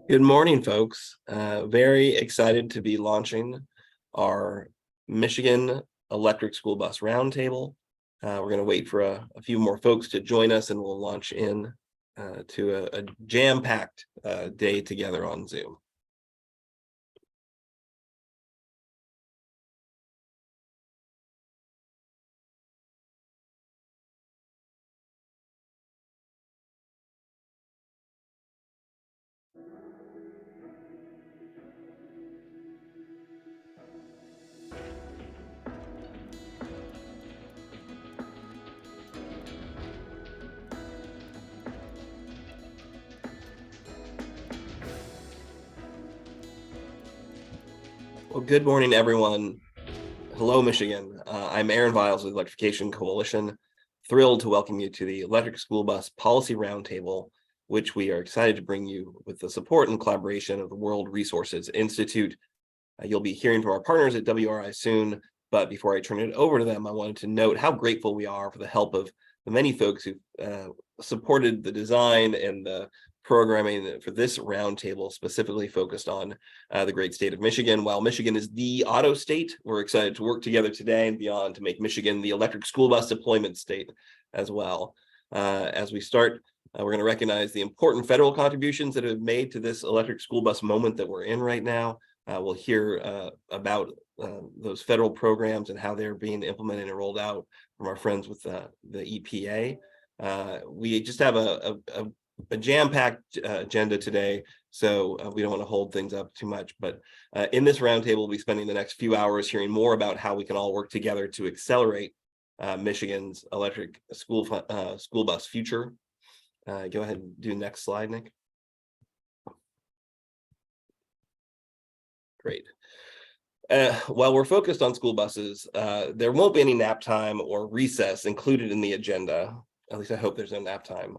Good morning, folks. Very excited to be launching our Michigan Electric School Bus Roundtable. We're going to wait for a few more folks to join us, and we'll launch in to a jam-packed day together on Zoom. Well, good morning, everyone. Hello, Michigan. I'm Aaron Viles with Electrification Coalition. Thrilled to welcome you to the Electric School Bus Policy Roundtable, which we are excited to bring you with the support and collaboration of the World Resources Institute. You'll be hearing from our partners at WRI soon, but before I turn it over to them, I wanted to note how grateful we are for the help of the many folks who supported the design and the programming for this roundtable, specifically focused on the great state of Michigan. While Michigan is the auto state, we're excited to work together today and beyond to make Michigan the electric school bus deployment state as well. As we start, we're going to recognize the important federal contributions that have been made to this electric school bus moment that we're in right now. We'll hear about those federal programs and how they're being implemented and rolled out from our friends with the EPA. We just have a jam-packed agenda today, so we don't want to hold things up too much. But in this roundtable, we'll be spending the next few hours hearing more about how we can all work together to accelerate Michigan's electric school bus future. Go ahead and do the next slide, Nick. Great. While we're focused on school buses, there won't be any nap time or recess included in the agenda. At least I hope there's no nap time.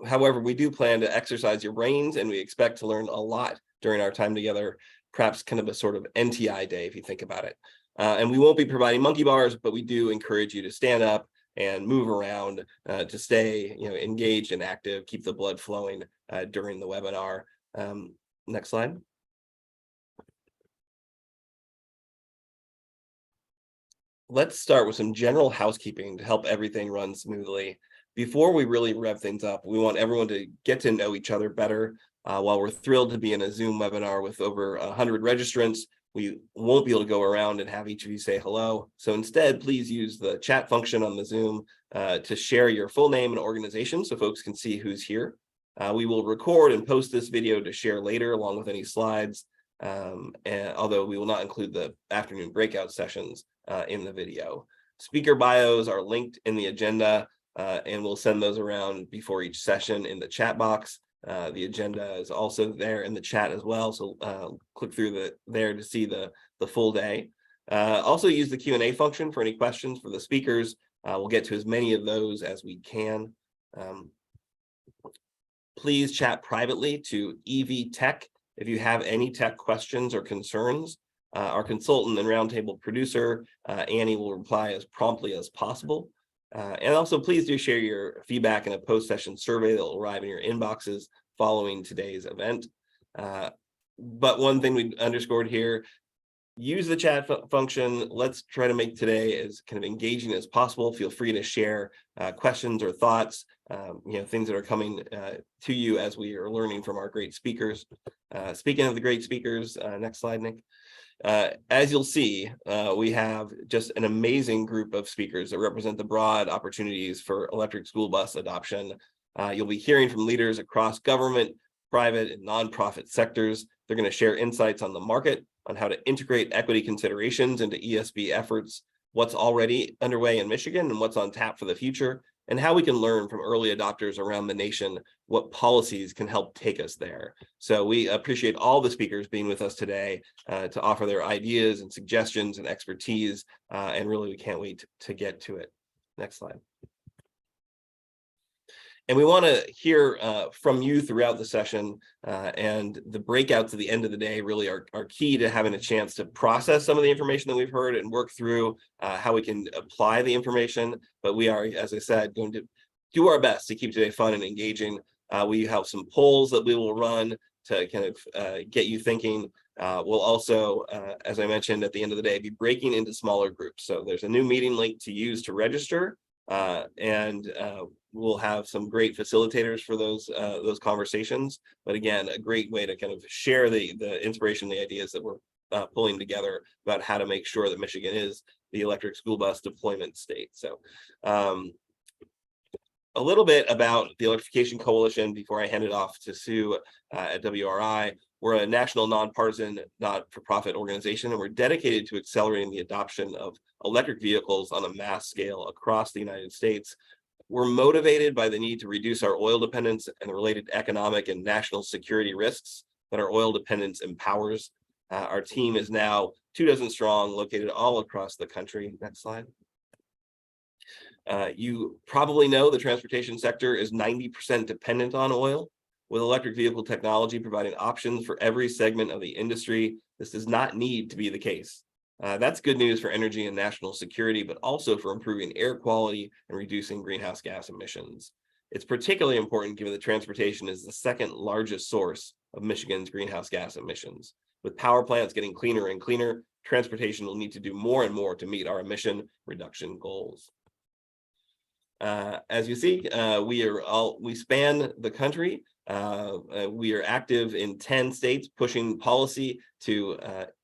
However, we do plan to exercise your brains, and we expect to learn a lot during our time together, perhaps kind of a sort of NTI day, if you think about it. And we won't be providing monkey bars, but we do encourage you to stand up and move around to stay engaged and active, keep the blood flowing during the webinar. Next slide. Let's start with some general housekeeping to help everything run smoothly. Before we really rev things up, we want everyone to get to know each other better. While we're thrilled to be in a Zoom webinar with over 100 registrants, we won't be able to go around and have each of you say hello. So instead, please use the chat function on the Zoom to share your full name and organization so folks can see who's here. We will record and post this video to share later along with any slides, and although we will not include the afternoon breakout sessions in the video. Speaker bios are linked in the agenda, and we'll send those around before each session in the chat box. The agenda is also there in the chat as well, so click through there to see the full day. Also use the Q&A function for any questions for the speakers. We'll get to as many of those as we can. Please chat privately to EV Tech if you have any tech questions or concerns. Our consultant and roundtable producer, Annie, will reply as promptly as possible. And also, please do share your feedback in a post-session survey that will arrive in your inboxes following today's event. But one thing we underscored here, use the chat function. Let's try to make today as kind of engaging as possible. Feel free to share questions or thoughts, things that are coming to you as we are learning from our great speakers. Speaking of the great speakers, next slide, Nick. As you'll see, we have just an amazing group of speakers that represent the broad opportunities for electric school bus adoption. You'll be hearing from leaders across government, private, and nonprofit sectors. They're going to share insights on the market, on how to integrate equity considerations into ESB efforts, what's already underway in Michigan and what's on tap for the future, and how we can learn from early adopters around the nation what policies can help take us there. So we appreciate all the speakers being with us today to offer their ideas and suggestions and expertise, and really we can't wait to get to it. Next slide. And we want to hear from you throughout the session, and the breakouts at the end of the day really are key to having a chance to process some of the information that we've heard and work through how we can apply the information. But we are, as I said, going to do our best to keep today fun and engaging. We have some polls that we will run to kind of get you thinking. We'll also, as I mentioned at the end of the day, be breaking into smaller groups. So there's a new meeting link to use to register, and we'll have some great facilitators for those conversations. But again, a great way to kind of share the inspiration, the ideas that we're pulling together about how to make sure that Michigan is the electric school bus deployment state. So a little bit about the Electrification Coalition before I hand it off to Sue at WRI. We're a national nonpartisan, not-for-profit organization, and we're dedicated to accelerating the adoption of electric vehicles on a mass scale across the United States. We're motivated by the need to reduce our oil dependence and the related economic and national security risks that our oil dependence empowers. Our team is now 24 strong, located all across the country. Next slide. You probably know the transportation sector is 90% dependent on oil. With electric vehicle technology providing options for every segment of the industry, this does not need to be the case. That's good news for energy and national security, but also for improving air quality and reducing greenhouse gas emissions. It's particularly important given that transportation is the second largest source of Michigan's greenhouse gas emissions. With power plants getting cleaner and cleaner, transportation will need to do more and more to meet our emission reduction goals. As you see, we span the country. We are active in 10 states, pushing policy to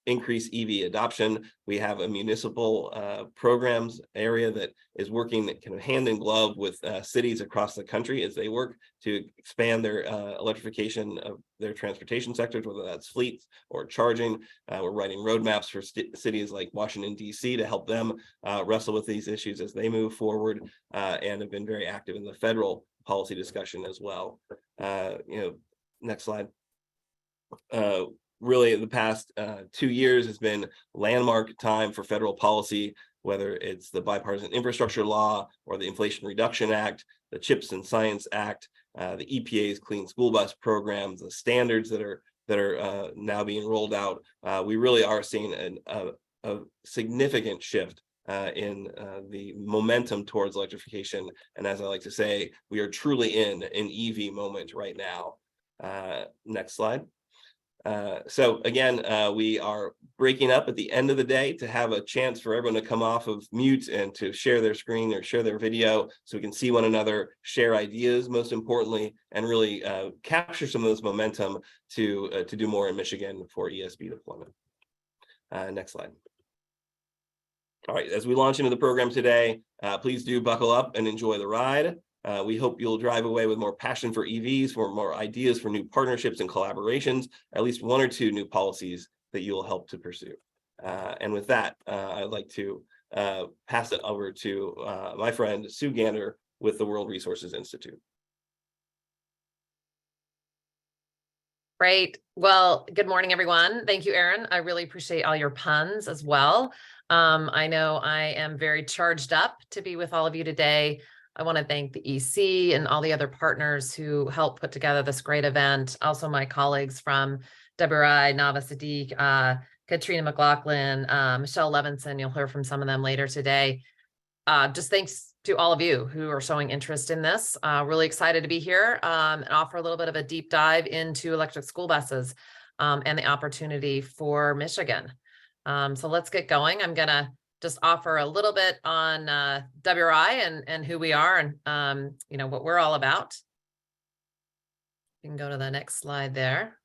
increase EV adoption. We have a municipal programs area that is working kind of hand in glove with cities across the country as they work to expand their electrification of their transportation sectors, whether that's fleets or charging. We're writing roadmaps for cities like Washington, D.C. to help them wrestle with these issues as they move forward, and have been very active in the federal policy discussion as well. Next slide. Really, the past 2 years has been landmark time for federal policy, whether it's the Bipartisan Infrastructure Law or the Inflation Reduction Act, the CHIPS and Science Act, the EPA's Clean School Bus programs, the standards that are now being rolled out. We really are seeing a significant shift in the momentum towards electrification. And as I like to say, we are truly in an EV moment right now. Next slide. So again, we are breaking up at the end of the day to have a chance for everyone to come off of mute and to share their screen or share their video so we can see one another, share ideas most importantly, and really capture some of this momentum to do more in Michigan for ESB deployment. Next slide. All right, as we launch into the program today, please do buckle up and enjoy the ride. We hope you'll drive away with more passion for EVs, for more ideas for new partnerships and collaborations, at least 1 or 2 new policies that you'll help to pursue. And with that, I'd like to pass it over to my friend Sue Gander with the World Resources Institute. Great. Well, good morning, everyone. Thank you, Aaron. I really appreciate all your puns as well. I know I am very charged up to be with all of you today. I want to thank the EC and all the other partners who helped put together this great event. Also, my colleagues from WRI, Nava Sadiq, Katrina McLaughlin, Michelle Levinson. You'll hear from some of them later today. Just thanks to all of you who are showing interest in this. Really excited to be here and offer a little bit of a deep dive into electric school buses and the opportunity for Michigan. So let's get going. I'm going to just offer a little bit on WRI and who we are and what we're all about. You can go to the next slide there.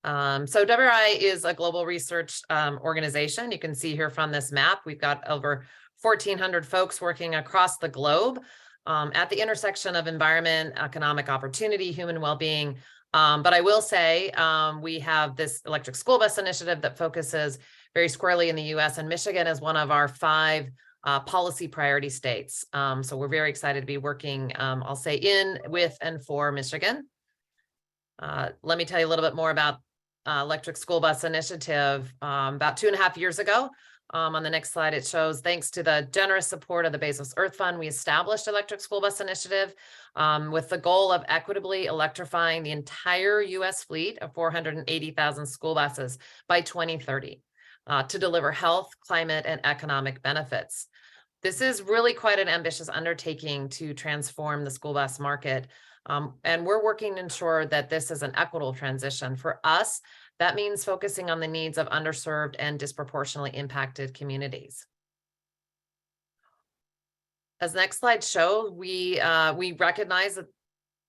So WRI is a global research organization. You can see here from this map, we've got over 1,400 folks working across the globe at the intersection of environment, economic opportunity, human well-being. But I will say we have this electric school bus initiative that focuses very squarely in the US, and Michigan is one of our 5 policy priority states. So we're very excited to be working, I'll say, in, with, and for Michigan. Let me tell you a little bit more about electric school bus initiative. About 2.5 years ago, on the next slide, it shows, thanks to the generous support of the Bezos Earth Fund, we established electric school bus initiative with the goal of equitably electrifying the entire US fleet of 480,000 school buses by 2030 to deliver health, climate, and economic benefits. This is really quite an ambitious undertaking to transform the school bus market. And we're working to ensure that this is an equitable transition. For us, that means focusing on the needs of underserved and disproportionately impacted communities. As the next slide shows, we recognize that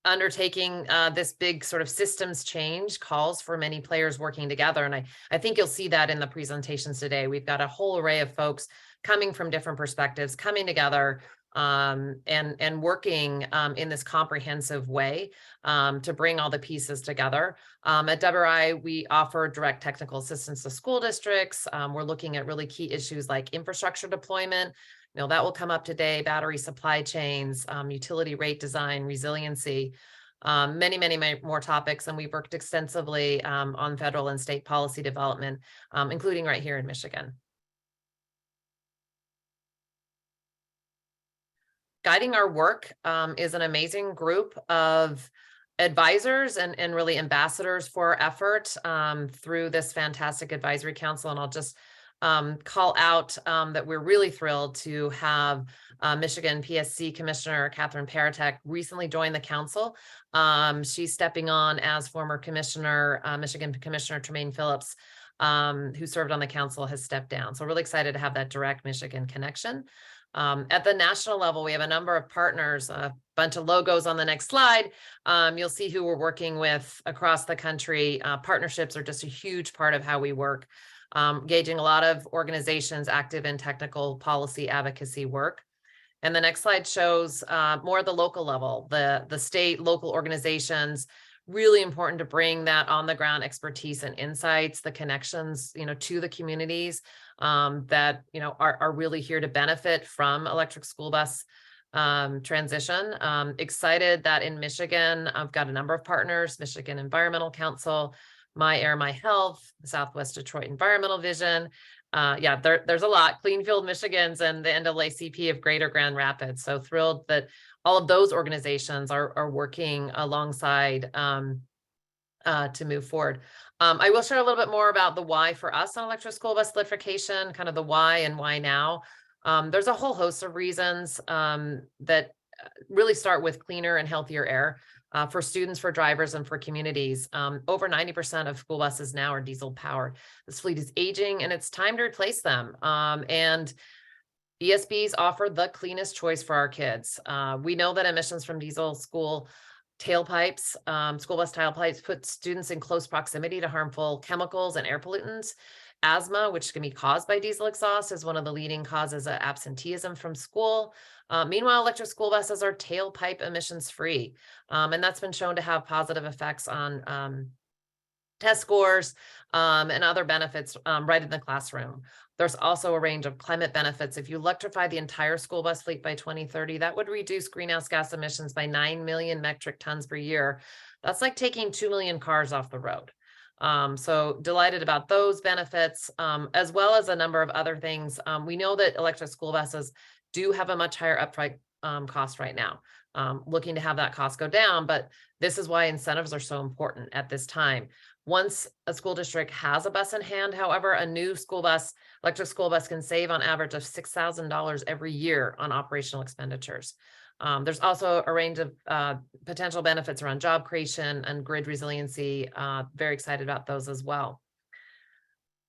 undertaking this big sort of systems change calls for many players working together. And I think you'll see that in the presentations today. We've got a whole array of folks coming from different perspectives, coming together and working in this comprehensive way to bring all the pieces together. At WRI, we offer direct technical assistance to school districts. We're looking at really key issues like infrastructure deployment. You know, that will come up today, battery supply chains, utility rate design, resiliency, many more topics. And we've worked extensively on federal and state policy development, including right here in Michigan. Guiding our work is an amazing group of advisors and really ambassadors for our effort through this fantastic advisory council. And I'll just call out that we're really thrilled to have Michigan PSC Commissioner Catherine Paratek recently joined the council. She's stepping on as former Commissioner, Michigan Commissioner Tremaine Phillips, who served on the council, has stepped down. So really excited to have that direct Michigan connection. At the national level, we have a number of partners, a bunch of logos on the next slide. You'll see who we're working with across the country. Partnerships are just a huge part of how we work. Engaging a lot of organizations active in technical policy advocacy work. And the next slide shows more at the local level, the state, local organizations, really important to bring that on the ground expertise and insights, the connections, to the communities that, are really here to benefit from electric school bus transition. Excited that in Michigan, I've got a number of partners, Michigan Environmental Council, My Air, My Health, the Southwest Detroit Environmental Vision. There's a lot. Cleanfield, Michigan's, and the NAACP of Greater Grand Rapids. So thrilled that all of those organizations are working alongside to move forward. I will share a little bit more about the why for us on electric school bus electrification, kind of the why and why now. There's a whole host of reasons that really start with cleaner and healthier air. For students, for drivers, and for communities. Over 90% of school buses now are diesel powered. This fleet is aging and it's time to replace them. And ESBs offer the cleanest choice for our kids. We know that emissions from diesel school tailpipes, school bus tailpipes, put students in close proximity to harmful chemicals and air pollutants. Asthma, which can be caused by diesel exhaust, is one of the leading causes of absenteeism from school. Meanwhile, electric school buses are tailpipe emissions free. And that's been shown to have positive effects on test scores and other benefits right in the classroom. There's also a range of climate benefits. If you electrify the entire school bus fleet by 2030, that would reduce greenhouse gas emissions by 9 million metric tons per year. That's like taking 2 million cars off the road. So delighted about those benefits, as well as a number of other things. We know that electric school buses do have a much higher upfront cost right now. Looking to have that cost go down, but this is why incentives are so important at this time. Once a school district has a bus in hand, however, a new school bus, electric school bus, can save on average of $6,000 every year on operational expenditures. There's also a range of potential benefits around job creation and grid resiliency. Very excited about those as well.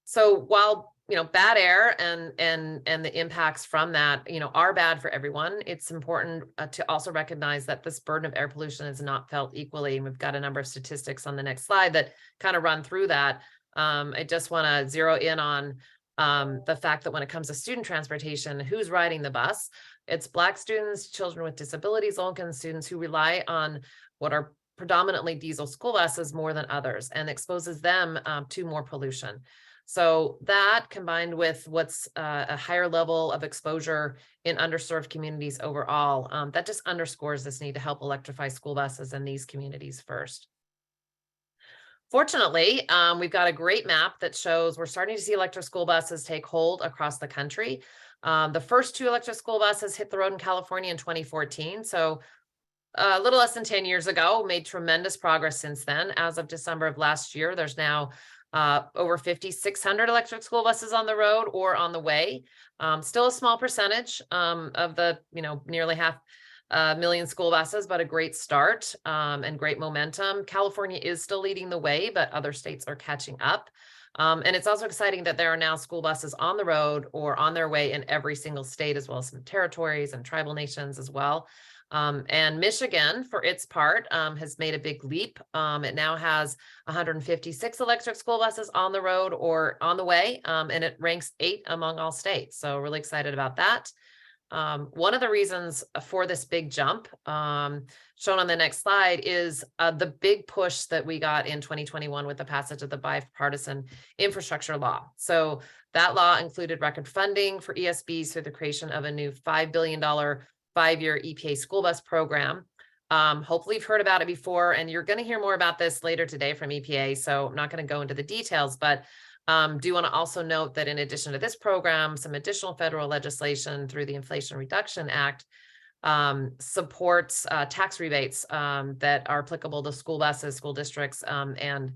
So while bad air and the impacts from that, are bad for everyone, it's important to also recognize that this burden of air pollution is not felt equally. And we've got a number of statistics on the next slide that kind of run through that. I just want to zero in on the fact that when it comes to student transportation, who's riding the bus? It's Black students, children with disabilities, low-income students who rely on what are predominantly diesel school buses more than others, and exposes them to more pollution. So that, combined with what's a higher level of exposure in underserved communities overall, that just underscores this need to help electrify school buses in these communities first. Fortunately, we've got a great map that shows we're starting to see electric school buses take hold across the country. The first 2 electric school buses hit the road in California in 2014. So a little less than 10 years ago, made tremendous progress since then. As of December of last year, there's now over 5,600 electric school buses on the road or on the way. Still a small percentage of the, nearly half million school buses, but a great start and great momentum. California is still leading the way, but other states are catching up. And it's also exciting that there are now school buses on the road or on their way in every single state, as well as some territories and tribal nations as well. And Michigan, for its part, has made a big leap. It now has 156 electric school buses on the road or on the way, and it ranks 8th among all states. So really excited about that. One of the reasons for this big jump, shown on the next slide, is the big push that we got in 2021 with the passage of the bipartisan infrastructure law. So that law included record funding for ESBs through the creation of a new $5 billion 5-year EPA school bus program. Hopefully you've heard about it before, and you're going to hear more about this later today from EPA. So I'm not going to go into the details, but do want to also note that in addition to this program, some additional federal legislation through the Inflation Reduction Act supports tax rebates that are applicable to school buses, school districts, and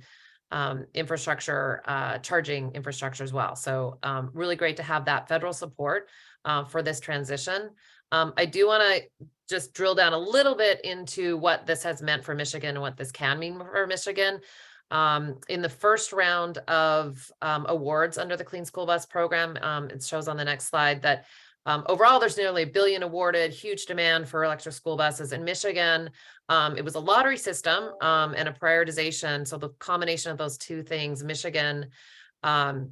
infrastructure, charging infrastructure as well. So really great to have that federal support for this transition. I do want to just drill down a little bit into what this has meant for Michigan and what this can mean for Michigan. In the first round of awards under the Clean School Bus Program, it shows on the next slide that overall there's nearly $1 billion awarded, huge demand for electric school buses in Michigan. It was a lottery system and a prioritization. So the combination of those two things, Michigan got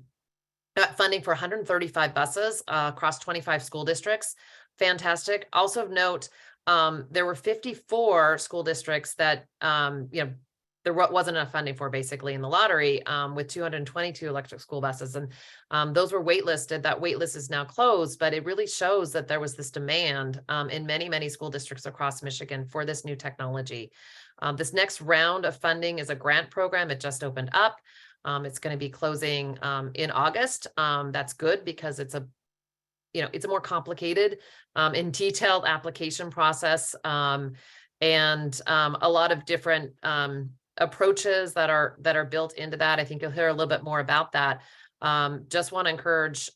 funding for 135 buses across 25 school districts. Fantastic. Also of note, there were 54 school districts that, there wasn't enough funding for basically in the lottery with 222 electric school buses. And those were waitlisted. That waitlist is now closed, but it really shows that there was this demand in many, many school districts across Michigan for this new technology. This next round of funding is a grant program. It just opened up. It's going to be closing in August. That's good because it's a more complicated and detailed application process and a lot of different approaches that are built into that. I think you'll hear a little bit more about that. Just want to encourage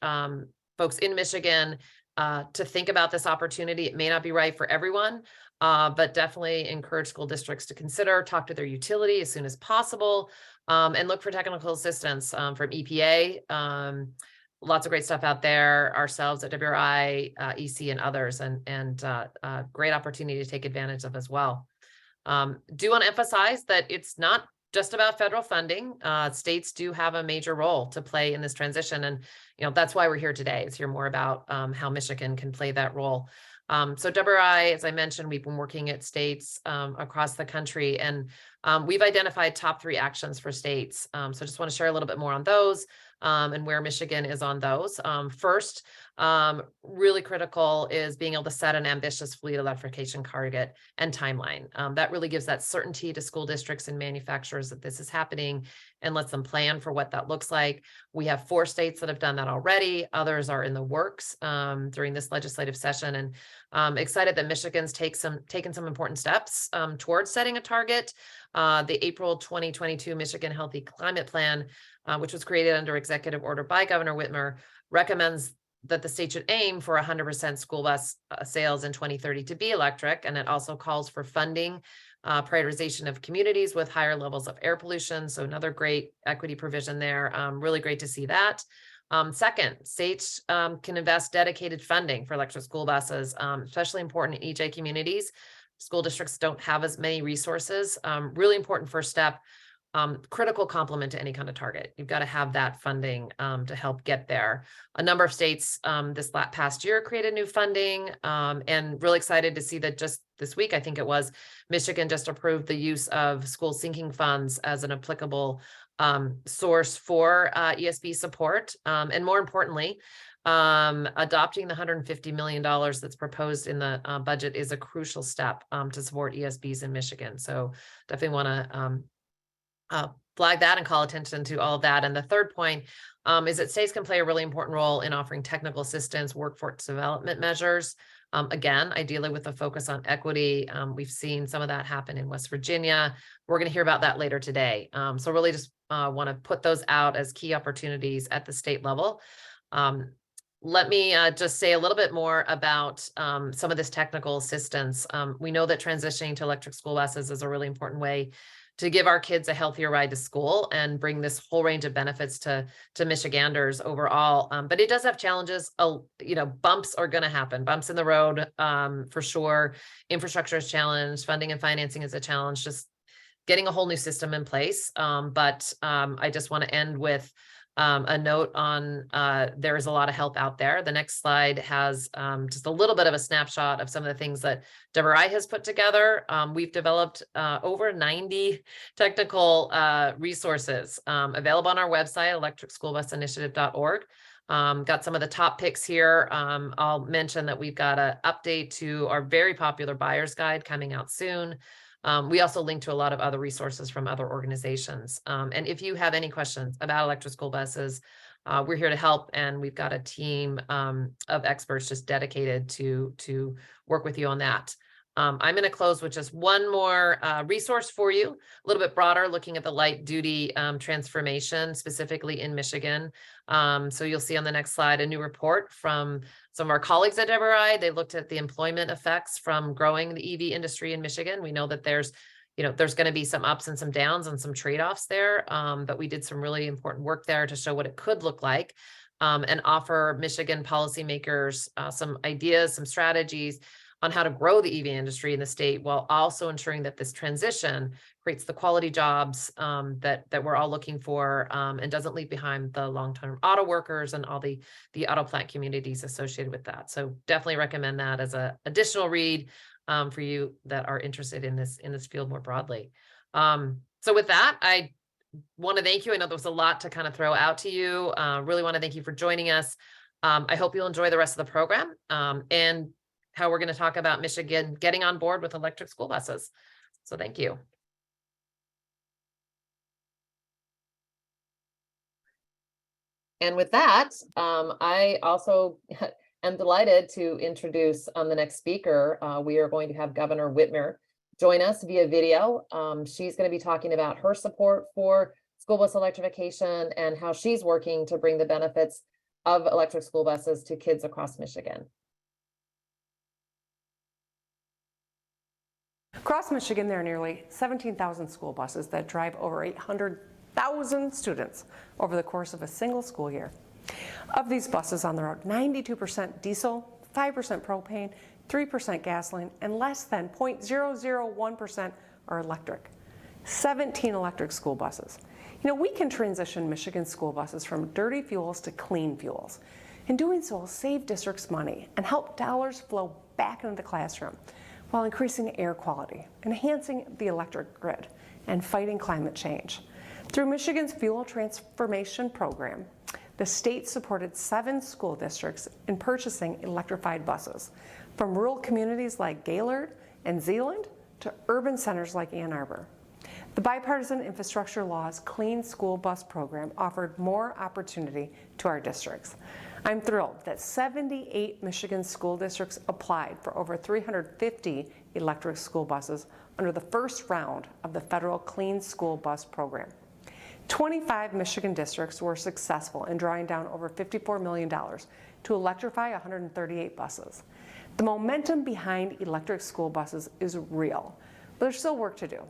folks in Michigan to think about this opportunity. It may not be right for everyone, but definitely encourage school districts to consider, talk to their utility as soon as possible, and look for technical assistance from EPA. Lots of great stuff out there ourselves at WRI, EC, and others, and great opportunity to take advantage of as well. Do want to emphasize that it's not just about federal funding. States do have a major role to play in this transition. And, that's why we're here today, is hear more about how Michigan can play that role. So WRI, as I mentioned, we've been working at states across the country, and we've identified top 3 actions for states. So just want to share a little bit more on those and where Michigan is on those. First, really critical is being able to set an ambitious fleet electrification target and timeline. That really gives that certainty to school districts and manufacturers that this is happening and lets them plan for what that looks like. We have 4 states that have done that already. Others are in the works during this legislative session, and excited that Michigan's taken some important steps towards setting a target. The April 2022 Michigan Healthy Climate Plan, which was created under executive order by Governor Whitmer, recommends that the state should aim for 100% school bus sales in 2030 to be electric. And it also calls for funding, prioritization of communities with higher levels of air pollution. So another great equity provision there. Really great to see that. Second, states can invest dedicated funding for electric school buses, especially important in EJ communities. School districts don't have as many resources. Really important first step. Critical complement to any kind of target. You've got to have that funding to help get there. A number of states this past year created new funding, and really excited to see that just this week, I think it was, Michigan just approved the use of school sinking funds as an applicable source for ESB support. And more importantly, adopting the $150 million that's proposed in the budget is a crucial step to support ESBs in Michigan. So definitely want to flag that and call attention to all of that. And the third point is that states can play a really important role in offering technical assistance, workforce development measures. Again, ideally with a focus on equity. We've seen some of that happen in West Virginia. We're going to hear about that later today. So really just want to put those out as key opportunities at the state level. Let me just say a little bit more about some of this technical assistance. We know that transitioning to electric school buses is a really important way to give our kids a healthier ride to school and bring this whole range of benefits to Michiganders overall. But it does have challenges. Bumps are going to happen, bumps in the road for sure. Infrastructure is challenged, funding and financing is a challenge, just getting a whole new system in place. But I just want to end with a note on there is a lot of help out there. The next slide has just a little bit of a snapshot of some of the things that WRI has put together. We've developed over 90 technical resources available on our website, electricschoolbusinitiative.org. Got some of the top picks here. I'll mention that we've got an update to our very popular buyer's guide coming out soon. We also link to a lot of other resources from other organizations. And if you have any questions about electric school buses, we're here to help. And we've got a team of experts just dedicated to work with you on that. I'm going to close with just one more resource for you, a little bit broader, looking at the light duty transformation, specifically in Michigan. So you'll see on the next slide a new report from some of our colleagues at WRI. They looked at the employment effects from growing the EV industry in Michigan. We know that there's going to be some ups and some downs and some trade-offs there, but we did some really important work there to show what it could look like and offer Michigan policymakers some ideas, some strategies on how to grow the EV industry in the state while also ensuring that this transition creates the quality jobs that we're all looking for and doesn't leave behind the long-term auto workers and all the auto plant communities associated with that. So definitely recommend that as an additional read for you that are interested in this field more broadly. So with that, I want to thank you. I know there was a lot to kind of throw out to you. Really want to thank you for joining us. I hope you'll enjoy the rest of the program and how we're going to talk about Michigan getting on board with electric school buses. So thank you. And with that, I also am delighted to introduce the next speaker. We are going to have Governor Whitmer join us via video. She's going to be talking about her support for school bus electrification and how she's working to bring the benefits of electric school buses to kids across Michigan. Across Michigan, there are nearly 17,000 school buses that drive over 800,000 students over the course of a single school year. Of these buses on the road, 92% diesel, 5% propane, 3% gasoline, and less than 0.001% are electric. 17 electric school buses. We can transition Michigan school buses from dirty fuels to clean fuels. In doing so, we'll save districts money and help dollars flow back into the classroom, while increasing air quality, enhancing the electric grid, and fighting climate change. Through Michigan's Fuel Transformation Program, the state supported 7 school districts in purchasing electrified buses, from rural communities like Gaylord and Zeeland to urban centers like Ann Arbor. The Bipartisan Infrastructure Law's Clean School Bus Program offered more opportunity to our districts. I'm thrilled that 78 Michigan school districts applied for over 350 electric school buses under the first round of the federal Clean School Bus Program. 25 Michigan districts were successful in drawing down over $54 million to electrify 138 buses. The momentum behind electric school buses is real, but there's still work to do.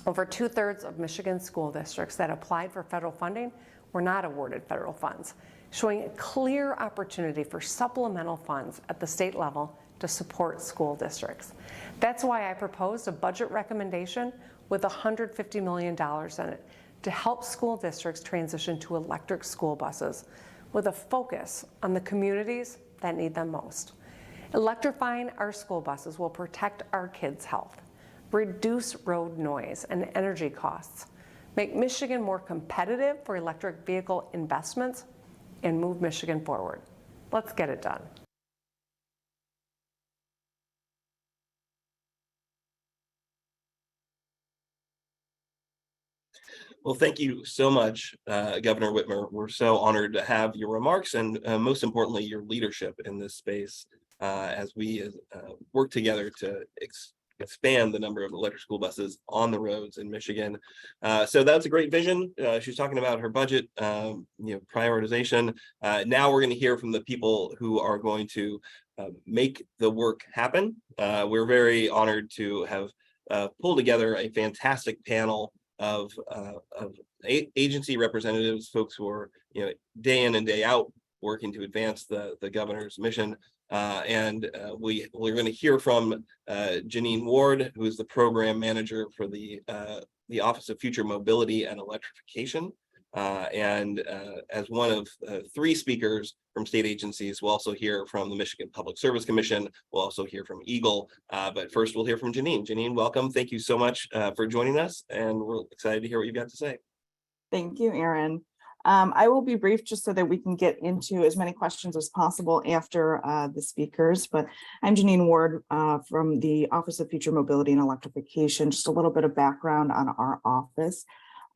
Over 2/3 of Michigan school districts that applied for federal funding were not awarded federal funds, showing a clear opportunity for supplemental funds at the state level to support school districts. That's why I proposed a budget recommendation with $150 million in it to help school districts transition to electric school buses with a focus on the communities that need them most. Electrifying our school buses will protect our kids' health, reduce road noise and energy costs, make Michigan more competitive for electric vehicle investments, and move Michigan forward. Let's get it done. Well, thank you so much, Governor Whitmer. We're so honored to have your remarks and most importantly, your leadership in this space as we work together to expand the number of electric school buses on the roads in Michigan. So that's a great vision. She's talking about her budget, prioritization. Now we're going to hear from the people who are going to make the work happen. We're very honored to have pulled together a fantastic panel of agency representatives, folks who are day in and day out working to advance the governor's mission. We're going to hear from Janine Ward, who is the program manager for the Office of Future Mobility and Electrification. As one of three speakers from state agencies, we'll also hear from the Michigan Public Service Commission. We'll also hear from Eagle. But first, we'll hear from Janine. Janine, welcome. Thank you so much for joining us. And we're excited to hear what you've got to say. Thank you, Aaron. I will be brief just so that we can get into as many questions as possible after the speakers, but I'm Janine Ward from the Office of Future Mobility and Electrification. Just a little bit of background on our office.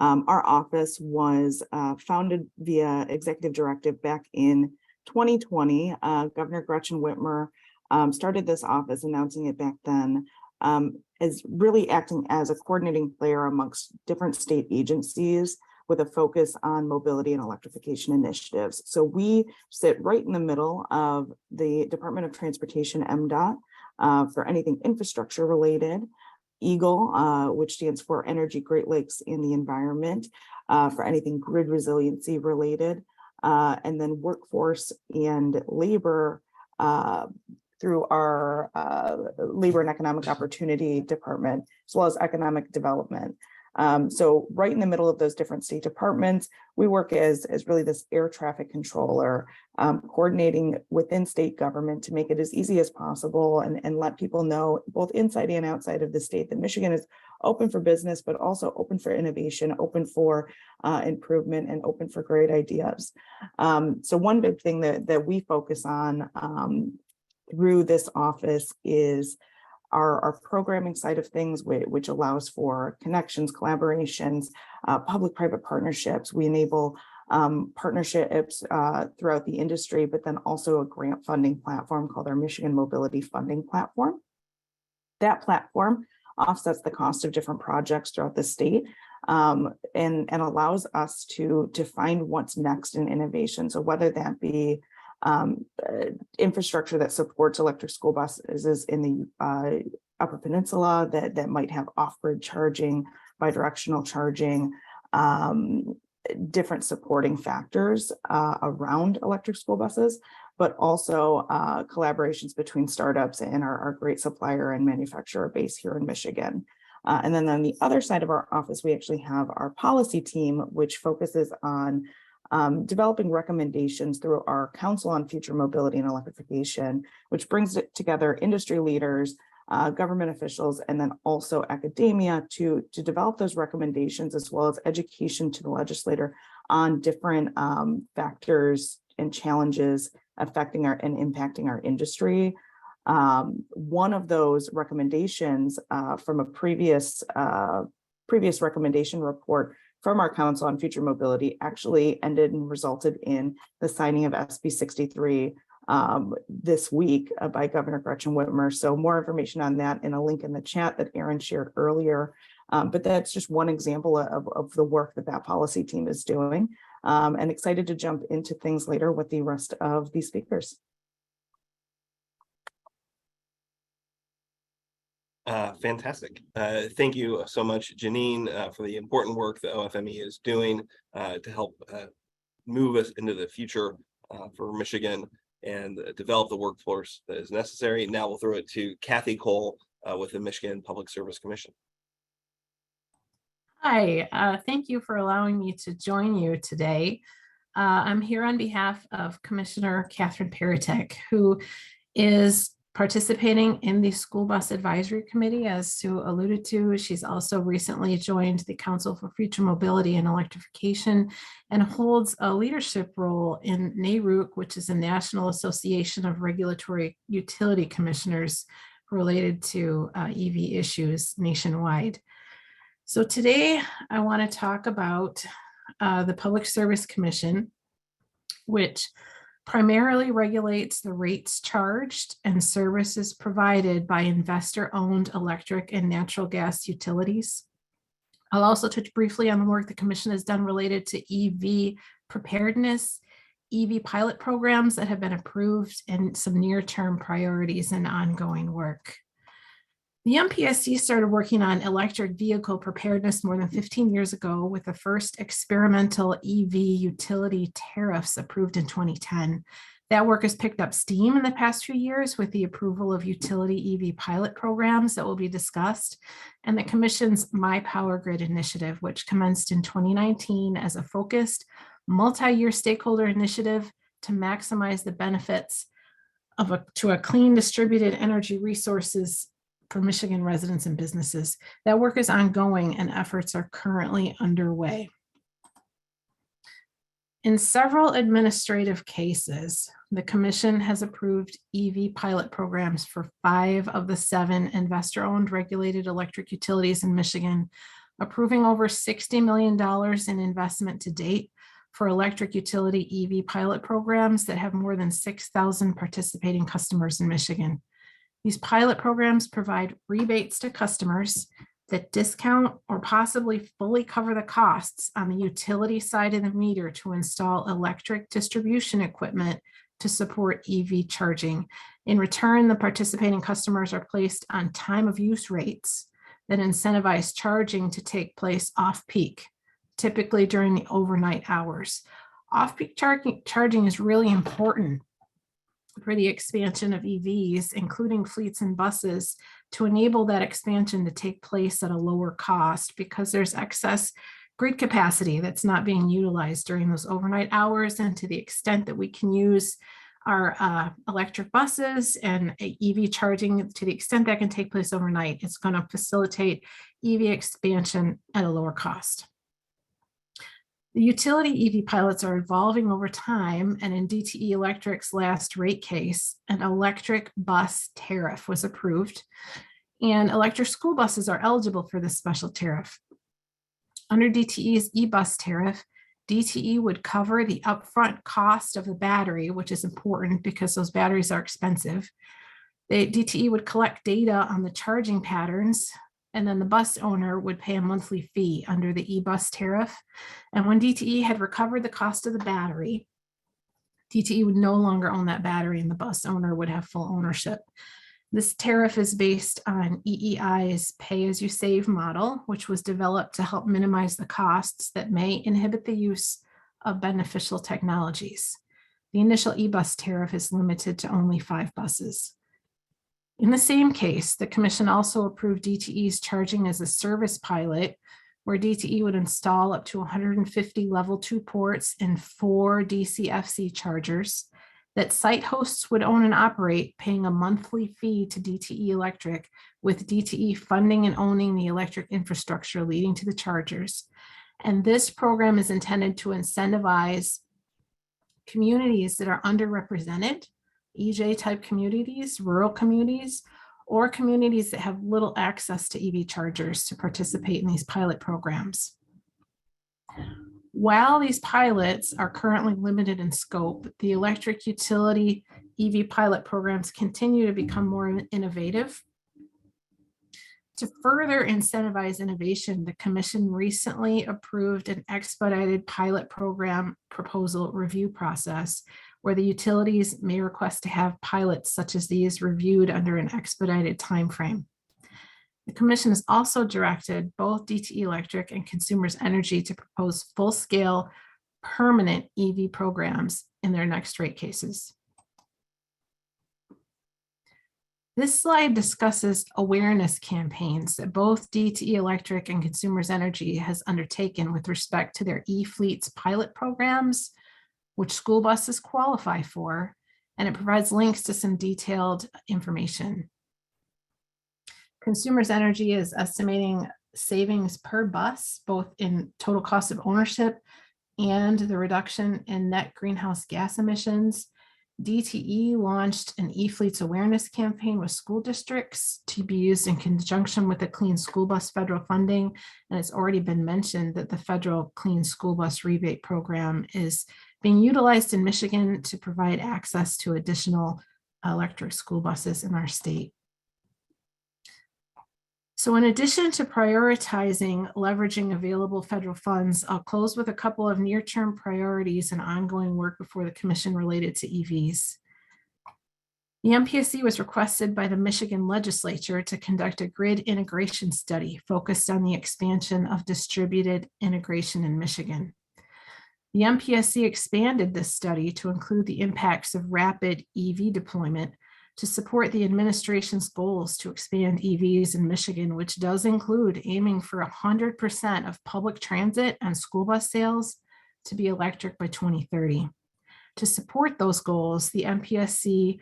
Our office was founded via executive directive back in 2020. Governor Gretchen Whitmer started this office, announcing it back then, as really acting as a coordinating player amongst different state agencies with a focus on mobility and electrification initiatives. So we sit right in the middle of the Department of Transportation, MDOT, for anything infrastructure related, EAGLE, which stands for Energy, Great Lakes, and the Environment, for anything grid resiliency related, and then workforce and labor through our Labor and Economic Opportunity Department, as well as economic development. So right in the middle of those different state departments, we work as really this air traffic controller, coordinating within state government to make it as easy as possible and let people know both inside and outside of the state that Michigan is open for business, but also open for innovation, open for improvement, and open for great ideas. So one big thing that we focus on through this office is our programming side of things, which allows for connections, collaborations, public-private partnerships. We enable partnerships throughout the industry, but then also a grant funding platform called our Michigan Mobility Funding Platform. That platform offsets the cost of different projects throughout the state and allows us to find what's next in innovation. So whether that be infrastructure that supports electric school buses in the Upper Peninsula that might have off-grid charging, bidirectional charging, different supporting factors around electric school buses, but also collaborations between startups and our great supplier and manufacturer base here in Michigan. And then on the other side of our office, we actually have our policy team, which focuses on developing recommendations through our Council on Future Mobility and Electrification, which brings together industry leaders, government officials, and then also academia to develop those recommendations, as well as education to the legislator on different factors and challenges affecting and impacting our industry. One of those recommendations from a previous recommendation report from our Council on Future Mobility actually ended and resulted in the signing of SB 63 this week by Governor Gretchen Whitmer. So more information on that in a link in the chat that Aaron shared earlier. But that's just one example of the work that policy team is doing. And excited to jump into things later with the rest of the speakers. Fantastic. Thank you so much, Janine, for the important work that OFME is doing to help move us into the future for Michigan and develop the workforce that is necessary. Now we'll throw it to Kathy Cole with the Michigan Public Service Commission. Hi, thank you for allowing me to join you today. I'm here on behalf of Commissioner Catherine Peritek, who is participating in the School Bus Advisory Committee, as Sue alluded to. She's also recently joined the Council for Future Mobility and Electrification and holds a leadership role in NARUC, which is a National Association of Regulatory Utility Commissioners related to EV issues nationwide. So today I want to talk about the Public Service Commission, which primarily regulates the rates charged and services provided by investor-owned electric and natural gas utilities. I'll also touch briefly on the work the commission has done related to EV preparedness, EV pilot programs that have been approved, and some near-term priorities and ongoing work. The MPSC started working on electric vehicle preparedness more than 15 years ago, with the first experimental EV utility tariffs approved in 2010. That work has picked up steam in the past few years with the approval of utility EV pilot programs that will be discussed, and the Commission's My Power Grid initiative, which commenced in 2019 as a focused multi-year stakeholder initiative to maximize the benefits to a clean distributed energy resources for Michigan residents and businesses. That work is ongoing and efforts are currently underway. In several administrative cases, the Commission has approved EV pilot programs for 5 of the 7 investor-owned regulated electric utilities in Michigan, approving over $60 million in investment to date for electric utility EV pilot programs that have more than 6,000 participating customers in Michigan. These pilot programs provide rebates to customers that discount or possibly fully cover the costs on the utility side of the meter to install electric distribution equipment to support EV charging. In return, the participating customers are placed on time of use rates that incentivize charging to take place off-peak, typically during the overnight hours. Off-peak charging is really important for the expansion of EVs, including fleets and buses, to enable that expansion to take place at a lower cost, because there's excess grid capacity that's not being utilized during those overnight hours. And to the extent that we can use our electric buses and EV charging, to the extent that can take place overnight, it's going to facilitate EV expansion at a lower cost. The utility EV pilots are evolving over time, and in DTE Electric's last rate case, an electric bus tariff was approved, and electric school buses are eligible for this special tariff. Under DTE's e-bus tariff, DTE would cover the upfront cost of the battery, which is important because those batteries are expensive. DTE would collect data on the charging patterns, and then the bus owner would pay a monthly fee under the e-bus tariff. And when DTE had recovered the cost of the battery, DTE would no longer own that battery and the bus owner would have full ownership. This tariff is based on EEI's pay-as-you-save model, which was developed to help minimize the costs that may inhibit the use of beneficial technologies. The initial e-bus tariff is limited to only 5 buses. In the same case, the Commission also approved DTE's charging as a service pilot, where DTE would install up to 150 level 2 ports and 4 DCFC chargers that site hosts would own and operate, paying a monthly fee to DTE Electric, with DTE funding and owning the electric infrastructure leading to the chargers. And this program is intended to incentivize communities that are underrepresented, EJ-type communities, rural communities, or communities that have little access to EV chargers to participate in these pilot programs. While these pilots are currently limited in scope, the electric utility EV pilot programs continue to become more innovative. To further incentivize innovation, the Commission recently approved an expedited pilot program proposal review process, where the utilities may request to have pilots such as these reviewed under an expedited timeframe. The Commission has also directed both DTE Electric and Consumers Energy to propose full-scale permanent EV programs in their next rate cases. This slide discusses awareness campaigns that both DTE Electric and Consumers Energy has undertaken with respect to their e-fleets pilot programs, which school buses qualify for, and it provides links to some detailed information. Consumers Energy is estimating savings per bus, both in total cost of ownership and the reduction in net greenhouse gas emissions. DTE launched an e-fleets awareness campaign with school districts to be used in conjunction with the Clean School Bus federal funding. And it's already been mentioned that the federal Clean School Bus rebate program is being utilized in Michigan to provide access to additional electric school buses in our state. So in addition to prioritizing leveraging available federal funds, I'll close with a couple of near-term priorities and ongoing work before the commission related to EVs. The MPSC was requested by the Michigan Legislature to conduct a grid integration study focused on the expansion of distributed integration in Michigan. The MPSC expanded this study to include the impacts of rapid EV deployment to support the administration's goals to expand EVs in Michigan, which does include aiming for 100% of public transit and school bus sales to be electric by 2030. To support those goals, the MPSC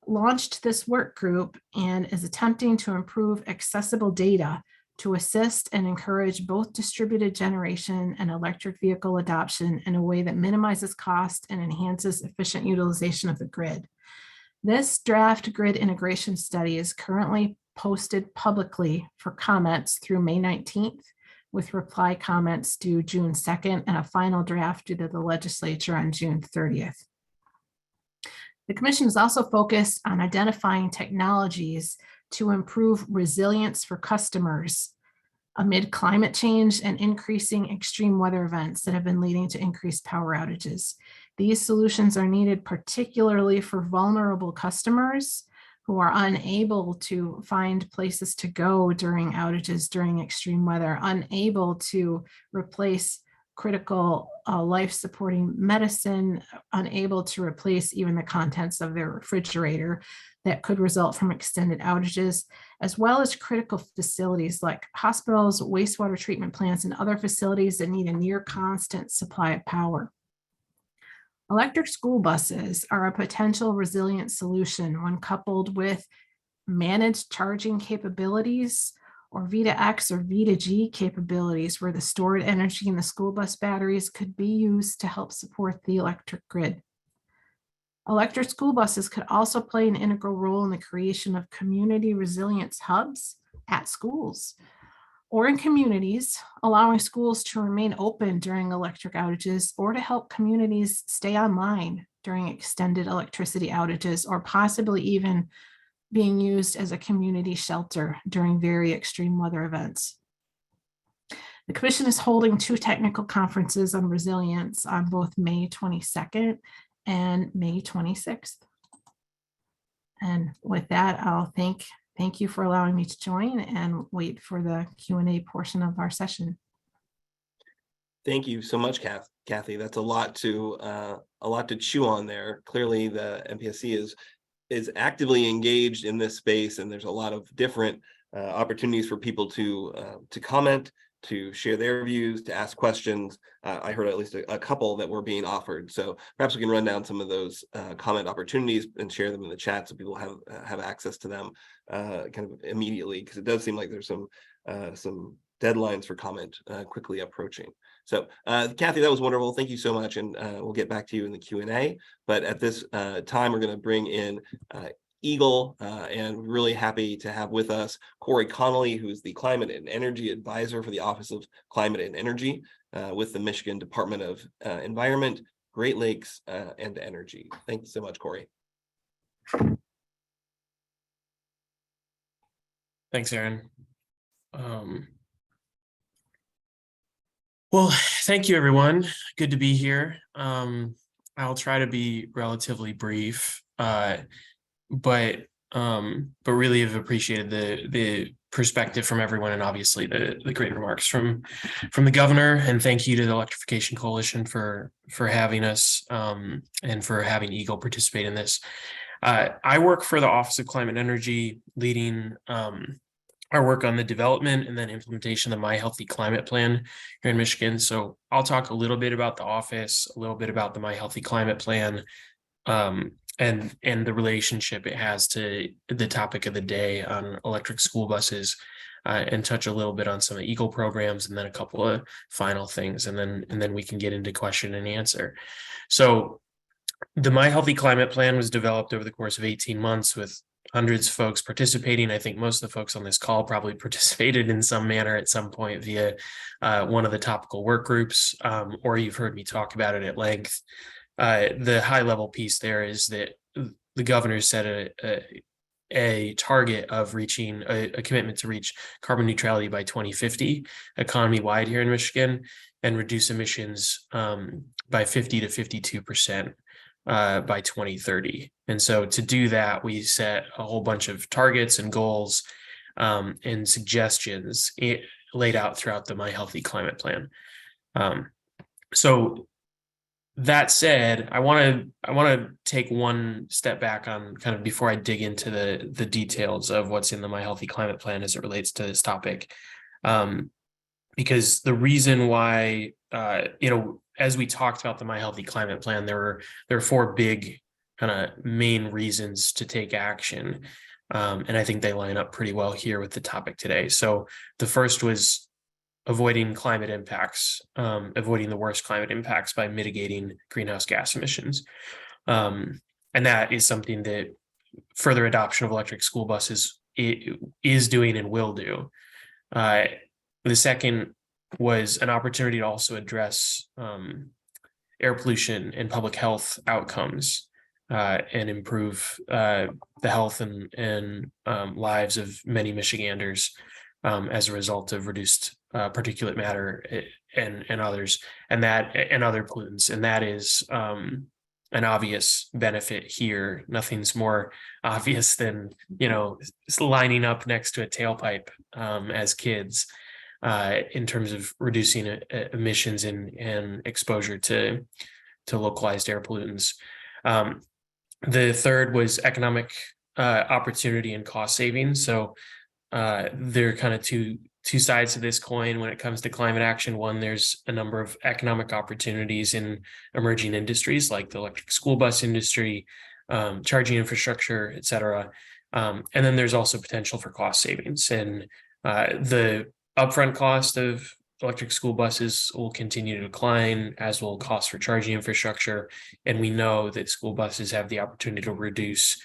launched this work group and is attempting to improve accessible data to assist and encourage both distributed generation and electric vehicle adoption in a way that minimizes cost and enhances efficient utilization of the grid. This draft grid integration study is currently posted publicly for comments through May 19th, with reply comments due June 2nd and a final draft due to the legislature on June 30th. The commission is also focused on identifying technologies to improve resilience for customers amid climate change and increasing extreme weather events that have been leading to increased power outages. These solutions are needed particularly for vulnerable customers who are unable to find places to go during outages during extreme weather, unable to replace critical life-supporting medicine, unable to replace even the contents of their refrigerator that could result from extended outages, as well as critical facilities like hospitals, wastewater treatment plants, and other facilities that need a near constant supply of power. Electric school buses are a potential resilient solution when coupled with managed charging capabilities or V2X or V2G capabilities, where the stored energy in the school bus batteries could be used to help support the electric grid. Electric school buses could also play an integral role in the creation of community resilience hubs at schools or in communities, allowing schools to remain open during electric outages or to help communities stay online during extended electricity outages, or possibly even being used as a community shelter during very extreme weather events. The commission is holding 2 technical conferences on resilience on both May 22nd and May 26th. And with that, I'll thank you for allowing me to join and wait for the Q&A portion of our session. Thank you so much, Kathy. That's a lot to chew on there. Clearly, the MPSC is actively engaged in this space, and there's a lot of different opportunities for people to comment, to share their views, to ask questions. I heard at least a couple that were being offered. So perhaps we can run down some of those comment opportunities and share them in the chat so people have access to them kind of immediately, because it does seem like there's some deadlines for comment quickly approaching. So Kathy, that was wonderful. Thank you so much. And we'll get back to you in the Q&A. But at this time, we're going to bring in Eagle, and really happy to have with us Corey Connolly, who's the Climate and Energy Advisor for the Office of Climate and Energy with the Michigan Department of Environment, Great Lakes, and Energy. Thank you so much, Corey. Thanks, Aaron. Well, thank you, everyone. Good to be here. I'll try to be relatively brief, but really have appreciated the perspective from everyone, and obviously the great remarks from the governor. And thank you to the Electrification Coalition for having us and for having Eagle participate in this. I work for the Office of Climate and Energy, leading our work on the development and then implementation of the My Healthy Climate Plan here in Michigan. So I'll talk a little bit about the office, a little bit about the My Healthy Climate Plan, and the relationship it has to the topic of the day on electric school buses, and touch a little bit on some of the Eagle programs, and then a couple of final things, and then we can get into question and answer. So The My Healthy Climate Plan was developed over the course of 18 months with hundreds of folks participating. I think most of the folks on this call probably participated in some manner at some point via one of the topical work groups, or you've heard me talk about it at length. The high level piece there is that the governor set a target of reaching a commitment to reach carbon neutrality by 2050 economy wide here in Michigan, and reduce emissions by 50 to 52% by 2030. And so to do that, we set a whole bunch of targets and goals and suggestions laid out throughout the My Healthy Climate Plan. So that said, I want to take one step back on kind of before I dig into the details of what's in the My Healthy Climate Plan as it relates to this topic. Because the reason why, as we talked about the My Healthy Climate Plan, there are four big kind of main reasons to take action. And I think they line up pretty well here with the topic today. So the first was avoiding climate impacts, avoiding the worst climate impacts by mitigating greenhouse gas emissions. And that is something that further adoption of electric school buses is doing and will do. The second was an opportunity to also address air pollution and public health outcomes and improve the health and lives of many Michiganders as a result of reduced particulate matter and others, and other pollutants. And that is an obvious benefit here. Nothing's more obvious than, lining up next to a tailpipe as kids in terms of reducing emissions and exposure to localized air pollutants. The third was economic opportunity and cost savings. So there are kind of two sides to this coin when it comes to climate action. One, there's a number of economic opportunities in emerging industries like the electric school bus industry, charging infrastructure, et cetera. And then there's also potential for cost savings. And the upfront cost of electric school buses will continue to decline, as will costs for charging infrastructure. And we know that school buses have the opportunity to reduce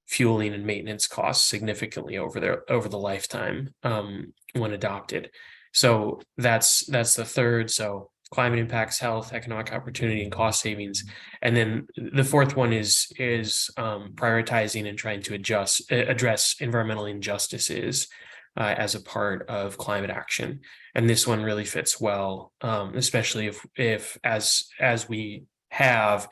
fueling and maintenance costs significantly over the lifetime when adopted. So that's the third. So climate impacts, health, economic opportunity, and cost savings. And then the fourth one is prioritizing and trying to address environmental injustices as a part of climate action. And this one really fits well, especially if as we have,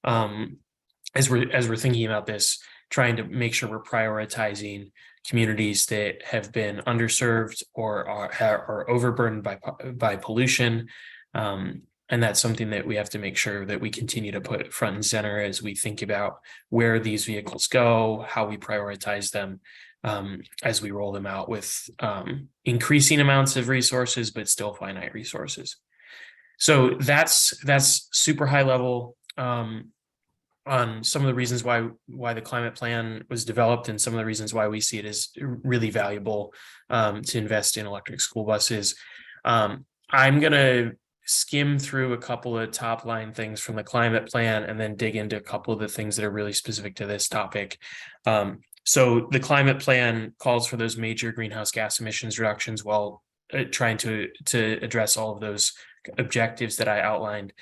as we're thinking about this, trying to make sure we're prioritizing communities that have been underserved or are overburdened by pollution. And that's something that we have to make sure that we continue to put front and center as we think about where these vehicles go, how we prioritize them as we roll them out with increasing amounts of resources, but still finite resources. So that's super high level on some of the reasons why the climate plan was developed and some of the reasons why we see it as really valuable to invest in electric school buses. I'm going to skim through a couple of top line things from the climate plan and then dig into a couple of the things that are really specific to this topic. So the climate plan calls for those major greenhouse gas emissions reductions while trying to address all of those objectives that I outlined.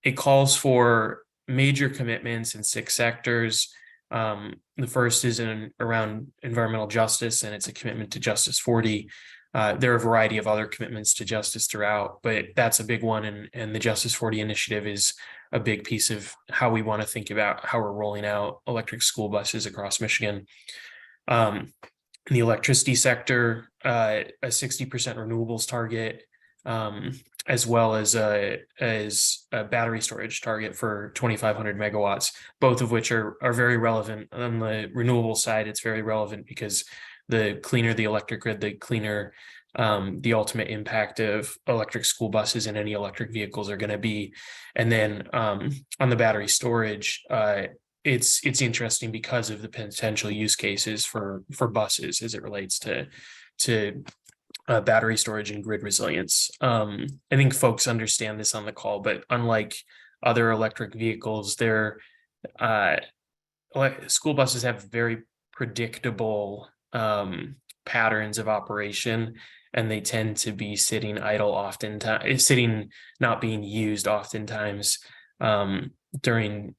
It calls for major commitments in 6 sectors. The first is around environmental justice, and it's a commitment to Justice 40. There are a variety of other commitments to justice throughout, but that's a big one. And the Justice 40 initiative is a big piece of how we want to think about how we're rolling out electric school buses across Michigan. In the electricity sector, a 60% renewables target, as well as a battery storage target for 2,500 megawatts, both of which are very relevant. On the renewable side, it's very relevant because the cleaner the electric grid, the cleaner the ultimate impact of electric school buses and any electric vehicles are going to be. And then on the battery storage, it's interesting because of the potential use cases for buses as it relates to battery storage and grid resilience. I think folks understand this on the call, but unlike other electric vehicles. School buses have very predictable patterns of operation, and they tend to be sitting idle oftentimes, not being used oftentimes during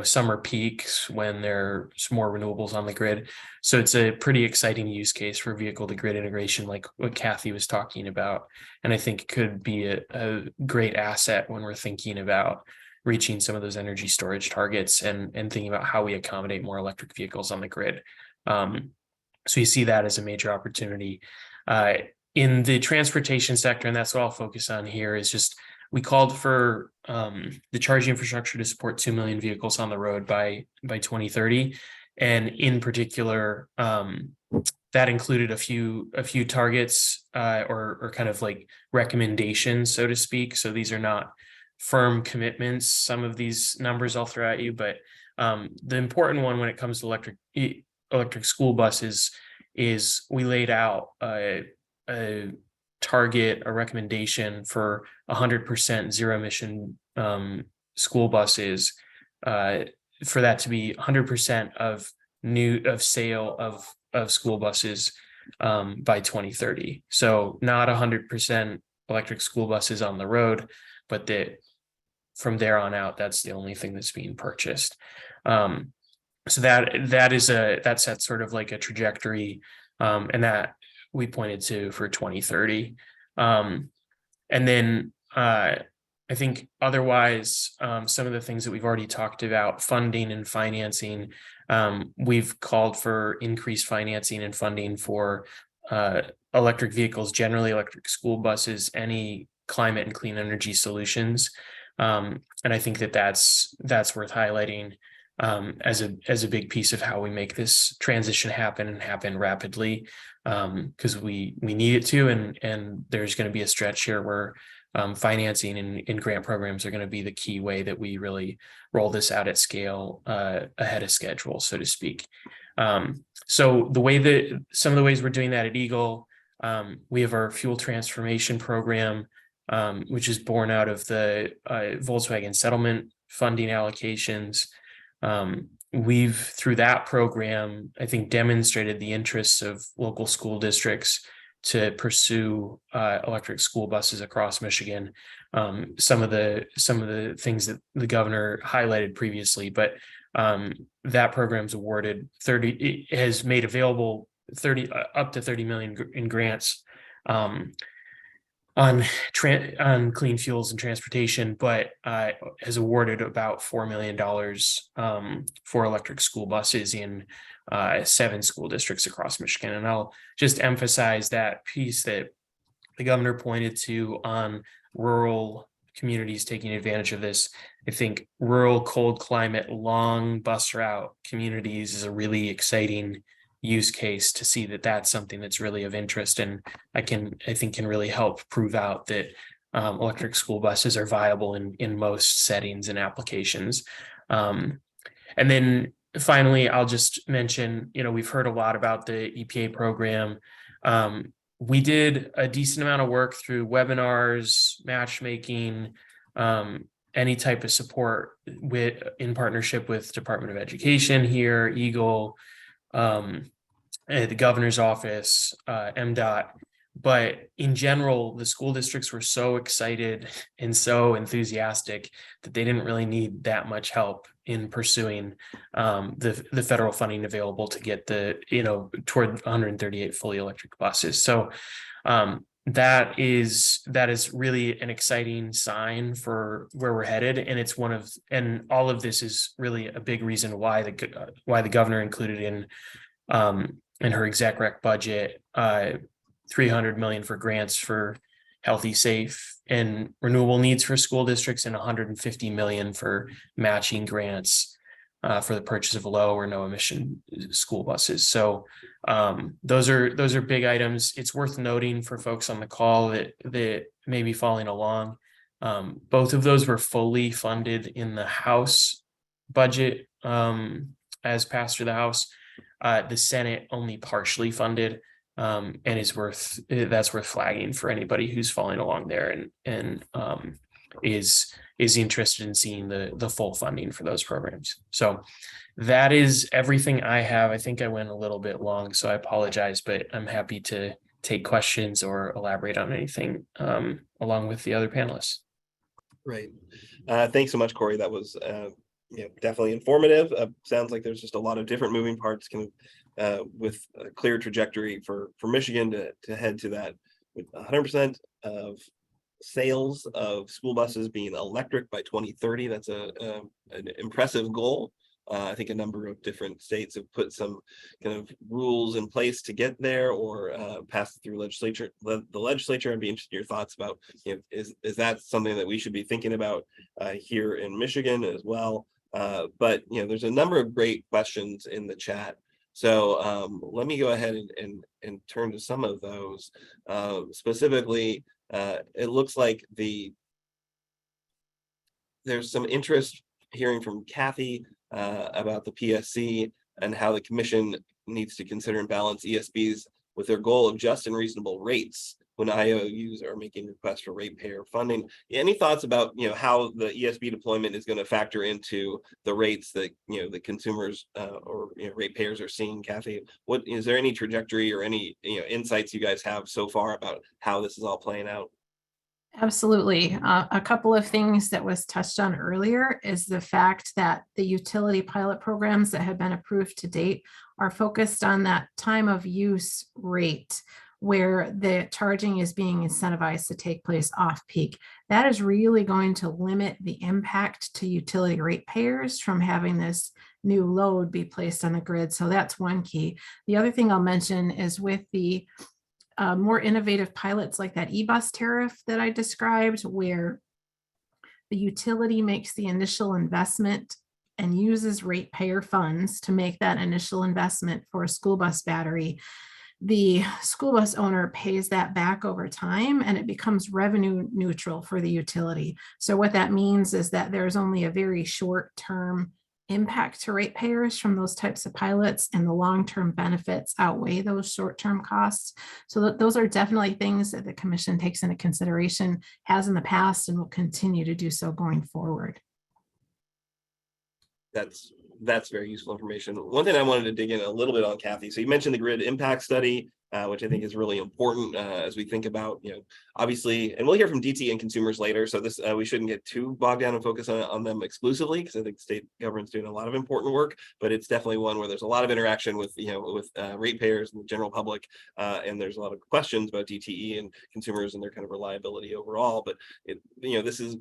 summer peaks when there's more renewables on the grid. So it's a pretty exciting use case for vehicle to grid integration, like what Kathy was talking about. And I think it could be a great asset when we're thinking about reaching some of those energy storage targets and thinking about how we accommodate more electric vehicles on the grid. So you see that as a major opportunity. In the transportation sector, and that's what I'll focus on here, is just we called for the charging infrastructure to support 2 million vehicles on the road by 2030. And in particular, that included a few targets or kind of like recommendations, so to speak. So these are not firm commitments. Some of these numbers I'll throw at you, but the important one when it comes to electric school buses is we laid out a target, a recommendation for 100% zero emission school buses, for that to be 100% of sale of school buses by 2030. So not 100% electric school buses on the road, but that from there on out, that's the only thing that's being purchased. So that sets sort of like a trajectory, and that we pointed to for 2030. And then I think otherwise, some of the things that we've already talked about, funding and financing, we've called for increased financing and funding for electric vehicles, generally electric school buses, any climate and clean energy solutions. And I think that's worth highlighting as a big piece of how we make this transition happen and happen rapidly, because we need it to, and there's going to be a stretch here where financing and grant programs are going to be the key way that we really roll this out at scale ahead of schedule, so to speak. So some of the ways we're doing that at Eagle, we have our fuel transformation program, which is born out of the Volkswagen settlement funding allocations. We've, through that program, I think, demonstrated the interests of local school districts to pursue electric school buses across Michigan. Some of the things that the governor highlighted previously, but that program's awarded it has made available up to 30 million in grants on clean fuels and transportation, but has awarded about $4 million for electric school buses in 7 school districts across Michigan. And I'll just emphasize that piece that the governor pointed to on rural communities taking advantage of this. I think rural, cold climate, long bus route communities is a really exciting use case to see that that's something that's really of interest, and I think can really help prove out that electric school buses are viable in most settings and applications. And then finally, I'll just mention, we've heard a lot about the EPA program. We did a decent amount of work through webinars, matchmaking, any type of support in partnership with Department of Education here, Eagle, the governor's office, MDOT. But in general, the school districts were so excited and so enthusiastic that they didn't really need that much help in pursuing the federal funding available to get toward 138 fully electric buses. So that is really an exciting sign for where we're headed, and all of this is really a big reason why the governor included in her exec rec budget $300 million for grants for healthy, safe, and renewable needs for school districts, and $150 million for matching grants for the purchase of low or no emission school buses. So those are big items. It's worth noting for folks on the call that may be following along. Both of those were fully funded in the House budget as passed through the House. The Senate only partially funded, and that's worth flagging for anybody who's following along there. And is interested in seeing the full funding for those programs. So that is everything I have. I think I went a little bit long, so I apologize, but I'm happy to take questions or elaborate on anything along with the other panelists. Right. Thanks so much, Corey. That was definitely informative. Sounds like there's just a lot of different moving parts with a clear trajectory for Michigan to head to that with 100% of sales of school buses being electric by 2030. That's an impressive goal. I think a number of different states have put some kind of rules in place to get there or pass through the legislature. I'd be interested in your thoughts about, is that something that we should be thinking about here in Michigan as well? But there's a number of great questions in the chat. So let me go ahead and turn to some of those. Specifically, it looks like there's some interest hearing from Kathy about the PSC and how the commission needs to consider and balance ESBs with their goal of just and reasonable rates when IOUs are making requests for ratepayer funding. Any thoughts about how the ESB deployment is going to factor into the rates that the consumers or ratepayers are seeing? Kathy, what is there any trajectory or any insights you guys have so far about how this is all playing out? Absolutely. A couple of things that was touched on earlier is the fact that the utility pilot programs that have been approved to date are focused on that time of use rate where the charging is being incentivized to take place off peak. That is really going to limit the impact to utility ratepayers from having this new load be placed on the grid. So that's one key. The other thing I'll mention is with the more innovative pilots like that e-bus tariff that I described, where the utility makes the initial investment and uses ratepayer funds to make that initial investment for a school bus battery. The school bus owner pays that back over time and it becomes revenue neutral for the utility. So what that means is that there's only a very short-term impact to ratepayers from those types of pilots, and the long-term benefits outweigh those short-term costs. So those are definitely things that the commission takes into consideration, has in the past, and will continue to do so going forward. That's very useful information. One thing I wanted to dig in a little bit on, Kathy. So you mentioned the grid impact study, which I think is really important as we think about, obviously, and we'll hear from DT and consumers later. So this we shouldn't get too bogged down and focus on them exclusively, because I think state government's doing a lot of important work. But it's definitely one where there's a lot of interaction with ratepayers and the general public, and there's a lot of questions about DTE and consumers and their kind of reliability overall. But this is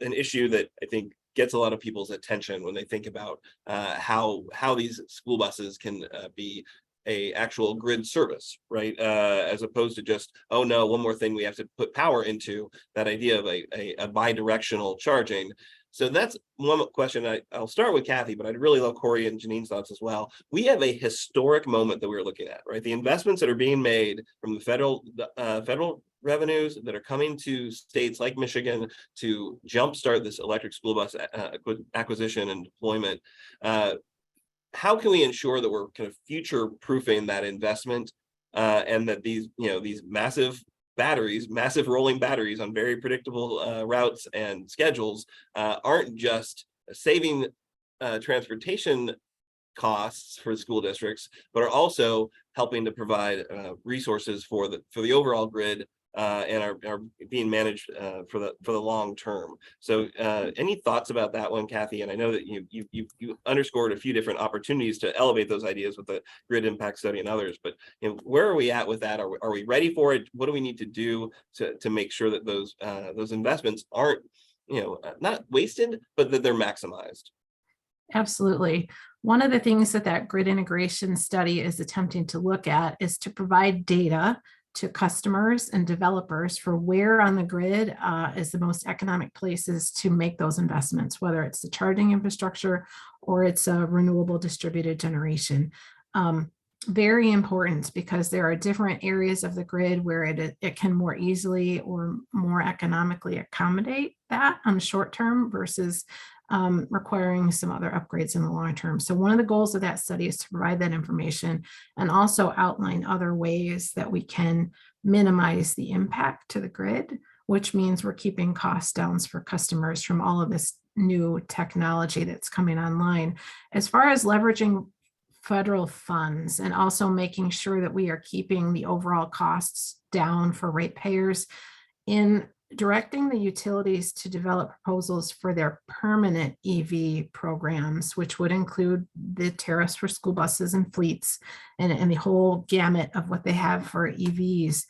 an issue that I think gets a lot of people's attention when they think about how these school buses can be a actual grid service, right? As opposed to just, oh no, one more thing we have to put power into, that idea of a bi-directional charging. So that's one question. I'll start with Kathy, but I'd really love Corey and Janine's thoughts as well. We have a historic moment that we're looking at, right? The investments that are being made from the federal revenues that are coming to states like Michigan to jumpstart this electric school bus acquisition and deployment. How can we ensure that we're kind of future proofing that investment and that these massive batteries, massive rolling batteries on very predictable routes and schedules aren't just saving transportation costs for school districts, but are also helping to provide resources for the overall grid and are being managed for the long term. So any thoughts about that one, Kathy? And I know that you underscored a few different opportunities to elevate those ideas with the grid impact study and others, but where are we at with that? Are we ready for it? What do we need to do to make sure that those investments aren't not wasted, but that they're maximized? Absolutely. One of the things that grid integration study is attempting to look at is to provide data to customers and developers for where on the grid is the most economic places to make those investments, whether it's the charging infrastructure or it's a renewable distributed generation. Very important, because there are different areas of the grid where it can more easily or more economically accommodate that on the short term versus requiring some other upgrades in the long term. So one of the goals of that study is to provide that information and also outline other ways that we can minimize the impact to the grid which means we're keeping costs down for customers from all of this new technology that's coming online. As far as leveraging federal funds and also making sure that we are keeping the overall costs down for ratepayers in directing the utilities to develop proposals for their permanent EV programs, which would include the tariffs for school buses and fleets and the whole gamut of what they have for EVs.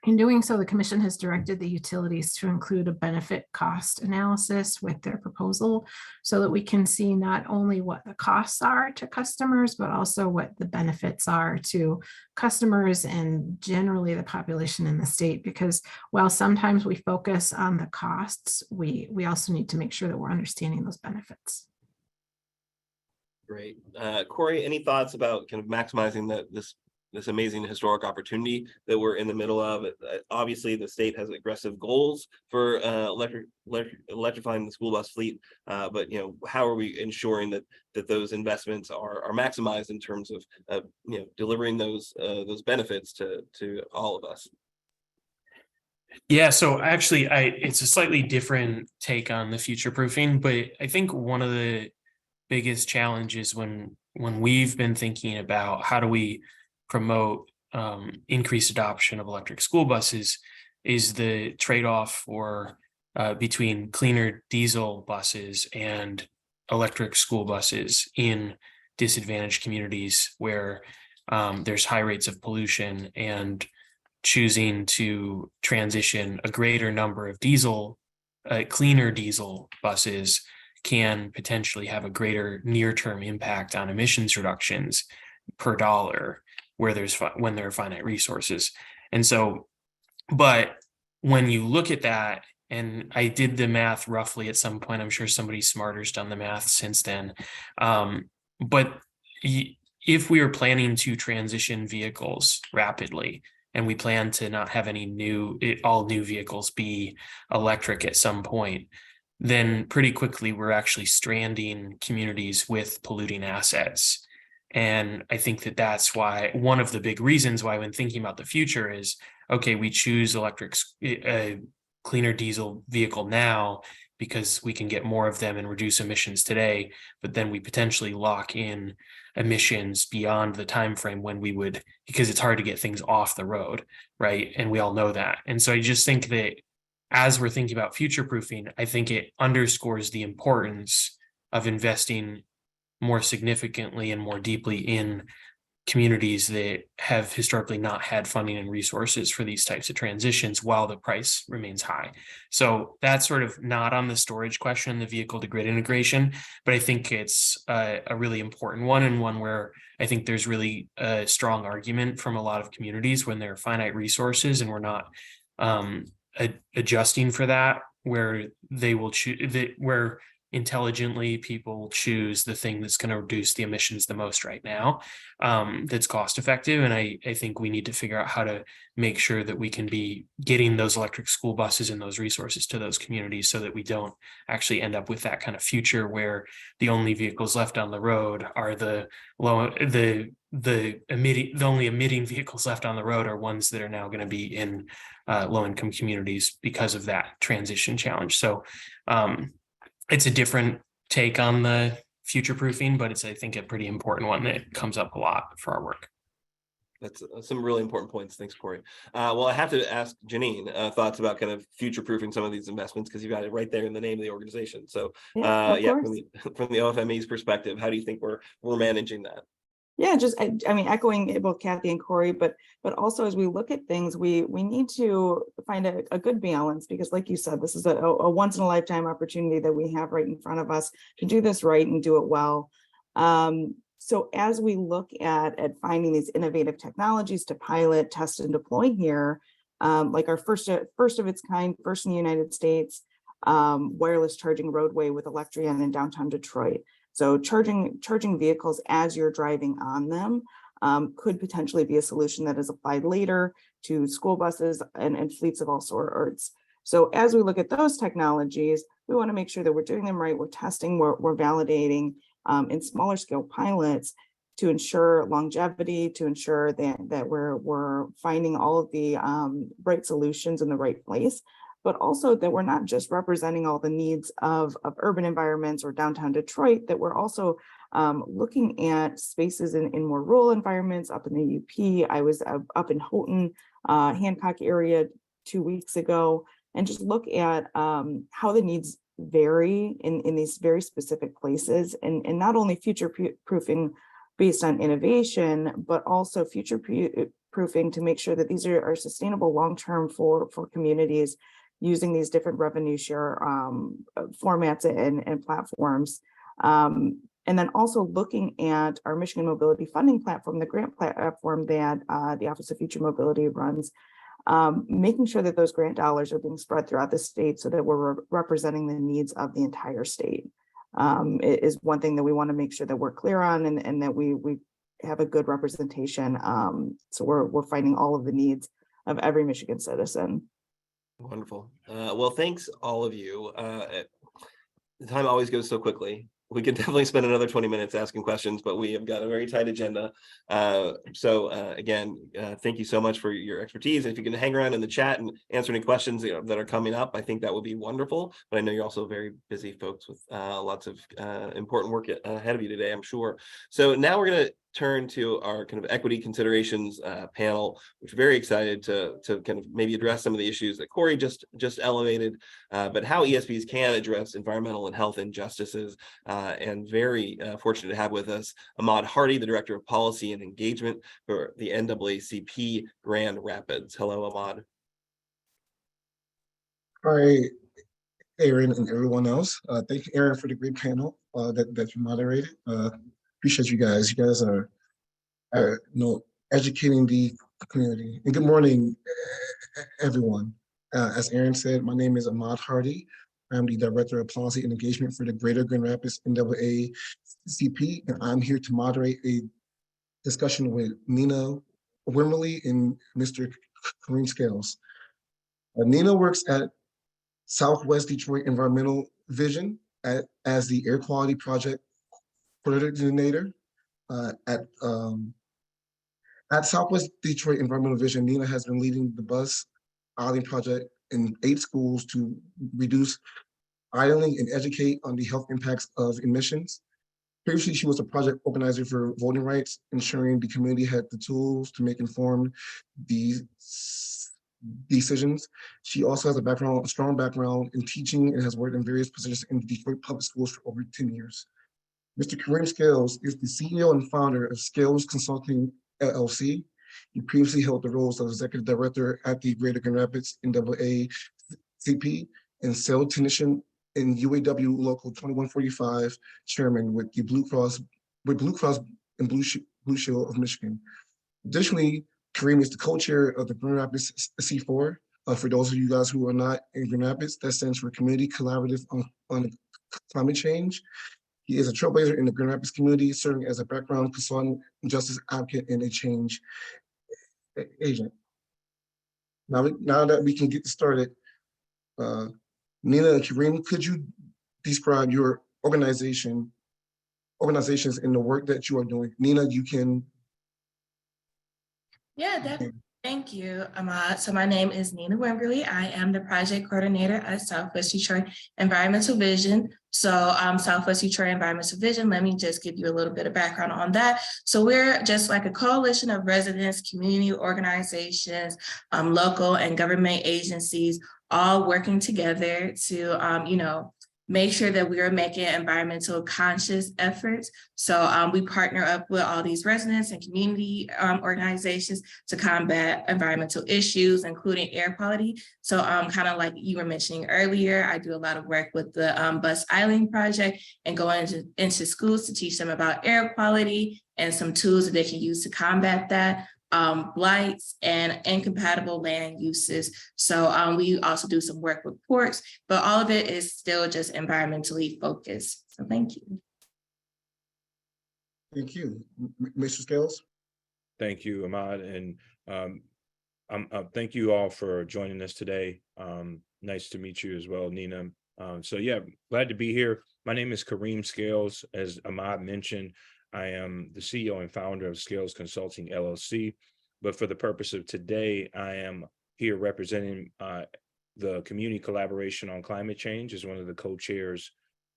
In doing so, the commission has directed the utilities to include a benefit cost analysis with their proposal so that we can see not only what the costs are to customers, but also what the benefits are to customers and generally the population in the state. Because while sometimes we focus on the costs, we also need to make sure that we're understanding those benefits. Great. Corey, any thoughts about kind of maximizing this amazing historic opportunity that we're in the middle of? Obviously, the state has aggressive goals for electrifying the school bus fleet, but how are we ensuring that those investments are maximized in terms of delivering those benefits to all of us? Yeah, so actually, it's a slightly different take on the future proofing, but I think one of the biggest challenges when we've been thinking about how do we promote increased adoption of electric school buses is the trade-off between cleaner diesel buses and electric school buses in disadvantaged communities where there's high rates of pollution, and choosing to transition a greater number of cleaner diesel buses can potentially have a greater near-term impact on emissions reductions per dollar when there are finite resources. And so, but when you look at that, and I did the math roughly at some point, I'm sure somebody smarter's done the math since then. But if we are planning to transition vehicles rapidly, and we plan to not have all new vehicles be electric at some point, then pretty quickly we're actually stranding communities with polluting assets. And I think that's why one of the big reasons why when thinking about the future is, okay, we choose a cleaner diesel vehicle now because we can get more of them and reduce emissions today, but then we potentially lock in emissions beyond the time frame when we would, because it's hard to get things off the road, right? And we all know that. And so I just think that as we're thinking about future proofing, I think it underscores the importance of investing more significantly and more deeply in communities that have historically not had funding and resources for these types of transitions while the price remains high. So that's sort of not on the storage question, the vehicle to grid integration, but I think it's a really important one, and one where I think there's really a strong argument from a lot of communities when there are finite resources and we're not adjusting for that, where they will choose where intelligently people choose the thing that's going to reduce the emissions the most right now, that's cost effective. And I think we need to figure out how to make sure that we can be getting those electric school buses and those resources to those communities so that we don't actually end up with that kind of future where the only vehicles left on the road are the only emitting vehicles left on the road are ones that are now going to be in low-income communities because of that transition challenge. So it's a different take on the future proofing, but it's, I think, a pretty important one that comes up a lot for our work. That's some really important points. Thanks, Corey. Well, I have to ask Janine thoughts about kind of future proofing some of these investments, because you've got it right there in the name of the organization. So from the OFME's perspective, how do you think we're managing that? Yeah, just I mean, echoing both Kathy and Corey, but also as we look at things, we need to find a good balance, because like you said, this is a once in a lifetime opportunity that we have right in front of us to do this right and do it well. So as we look at finding these innovative technologies to pilot, test, and deploy here, like our first of its kind, first in the United States, wireless charging roadway with Electrification in downtown Detroit. So charging vehicles as you're driving on them could potentially be a solution that is applied later to school buses and fleets of all sorts. So as we look at those technologies, we want to make sure that we're doing them right, we're testing, we're validating in smaller scale pilots to ensure longevity, to ensure that we're finding all of the right solutions in the right place, but also that we're not just representing all the needs of urban environments or downtown Detroit, that we're also looking at spaces in more rural environments up in the UP. I was up in Houghton, Hancock area 2 weeks ago, and just look at how the needs vary in these very specific places, and not only future proofing based on innovation, but also future proofing to make sure that these are sustainable long-term for communities using these different revenue share formats and platforms. And then also looking at our Michigan Mobility Funding Platform, the grant platform that the Office of Future Mobility runs, making sure that those grant dollars are being spread throughout the state so that we're representing the needs of the entire state. It is one thing that we want to make sure that we're clear on, and that we have a good representation. So we're finding all of the needs of every Michigan citizen. Wonderful. Well, thanks all of you. The time always goes so quickly. We could definitely spend another 20 minutes asking questions, but we have got a very tight agenda. Again, thank you so much for your expertise. If you can hang around in the chat and answer any questions that are coming up, I think that would be wonderful. But I know you're also very busy folks with lots of important work ahead of you today, I'm sure. So now we're going to turn to our kind of equity considerations panel, which we're very excited to kind of maybe address some of the issues that Corey just elevated, but how ESBs can address environmental and health injustices. And very fortunate to have with us Ahmad Hardy, the Director of Policy and Engagement for the NAACP Grand Rapids. Hello, Ahmad. Hi, Aaron and everyone else. Thank you, Aaron, for the great panel that you moderated. Appreciate you guys. You guys are educating the community. And good morning, everyone. As Aaron said, my name is Ahmad Hardy. I'm the Director of Policy and Engagement for the Greater Grand Rapids NAACP, and I'm here to moderate a discussion with Nina Wimmerly and Mr. Kareem Scales. Nina works at Southwest Detroit Environmental Vision as the Air Quality Project Coordinator. At Southwest Detroit Environmental Vision, Nina has been leading the bus idling project in 8 schools to reduce idling and educate on the health impacts of emissions. Previously, she was a project organizer for voting rights, ensuring the community had the tools to make informed decisions. She also has a strong background in teaching and has worked in various positions in Detroit public schools for over 10 years. Mr. Kareem Scales is the CEO and founder of Scales Consulting LLC. He previously held the roles of Executive Director at the Greater Grand Rapids NAACP and Cell Technician in UAW Local 2145 Chairman with the Blue Cross and Blue Shield of Michigan. Additionally, Kareem is the co-chair of the Grand Rapids C4. For those of you guys who are not in Grand Rapids, that stands for Community Collaborative on Climate Change. He is a trailblazer in the Grand Rapids community, serving as a background consultant, justice advocate, and a change agent. Now that we can get started, Nina and Kareem, could you describe your organizations and the work that you are doing? Nina, you can. Yeah, definitely. Thank you, Ahmad. So my name is Nina Wimberly. I am the project coordinator at Southwest Detroit Environmental Vision. So Southwest Detroit Environmental Vision, let me just give you a little bit of background on that. So we're just like a coalition of residents, community organizations, local and government agencies, all working together to, make sure that we are making environmental conscious efforts. So we partner up with all these residents and community organizations to combat environmental issues, including air quality. So kind of like you were mentioning earlier, I do a lot of work with the Bus Island Project and going into schools to teach them about air quality and some tools that they can use to combat that. Blights and incompatible land uses. So we also do some work with ports, but all of it is still just environmentally focused. So thank you. Thank you. Mr. Scales? Thank you, Ahmad, and thank you all for joining us today. Nice to meet you as well, Nina. So yeah, glad to be here. My name is Kareem Scales, as Ahmad mentioned. I am the CEO and founder of Scales Consulting LLC. But for the purpose of today, I am here representing the Community Collaboration on Climate Change as one of the co-chairs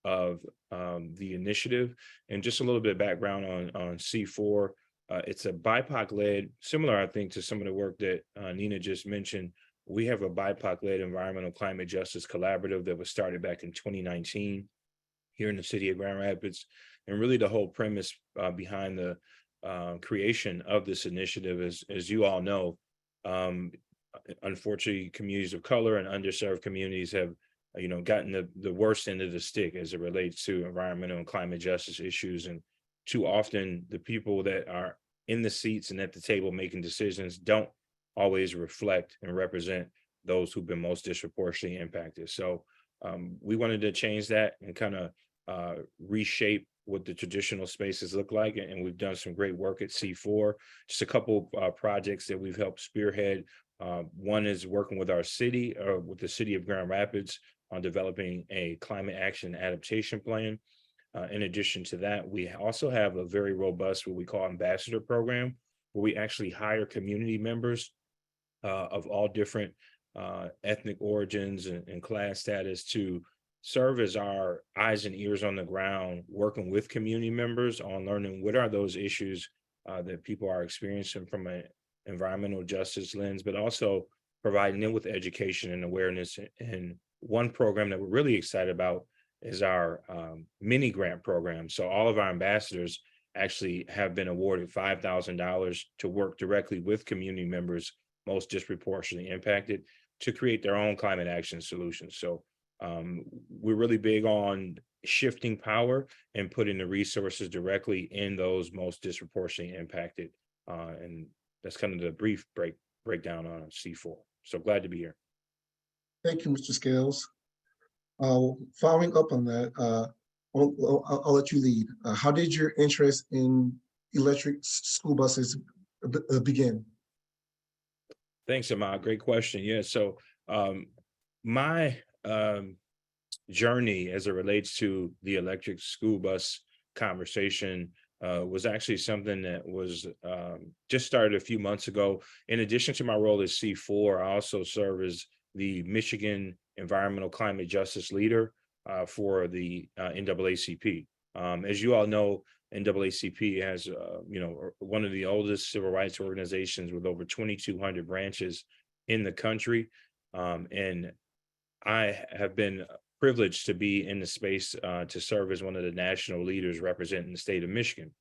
of the initiative. And just a little bit of background on C4. It's a BIPOC-led, similar, I think, to some of the work that Nina just mentioned. We have a BIPOC-led environmental climate justice collaborative that was started back in 2019 here in the city of Grand Rapids. And really the whole premise behind the creation of this initiative is, as you all know, unfortunately, communities of color and underserved communities have gotten the worst end of the stick as it relates to environmental and climate justice issues. And too often the people that are in the seats and at the table making decisions don't always reflect and represent those who've been most disproportionately impacted. So we wanted to change that and kind of reshape what the traditional spaces look like. And we've done some great work at C4, just a couple projects that we've helped spearhead. One is working with our city, or with the city of Grand Rapids, on developing a climate action adaptation plan. In addition to that, we also have a very robust, what we call ambassador program, where we actually hire community members of all different ethnic origins and class status to serve as our eyes and ears on the ground, working with community members on learning what are those issues that people are experiencing from an environmental justice lens, but also providing them with education and awareness. And one program that we're really excited about is our mini grant program. So all of our ambassadors actually have been awarded $5,000 to work directly with community members most disproportionately impacted to create their own climate action solutions. So we're really big on shifting power and putting the resources directly in those most disproportionately impacted. And that's kind of the brief breakdown on C4. So glad to be here. Thank you, Mr. Scales. Following up on that, I'll let you lead. How did your interest in electric school buses begin? Thanks, Ahmad. Great question. Yeah, so my journey as it relates to the electric school bus conversation was actually something that was just started a few months ago. In addition to my role as C4, I also serve as the Michigan Environmental Climate Justice Leader for the NAACP. As you all know, NAACP has one of the oldest civil rights organizations with over 2,200 branches in the country. And I have been privileged to be in the space to serve as one of the national leaders representing the state of Michigan.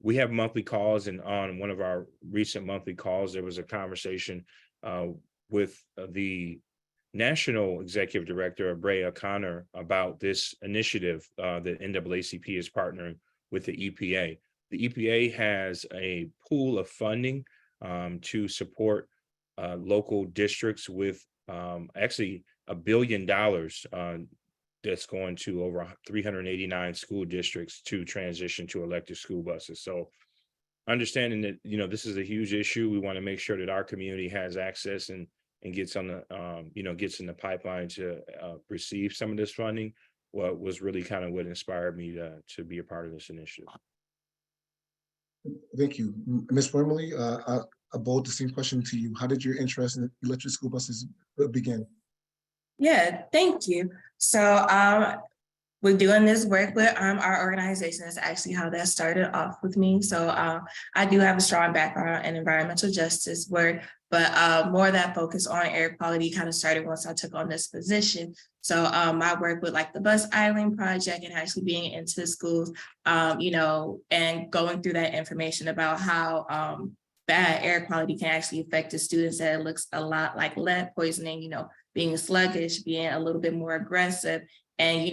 We have monthly calls, and on one of our recent monthly calls, there was a conversation with the National Executive Director, Brea Connor, about this initiative that NAACP is partnering with the EPA. The EPA has a pool of funding to support local districts with actually $1 billion that's going to over 389 school districts to transition to electric school buses. So understanding that, this is a huge issue, we want to make sure that our community has access and gets on the, gets in the pipeline to receive some of this funding. What was really kind of what inspired me to be a part of this initiative. Thank you. Ms. Wormley, I bold the same question to you. How did your interest in electric school buses begin? Yeah, thank you. So we're doing this work with our organization. Is actually how that started off with me. So I do have a strong background in environmental justice work, but more of that focus on air quality kind of started once I took on this position. So I work with like the Bus Island Project and actually being into schools, and going through that information about how bad air quality can actually affect the students. That it looks a lot like lead poisoning, being sluggish, being a little bit more aggressive. And,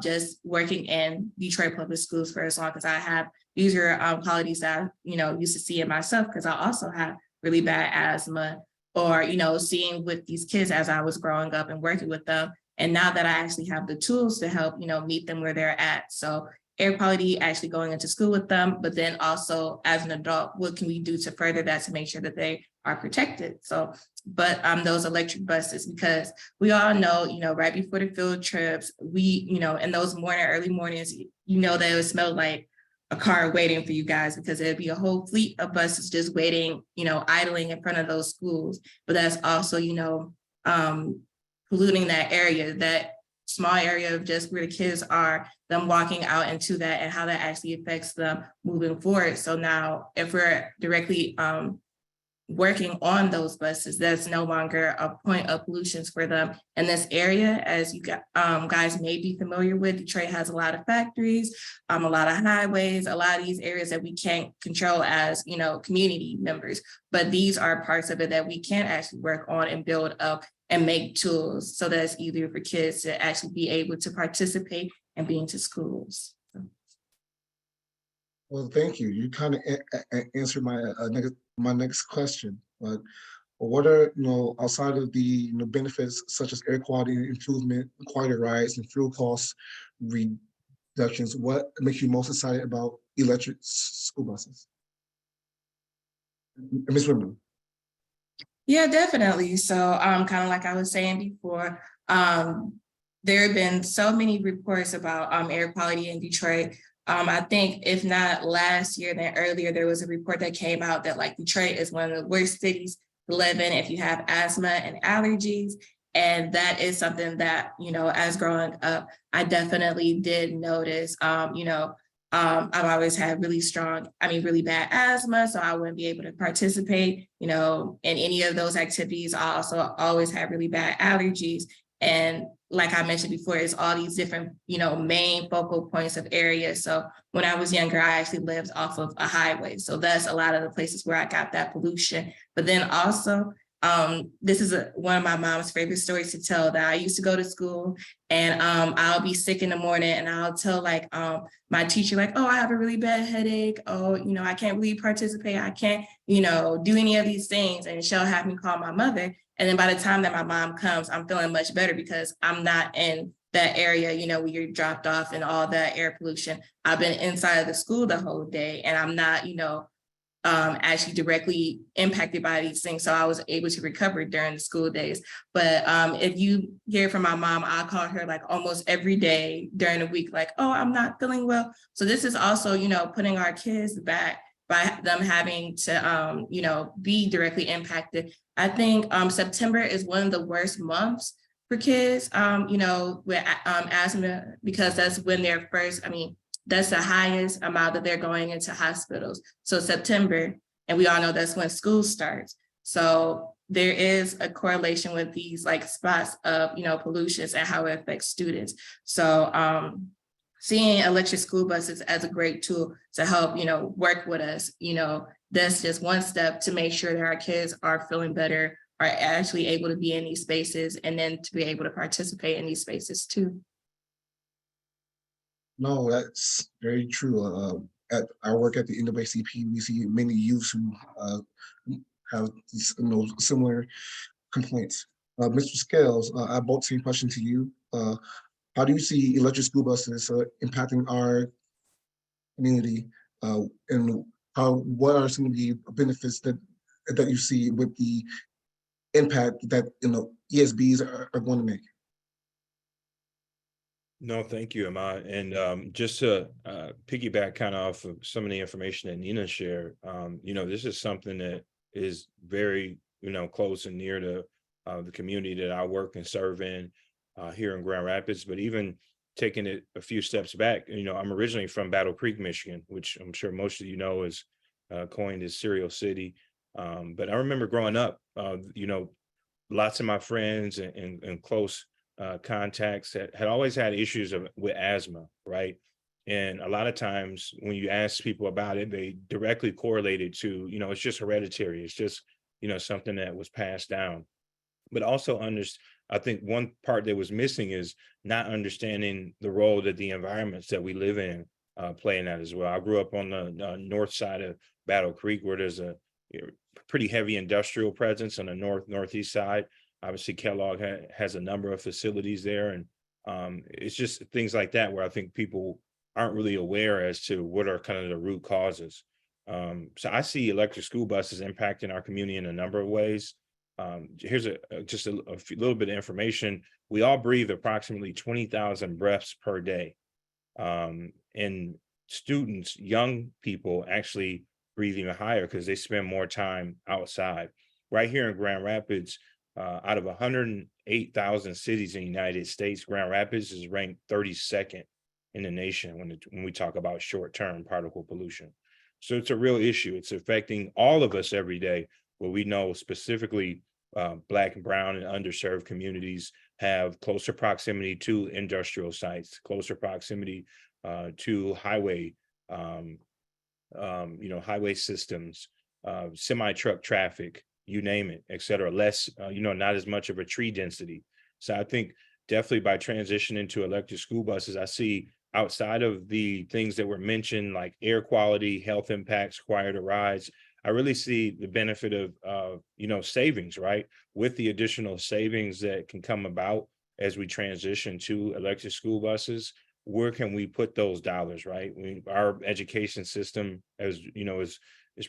just working in Detroit public schools for as long as I have, these are qualities that I, used to see in myself, because I also have really bad asthma, or, seeing with these kids as I was growing up and working with them. And now that I actually have the tools to help, meet them where they're at. So air quality, actually going into school with them, but then also as an adult, what can we do to further that to make sure that they are protected? So, but those electric buses, because we all know, right before the field trips, we, in those early mornings, that it would smell like a car waiting for you guys, because there'd be a whole fleet of buses just waiting, idling in front of those schools. But that's also, polluting that area, that small area of just where the kids are, them walking out into that and how that actually affects them moving forward. So now if we're directly working on those buses, that's no longer a point of pollutions for them in this area. As you guys may be familiar with, Detroit has a lot of factories, a lot of highways, a lot of these areas that we can't control as, community members. But these are parts of it that we can actually work on and build up and make tools so that it's easier for kids to actually be able to participate and be into schools. Well, thank you. You kind of answered my next question. But what are, outside of the benefits such as air quality improvement, quality rise, and fuel cost reductions, what makes you most excited about electric school buses? Ms. Wimberly. Yeah, definitely. So kind of like I was saying before, there have been so many reports about air quality in Detroit. I think if not last year, then earlier, there was a report that came out that like Detroit is one of the worst cities to live in if you have asthma and allergies. And that is something that, as growing up, I definitely did notice. I've always had really bad asthma, so I wouldn't be able to participate, in any of those activities. I also always had really bad allergies. And like I mentioned before, it's all these different, main focal points of areas. So when I was younger, I actually lived off of a highway. So that's a lot of the places where I got that pollution. But then also, this is one of my mom's favorite stories to tell, that I used to go to school and I'll be sick in the morning and I'll tell my teacher oh, I have a really bad headache. Oh, I can't really participate. I can't, do any of these things. And she'll have me call my mother. And then by the time that my mom comes, I'm feeling much better because I'm not in that area, where you're dropped off and all that air pollution. I've been inside of the school the whole day and I'm not, actually directly impacted by these things. So I was able to recover during the school days. But if you hear from my mom, I'll call her almost every day during the week, oh, I'm not feeling well. So this is also, putting our kids back by them having to, be directly impacted. I think September is one of the worst months for kids, with asthma, because that's when they're first, that's the highest amount that they're going into hospitals. So September, and we all know that's when school starts. So there is a correlation with these spots of, pollutions and how it affects students. So seeing electric school buses as a great tool to help, work with us, that's just one step to make sure that our kids are feeling better, are actually able to be in these spaces, and then to be able to participate in these spaces too. No, that's very true. At our work at the NAACP, we see many youths who have these, similar complaints. Mr. Scales, I have both same question to you. How do you see electric school buses impacting our community, and what are some of the benefits that you see with the impact that ESBs are going to make? No, thank you, Ahmad. And just to piggyback kind of off of some of the information that Nina shared, this is something that is very, close and near to the community that I work and serve in here in Grand Rapids. But even taking it a few steps back, I'm originally from Battle Creek, Michigan, which I'm sure most of you know is coined as Cereal City. But I remember growing up, lots of my friends and close contacts that had always had issues with asthma, right? And a lot of times when you ask people about it, they directly correlate it to, it's just hereditary. It's just, something that was passed down. But also I think one part that was missing is not understanding the role that the environments that we live in play in that as well. I grew up on the north side of Battle Creek, where there's a pretty heavy industrial presence on the northeast side. Obviously, Kellogg has a number of facilities there, and it's just things like that where I think people aren't really aware as to what are kind of the root causes. So I see electric school buses impacting our community in a number of ways. Here's just a little bit of information. We all breathe approximately 20,000 breaths per day. And students, young people actually breathe even higher because they spend more time outside. Right here in Grand Rapids, out of 108,000 cities in the United States, Grand Rapids is ranked 32nd in the nation when we talk about short-term particle pollution. So it's a real issue. It's affecting all of us every day, but we know specifically Black and brown and underserved communities have closer proximity to industrial sites, closer proximity to highway, highway systems, semi-truck traffic, you name it, et cetera, less, not as much of a tree density. So I think definitely by transitioning to electric school buses, I see outside of the things that were mentioned, like air quality, health impacts, quieter rides, I really see the benefit of savings, right? With the additional savings that can come about as we transition to electric school buses, where can we put those dollars, right? Our education system, as you know, is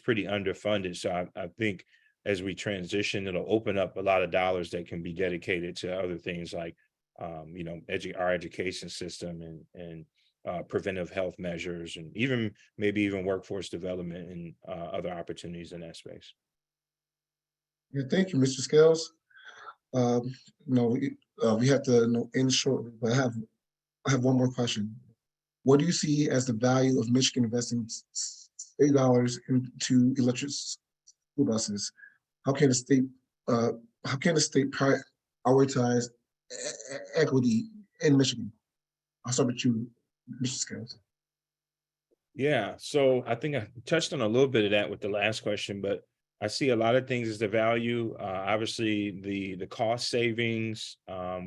pretty underfunded. So I think as we transition, it'll open up a lot of dollars that can be dedicated to other things like, our education system and preventive health measures, and maybe even workforce development and other opportunities in that space. Yeah, thank you, Mr. Scales. We have to end shortly, but I have one more question. What do you see as the value of Michigan investing state dollars into electric school buses? How can the state prioritize equity in Michigan? I'll start with you, Mr. Scales. Yeah, so I think I touched on a little bit of that with the last question, but I see a lot of things as the value. Obviously, the cost savings.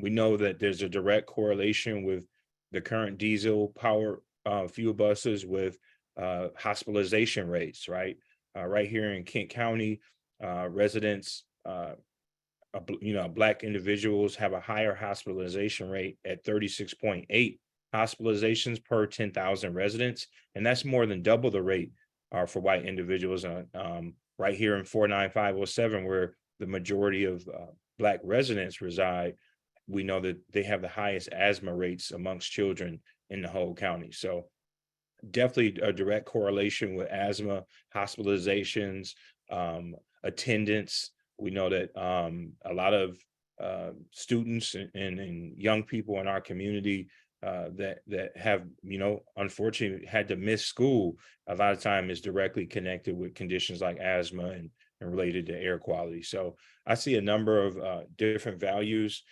We know that there's a direct correlation with the current diesel power fuel buses with hospitalization rates, right? Right here in Kent County, residents, Black individuals have a higher hospitalization rate at 36.8 hospitalizations per 10,000 residents, and that's more than double the rate for white individuals. Right here in 49507, where the majority of Black residents reside, we know that they have the highest asthma rates amongst children in the whole county. So definitely a direct correlation with asthma, hospitalizations, attendance. We know that a lot of students and young people in our community that have, unfortunately had to miss school, a lot of time is directly connected with conditions like asthma and related to air quality. So I see a number of different values.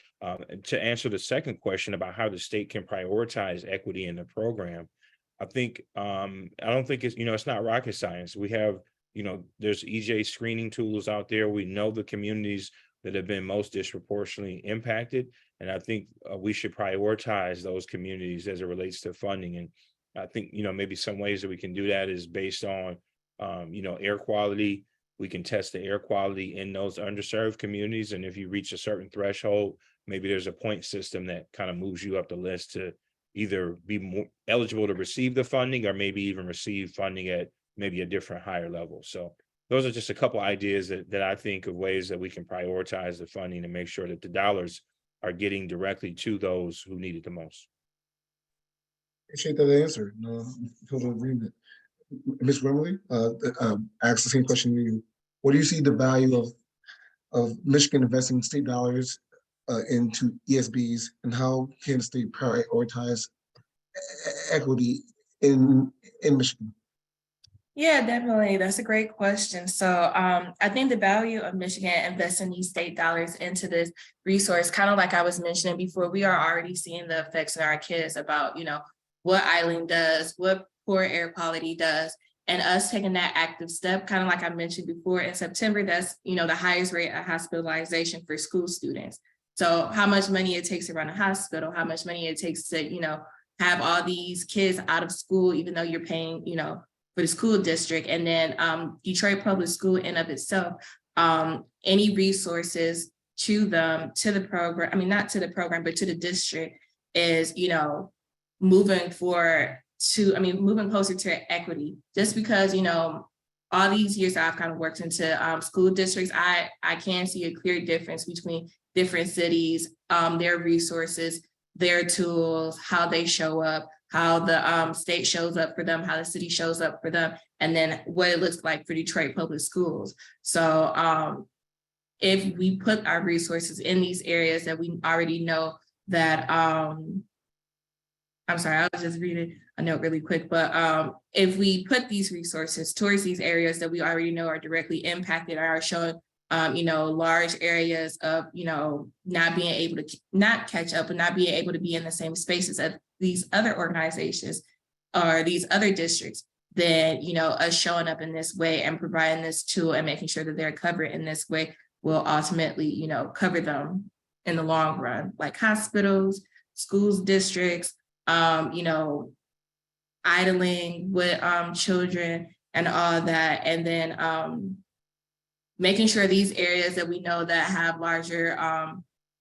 To answer the second question about how the state can prioritize equity in the program, I think I don't think it's not rocket science. We have, there's EJ screening tools out there. We know the communities that have been most disproportionately impacted. And I think we should prioritize those communities as it relates to funding. And I think, maybe some ways that we can do that is based on, air quality. We can test the air quality in those underserved communities. And if you reach a certain threshold, maybe there's a point system that kind of moves you up the list to either be more eligible to receive the funding or maybe even receive funding at maybe a different higher level. So those are just a couple ideas that I think of ways that we can prioritize the funding and make sure that the dollars are getting directly to those who need it the most. Appreciate that answer. Total agreement. Ms. Wembley, ask the same question to you. What do you see the value of Michigan investing state dollars into ESBs, and how can the state prioritize equity in Michigan? Yeah, definitely. That's a great question. So I think the value of Michigan investing these state dollars into this resource, kind of like I was mentioning before, we are already seeing the effects in our kids about, what idling does, what poor air quality does, and us taking that active step, kind of like I mentioned before, in September, that's, the highest rate of hospitalization for school students. So how much money it takes to run a hospital, how much money it takes to, have all these kids out of school, even though you're paying, for the school district. And then Detroit Public School in of itself, any resources to them, to the program, not to the program, but to the district is, moving closer to equity. Just because, all these years I've kind of worked into school districts, I can see a clear difference between different cities, their resources, their tools, how they show up, how the state shows up for them, how the city shows up for them, and then what it looks like for Detroit Public Schools. So if we put our resources in these areas that we already know that, I'm sorry, I was just reading a note really quick, but if we put these resources towards these areas that we already know are directly impacted, are showing, large areas of, not being able to not catch up and not being able to be in the same spaces as these other organizations or these other districts, then, us showing up in this way and providing this tool and making sure that they're covered in this way will ultimately, cover them in the long run, like hospitals, schools, districts, idling with children and all that. And then making sure these areas that we know that have larger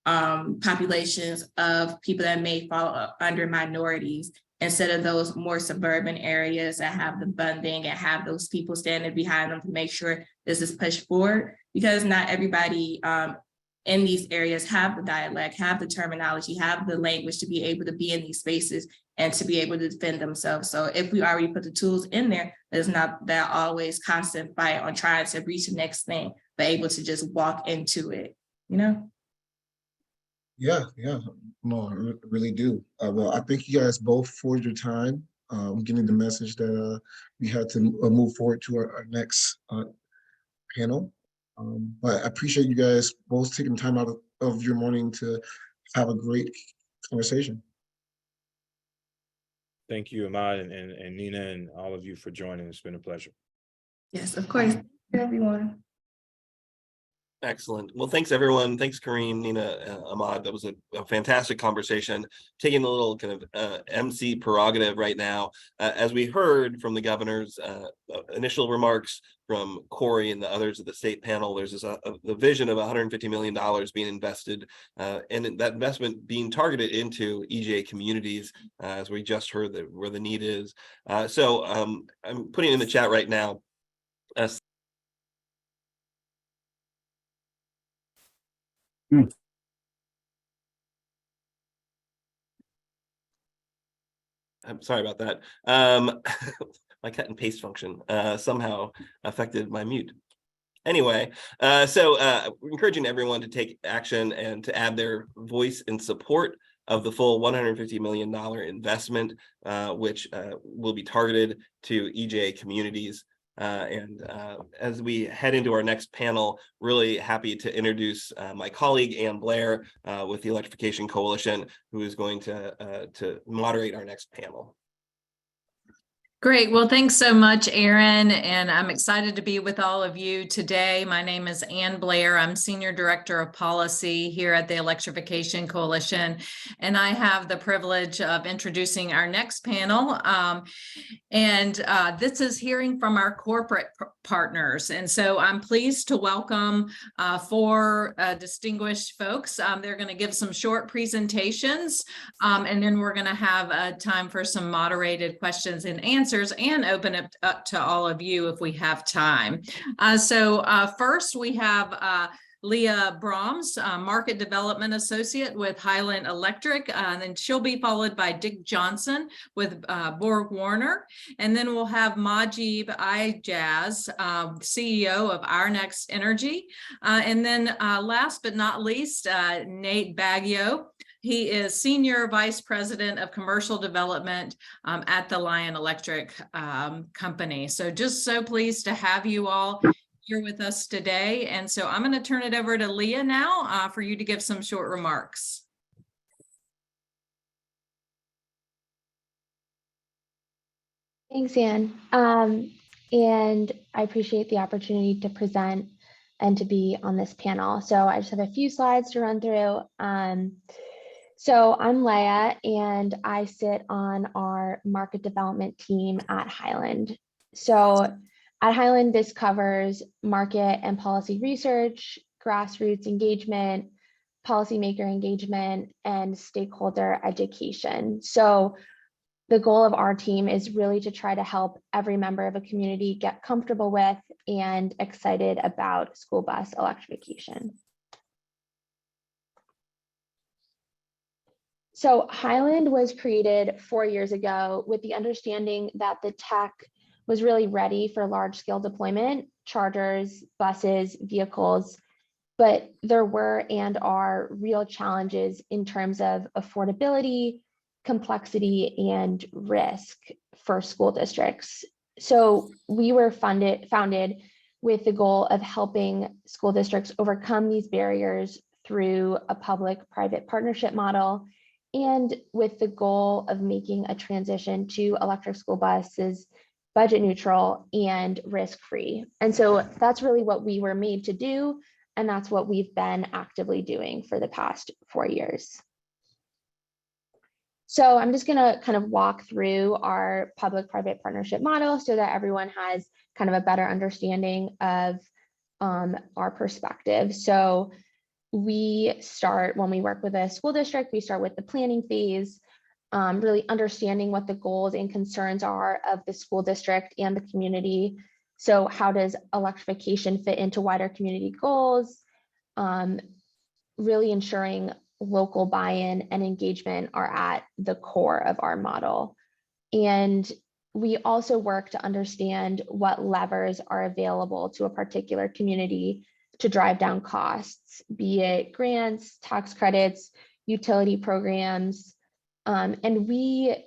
populations of people that may fall under minorities, instead of those more suburban areas that have the funding and have those people standing behind them to make sure this is pushed forward, because not everybody in these areas have the dialect, have the terminology, have the language to be able to be in these spaces and to be able to defend themselves. So if we already put the tools in there, there's not that always constant fight on trying to reach the next thing, but able to just walk into it, Yeah, no, I really do. Well, I thank you guys both for your time. Giving the message that we had to move forward to our next panel. But I appreciate you guys both taking time out of your morning to have a great conversation. Thank you, Ahmad and Nina, and all of you for joining. It's been a pleasure. Yes, of course. Thank you, everyone. Excellent. Well, thanks everyone. Thanks, Kareem, Nina, Ahmad. That was a fantastic conversation. Taking a little kind of MC prerogative right now. As we heard from the governor's initial remarks, from Corey and the others of the state panel, there's this the vision of $150 million being invested, and that investment being targeted into EJ communities, as we just heard where the need is. So I'm putting in the chat right now. I'm sorry about that. My cut and paste function somehow affected my mute. Anyway, so we're encouraging everyone to take action and to add their voice in support of the full $150 million investment, which will be targeted to EJ communities. And as we head into our next panel, really happy to introduce my colleague, Ann Blair, with the Electrification Coalition, who is going to moderate our next panel. Great. Well, thanks so much, Aaron. And I'm excited to be with all of you today. My name is Ann Blair. I'm Senior Director of Policy here at the Electrification Coalition. And I have the privilege of introducing our next panel. This is hearing from our corporate partners. And so I'm pleased to welcome four distinguished folks. They're going to give some short presentations, and then we're going to have time for some moderated questions and answers, and open it up to all of you if we have time. So first we have Leah Brahms, Market Development Associate with Highland Electric, and then she'll be followed by Dick Johnson with Borg Warner. And then we'll have Majib Ijaz, CEO of Our Next Energy. And then last but not least, Nate Baggio. He is Senior Vice President of Commercial Development at the Lion Electric Company. So just so pleased to have you all here with us today. And so I'm going to turn it over to Leah now for you to give some short remarks. Thanks, Ann. And I appreciate the opportunity to present and to be on this panel. So I just have a few slides to run through. So I'm Leah, and I sit on our market development team at Highland. So at Highland, this covers market and policy research, grassroots engagement, policymaker engagement, and stakeholder education. So the goal of our team is really to try to help every member of a community get comfortable with and excited about school bus electrification. So Highland was created 4 years ago with the understanding that the tech was really ready for large scale deployment, chargers, buses, vehicles, but there were and are real challenges in terms of affordability, complexity, and risk for school districts. So we were founded with the goal of helping school districts overcome these barriers through a public-private partnership model, and with the goal of making a transition to electric school buses budget neutral and risk-free. And so that's really what we were made to do. And that's what we've been actively doing for the past 4 years. So I'm just gonna kind of walk through our public-private partnership model so that everyone has kind of a better understanding of our perspective. So we start, when we work with a school district, we start with the planning phase, really understanding what the goals and concerns are of the school district and the community. So how does electrification fit into wider community goals? Really ensuring local buy-in and engagement are at the core of our model. And we also work to understand what levers are available to a particular community to drive down costs, be it grants, tax credits, utility programs, and we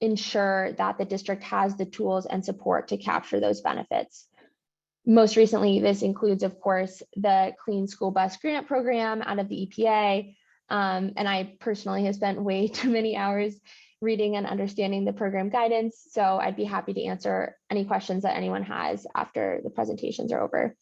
ensure that the district has the tools and support to capture those benefits. Most recently, this includes, of course, the Clean School Bus Grant Program out of the EPA. And I personally have spent way too many hours reading and understanding the program guidance. So I'd be happy to answer any questions that anyone has after the presentations are over.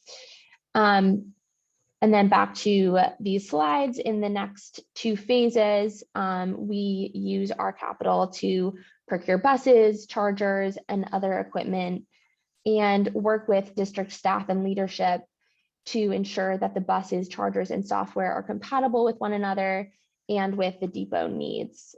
And then back to these slides, in the next 2 phases, we use our capital to procure buses, chargers, and other equipment, and work with district staff and leadership to ensure that the buses, chargers, and software are compatible with one another and with the depot needs.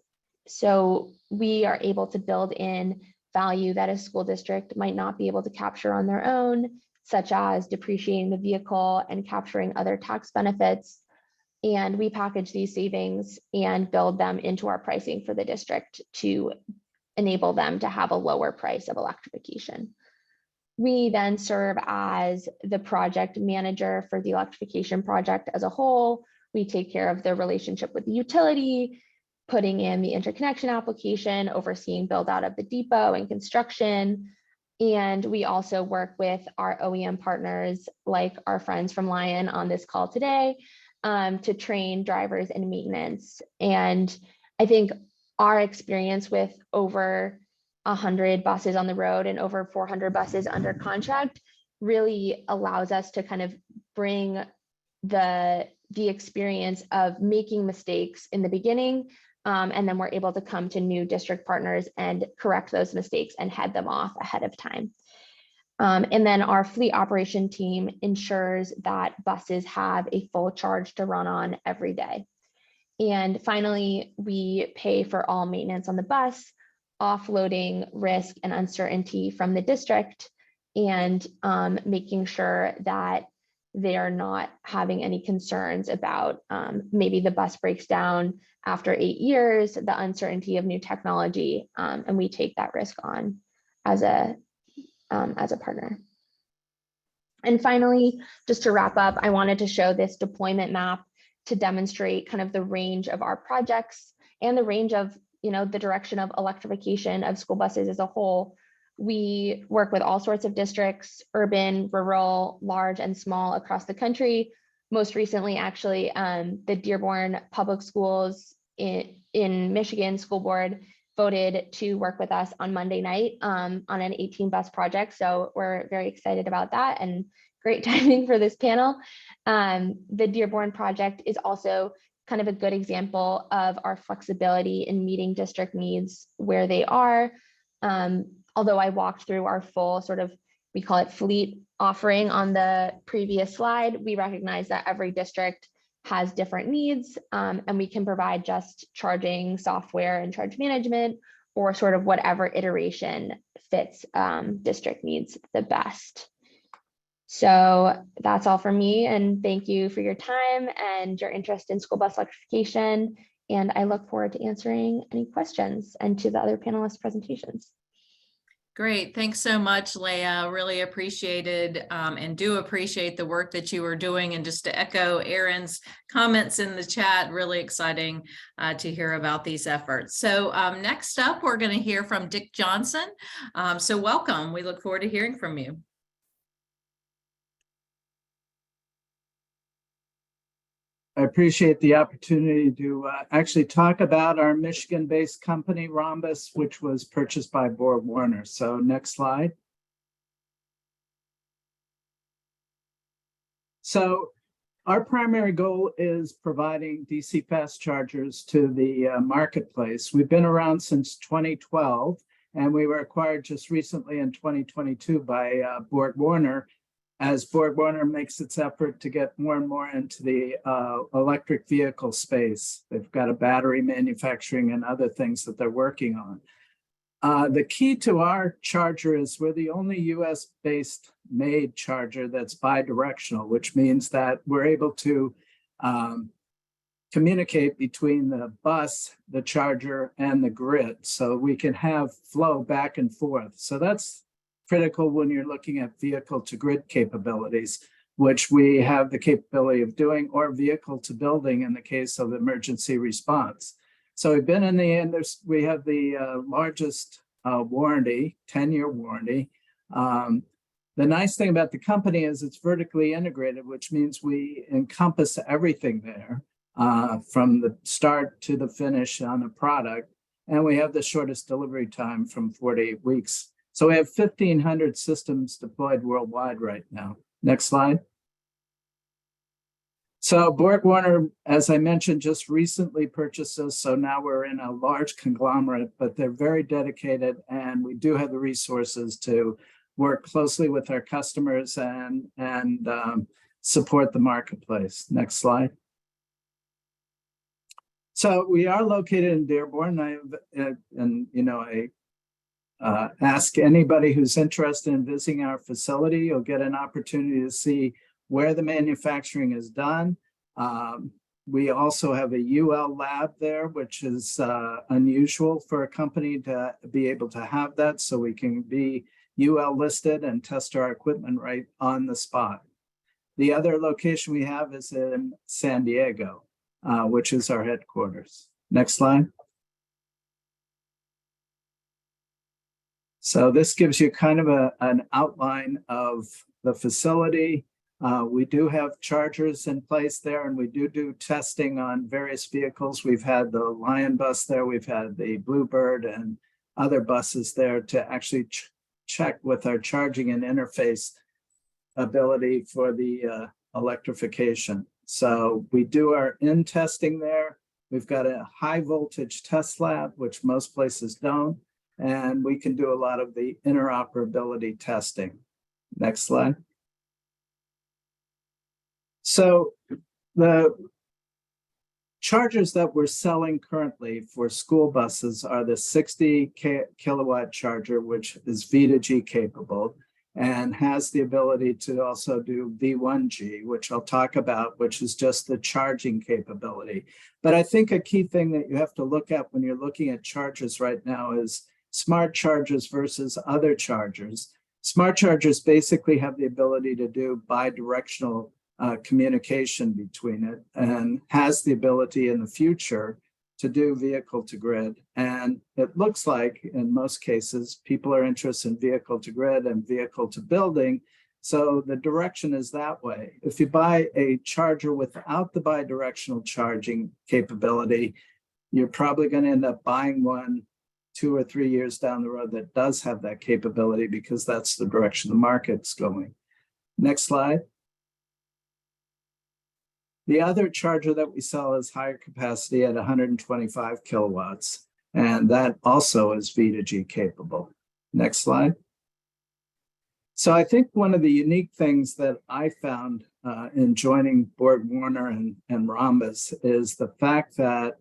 So we are able to build in value that a school district might not be able to capture on their own, such as depreciating the vehicle and capturing other tax benefits. And we package these savings and build them into our pricing for the district to enable them to have a lower price of electrification. We then serve as the project manager for the electrification project as a whole. We take care of the relationship with the utility, putting in the interconnection application, overseeing build out of the depot and construction. And we also work with our OEM partners, like our friends from Lion on this call today, to train drivers in maintenance. And I think our experience with over 100 buses on the road and over 400 buses under contract really allows us to kind of bring the experience of making mistakes in the beginning, and then we're able to come to new district partners and correct those mistakes and head them off ahead of time. And then our fleet operation team ensures that buses have a full charge to run on every day. And finally, we pay for all maintenance on the bus, offloading risk and uncertainty from the district, and making sure that they are not having any concerns about maybe the bus breaks down after 8 years, the uncertainty of new technology, and we take that risk on as a partner. And finally, just to wrap up, I wanted to show this deployment map to demonstrate kind of the range of our projects and the range of, the direction of electrification of school buses as a whole. We work with all sorts of districts, urban, rural, large, and small across the country. Most recently, actually, the Dearborn Public Schools in Michigan School Board voted to work with us on Monday night on an 18 bus project. So we're very excited about that and great timing for this panel. The Dearborn project is also kind of a good example of our flexibility in meeting district needs where they are. Although I walked through our full sort of, we call it fleet offering on the previous slide, we recognize that every district has different needs, and we can provide just charging software and charge management, or sort of whatever iteration fits district needs the best. So that's all for me, and thank you for your time and your interest in school bus electrification. And I look forward to answering any questions and to the other panelists' presentations. Great. Thanks so much, Leah. Really appreciated and do appreciate the work that you are doing. And just to echo Aaron's comments in the chat, really exciting to hear about these efforts. So next up, we're going to hear from Dick Johnson. So welcome. We look forward to hearing from you. I appreciate the opportunity to actually talk about our Michigan-based company, Rhombus, which was purchased by BorgWarner. So next slide. So our primary goal is providing DC fast chargers to the marketplace. We've been around since 2012, and we were acquired just recently in 2022 by BorgWarner, as BorgWarner makes its effort to get more and more into the electric vehicle space. They've got a battery manufacturing and other things that they're working on. The key to our charger is we're the only US-based made charger that's bi-directional, which means that we're able to communicate between the bus, the charger, and the grid. So we can have flow back and forth. So that's critical when you're looking at vehicle to grid capabilities, which we have the capability of doing, or vehicle to building in the case of emergency response. So we've been in the industry, we have the largest warranty, 10-year warranty. The nice thing about the company is it's vertically integrated, which means we encompass everything there from the start to the finish on a product. And we have the shortest delivery time from 4 to 8 weeks. So we have 1,500 systems deployed worldwide right now. Next slide. So BorgWarner, as I mentioned, just recently purchased us. So now we're in a large conglomerate, but they're very dedicated, and we do have the resources to work closely with our customers and support the marketplace. Next slide. So we are located in Dearborn, ask anybody who's interested in visiting our facility. You'll get an opportunity to see where the manufacturing is done. We also have a UL lab there, which is unusual for a company to be able to have that, so we can be UL listed and test our equipment right on the spot. The other location we have is in San Diego, which is our headquarters. Next slide. So this gives you kind of an outline of the facility. We do have chargers in place there, and we do testing on various vehicles. We've had the Lion bus there, we've had the Bluebird and other buses there to actually check with our charging and interface ability for the electrification. So we do our in-testing there. We've got a high voltage test lab, which most places don't. And we can do a lot of the interoperability testing. Next slide. So the chargers that we're selling currently for school buses are the 60 kilowatt charger, which is V2G capable and has the ability to also do V1G, which I'll talk about, which is just the charging capability. But I think a key thing that you have to look at when you're looking at chargers right now is smart chargers versus other chargers. Smart chargers basically have the ability to do bi-directional communication between it, and has the ability in the future to do vehicle to grid. And it looks like in most cases, people are interested in vehicle to grid and vehicle to building. So the direction is that way. If you buy a charger without the bi-directional charging capability, you're probably going to end up buying one 2 or 3 years down the road that does have that capability, because that's the direction the market's going. Next slide. The other charger that we sell is higher capacity at 125 kilowatts, and that also is V2G capable. Next slide. So I think one of the unique things that I found in joining BorgWarner and Rhombus is the fact that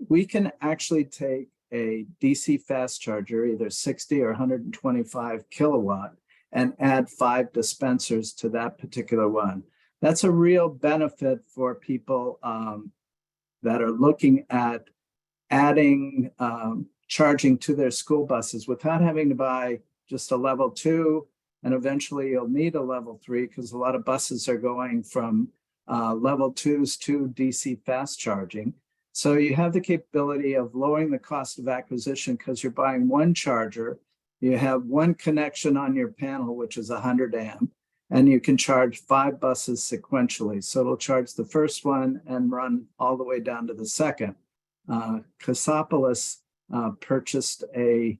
we can actually take a DC fast charger, either 60 or 125 kilowatt, and add 5 dispensers to that particular one. That's a real benefit for people that are looking at adding charging to their school buses without having to buy just a level 2, and eventually you'll need a level 3 because a lot of buses are going from level 2s to DC fast charging. So you have the capability of lowering the cost of acquisition because you're buying one charger, you have one connection on your panel, which is 100 amp, and you can charge 5 buses sequentially. So it'll charge the first one and run all the way down to the second. Cassopolis purchased 3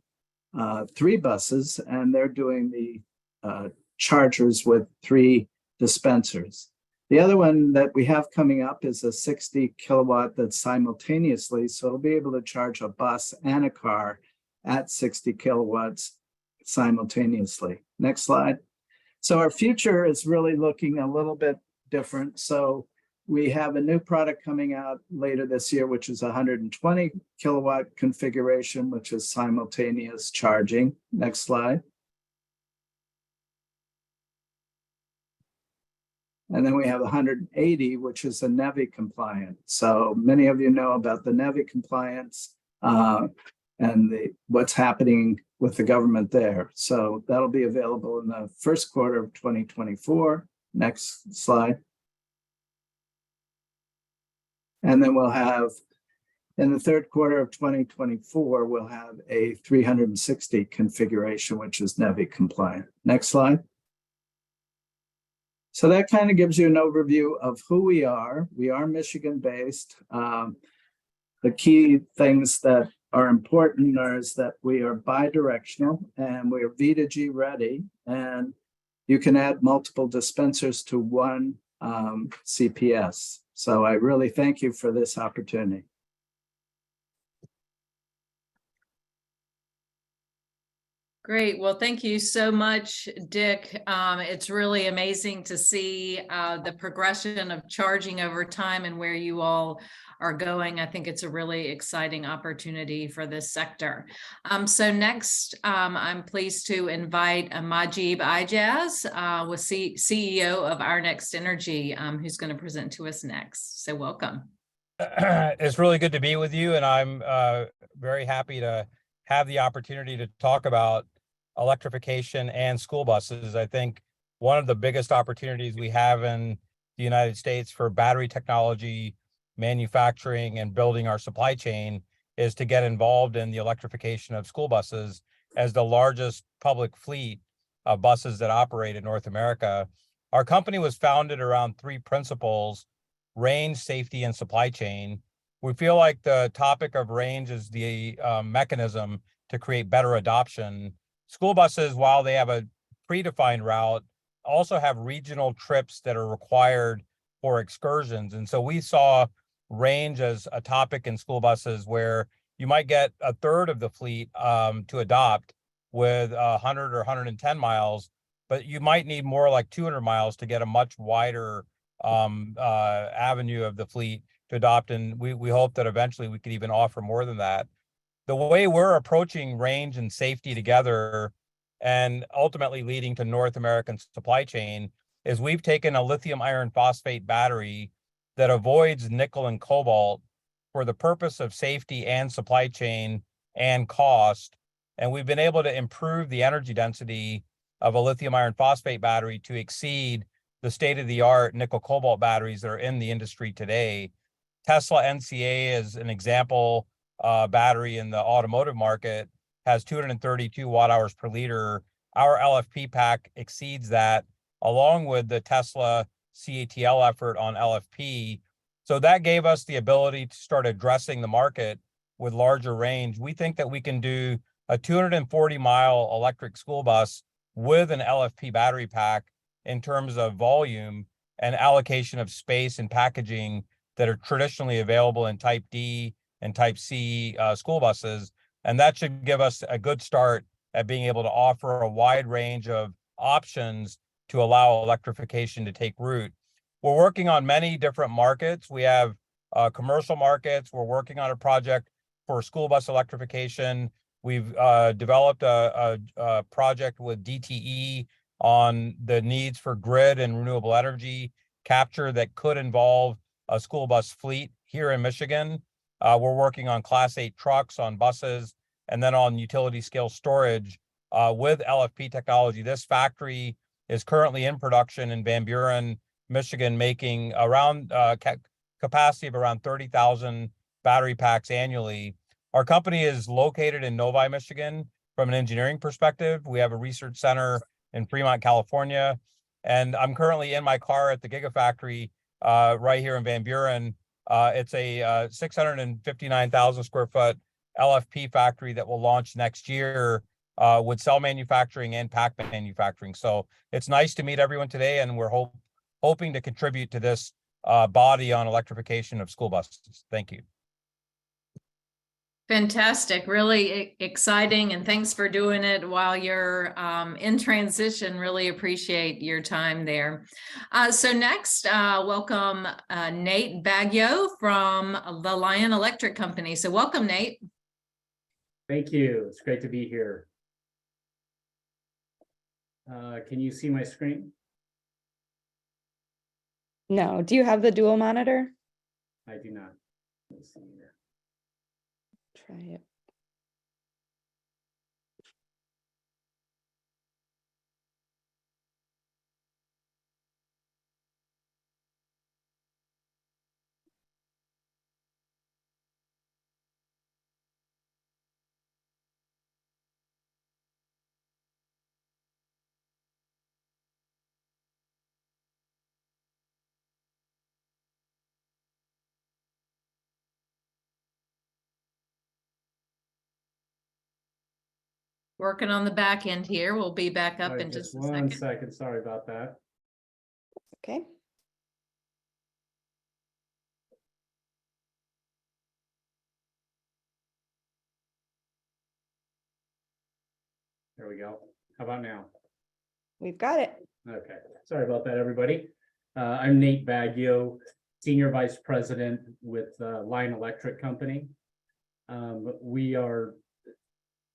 buses, and they're doing the chargers with 3 dispensers. The other one that we have coming up is a 60 kilowatt that's simultaneously, so it'll be able to charge a bus and a car at 60 kilowatts simultaneously. Next slide. So our future is really looking a little bit different. So we have a new product coming out later this year, which is 120 kilowatt configuration, which is simultaneous charging. Next slide. And then we have 180, which is a NEVI compliant. So many of you know about the NEVI compliance and what's happening with the government there. So that'll be available in the first quarter of 2024. Next slide. And then we'll have, in the third quarter of 2024, we'll have a 360 configuration, which is NEVI compliant. Next slide. So that kind of gives you an overview of who we are. We are Michigan-based. The key things that are important is that we are bidirectional and we are V2G ready, and you can add multiple dispensers to one CPS. So I really thank you for this opportunity. Great. Well, thank you so much, Dick. It's really amazing to see the progression of charging over time and where you all are going. I think it's a really exciting opportunity for this sector. So next, I'm pleased to invite Majib Ijaz, CEO of Our Next Energy, who's going to present to us next. So welcome. It's really good to be with you, and I'm very happy to have the opportunity to talk about electrification and school buses. I think one of the biggest opportunities we have in the United States for battery technology, manufacturing, and building our supply chain is to get involved in the electrification of school buses as the largest public fleet of buses that operate in North America. Our company was founded around 3 principles: range, safety, and supply chain. We feel like the topic of range is the mechanism to create better adoption. School buses, while they have a predefined route, also have regional trips that are required for excursions. And so we saw range as a topic in school buses where you might get a third of the fleet to adopt with 100 or 110 miles, but you might need more like 200 miles to get a much wider avenue of the fleet to adopt. And we hope that eventually we could even offer more than that. The way we're approaching range and safety together and ultimately leading to North American supply chain is we've taken a lithium iron phosphate battery that avoids nickel and cobalt for the purpose of safety and supply chain and cost. And we've been able to improve the energy density of a lithium iron phosphate battery to exceed the state-of-the-art nickel cobalt batteries that are in the industry today. Tesla NCA is an example battery in the automotive market, has 232 watt hours per liter. Our LFP pack exceeds that, along with the Tesla CATL effort on LFP. So that gave us the ability to start addressing the market with larger range. We think that we can do a 240-mile electric school bus with an LFP battery pack in terms of volume and allocation of space and packaging that are traditionally available in Type D and Type C school buses. And that should give us a good start at being able to offer a wide range of options to allow electrification to take root. We're working on many different markets. We have commercial markets. We're working on a project for school bus electrification. We've developed a project with DTE on the needs for grid and renewable energy capture that could involve a school bus fleet here in Michigan. We're working on Class 8 trucks, on buses, and then on utility scale storage with LFP technology. This factory is currently in production in Van Buren, Michigan, making around capacity of around 30,000 battery packs annually. Our company is located in Novi, Michigan. From an engineering perspective, we have a research center in Fremont, California, and I'm currently in my car at the Gigafactory right here in Van Buren. It's a 659,000 square foot LFP factory that will launch next year with cell manufacturing and pack manufacturing. So it's nice to meet everyone today, and we're hoping to contribute to this body on electrification of school buses. Thank you. Fantastic, really exciting, and thanks for doing it while you're in transition. Really appreciate your time there. So next, welcome Nate Baggio from the Lion Electric Company. So welcome, Nate. Thank you. It's great to be here. Can you see my screen? No. Do you have the dual monitor? I do not. Let's see here. Try it. Working on the back end here. We'll be back up in just a one second. second. Sorry about that. Okay. There we go. How about now? We've got it. Okay. Sorry about that, everybody. I'm Nate Baggio, Senior Vice President with Lion Electric Company. We are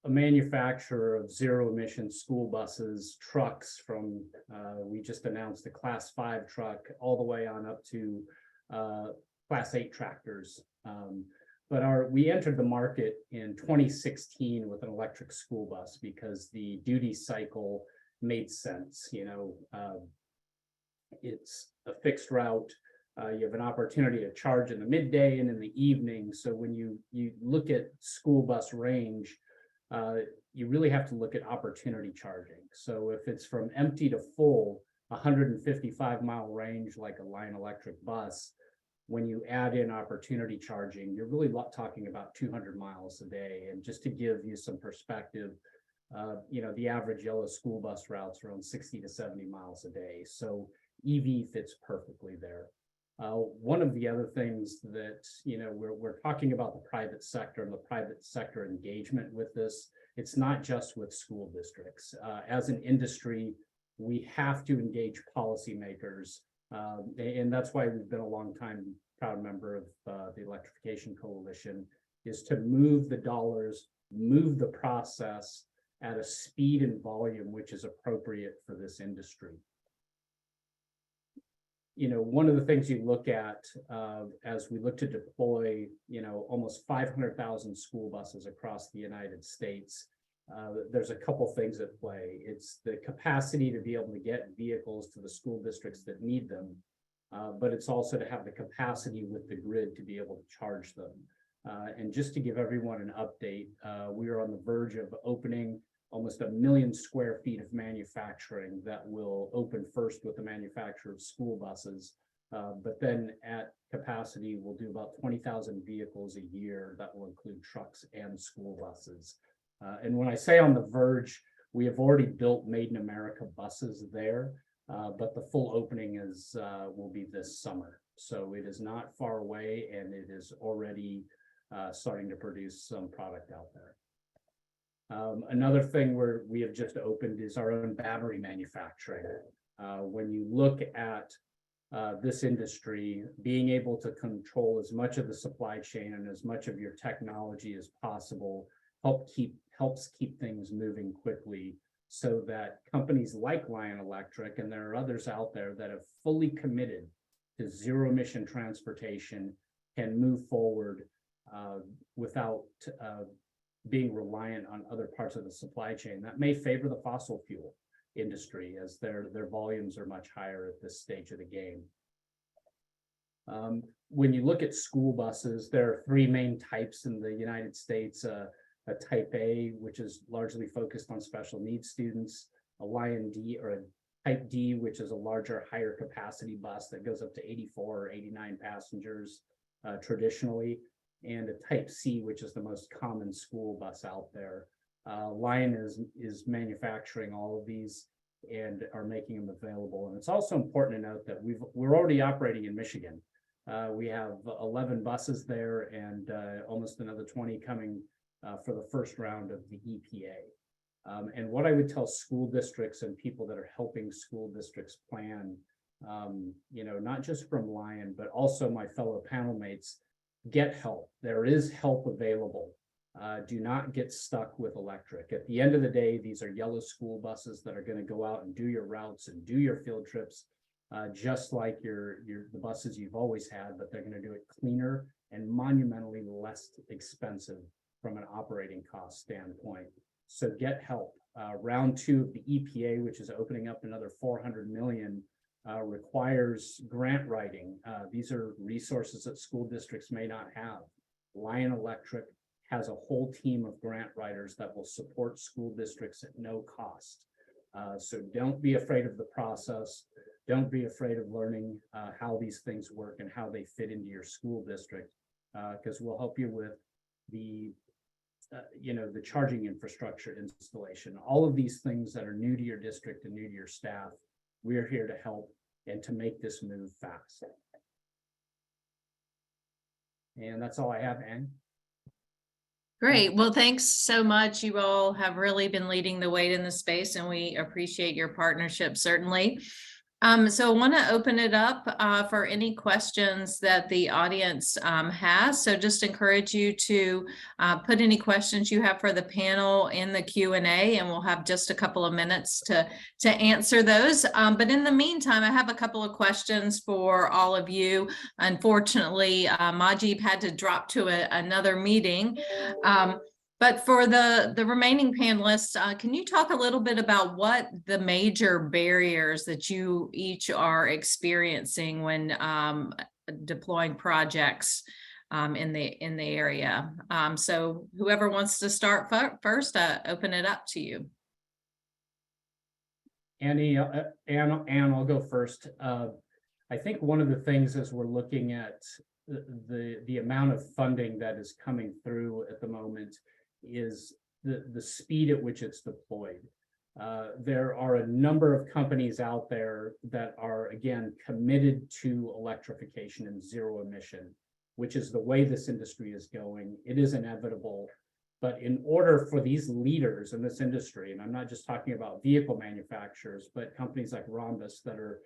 a manufacturer of zero emission school buses, trucks from, we just announced a Class 5 truck all the way on up to Class 8 tractors. But we entered the market in 2016 with an electric school bus because the duty cycle made sense. You know, it's a fixed route. You have an opportunity to charge in the midday and in the evening. So when you look at school bus range, you really have to look at opportunity charging. So if it's from empty to full, 155-mile range like a Lion Electric bus, when you add in opportunity charging, you're really talking about 200 miles a day. And just to give you some perspective, you know, the average yellow school bus routes are around 60 to 70 miles a day. So EV fits perfectly there. One of the other things that, you know, we're talking about the private sector and the private sector engagement with this. It's not just with school districts. As an industry, we have to engage policymakers. And that's why we've been a long time proud member of the Electrification Coalition, is to move the dollars, move the process at a speed and volume which is appropriate for this industry. You know, one of the things you look at as we look to deploy, you know, almost 500,000 school buses across the United States, there's a couple things at play. It's the capacity to be able to get vehicles to the school districts that need them, but it's also to have the capacity with the grid to be able to charge them. And just to give everyone an update, we are on the verge of opening almost 1 million square feet of manufacturing that will open first with the manufacture of school buses. But then at capacity, we'll do about 20,000 vehicles a year that will include trucks and school buses. And when I say on the verge, we have already built Made in America buses there, but the full opening will be this summer. So it is not far away, and it is already starting to produce some product out there. Another thing we have just opened is our own battery manufacturing. When you look at this industry, being able to control as much of the supply chain and as much of your technology as possible helps keep things moving quickly, so that companies like Lion Electric, and there are others out there that have fully committed to zero emission transportation, can move forward without being reliant on other parts of the supply chain. That may favor the fossil fuel industry, as their volumes are much higher at this stage of the game. When you look at school buses, there are three main types in the United States. A type A, which is largely focused on special needs students, a Lion D or a type D, which is a larger, higher capacity bus that goes up to 84 or 89 passengers traditionally, and a type C, which is the most common school bus out there. Lion is manufacturing all of these and are making them available. And it's also important to note that we're already operating in Michigan. We have 11 buses there and almost another 20 coming for the first round of the EPA. And what I would tell school districts and people that are helping school districts plan, not just from Lion, but also my fellow panel mates, get help. There is help available. Do not get stuck with electric. At the end of the day, these are yellow school buses that are going to go out and do your routes and do your field trips, just like the buses you've always had, but they're going to do it cleaner and monumentally less expensive from an operating cost standpoint. So get help. Round 2 of the EPA, which is opening up another $400 million, requires grant writing. These are resources that school districts may not have. Lion Electric has a whole team of grant writers that will support school districts at no cost. So don't be afraid of the process. Don't be afraid of learning how these things work and how they fit into your school district, because we'll help you with the charging infrastructure installation, all of these things that are new to your district and new to your staff. We're here to help and to make this move fast. And that's all I have, Ann. Great. Well, thanks so much. You all have really been leading the way in the space, and we appreciate your partnership, certainly. So I want to open it up for any questions that the audience has. So just encourage you to put any questions you have for the panel in the Q&A, and we'll have just a couple of minutes to answer those. But in the meantime, I have a couple of questions for all of you. Unfortunately, Majib had to drop to another meeting. But for the remaining panelists, can you talk a little bit about what the major barriers that you each are experiencing when deploying projects in the area? So whoever wants to start first, open it up to you. Annie, Ann, I'll go first. I think one of the things as we're looking at the amount of funding that is coming through at the moment is the speed at which it's deployed. There are a number of companies out there that are, again, committed to electrification and zero emission, which is the way this industry is going. It is inevitable. But in order for these leaders in this industry, and I'm not just talking about vehicle manufacturers, but companies like Rhombus that are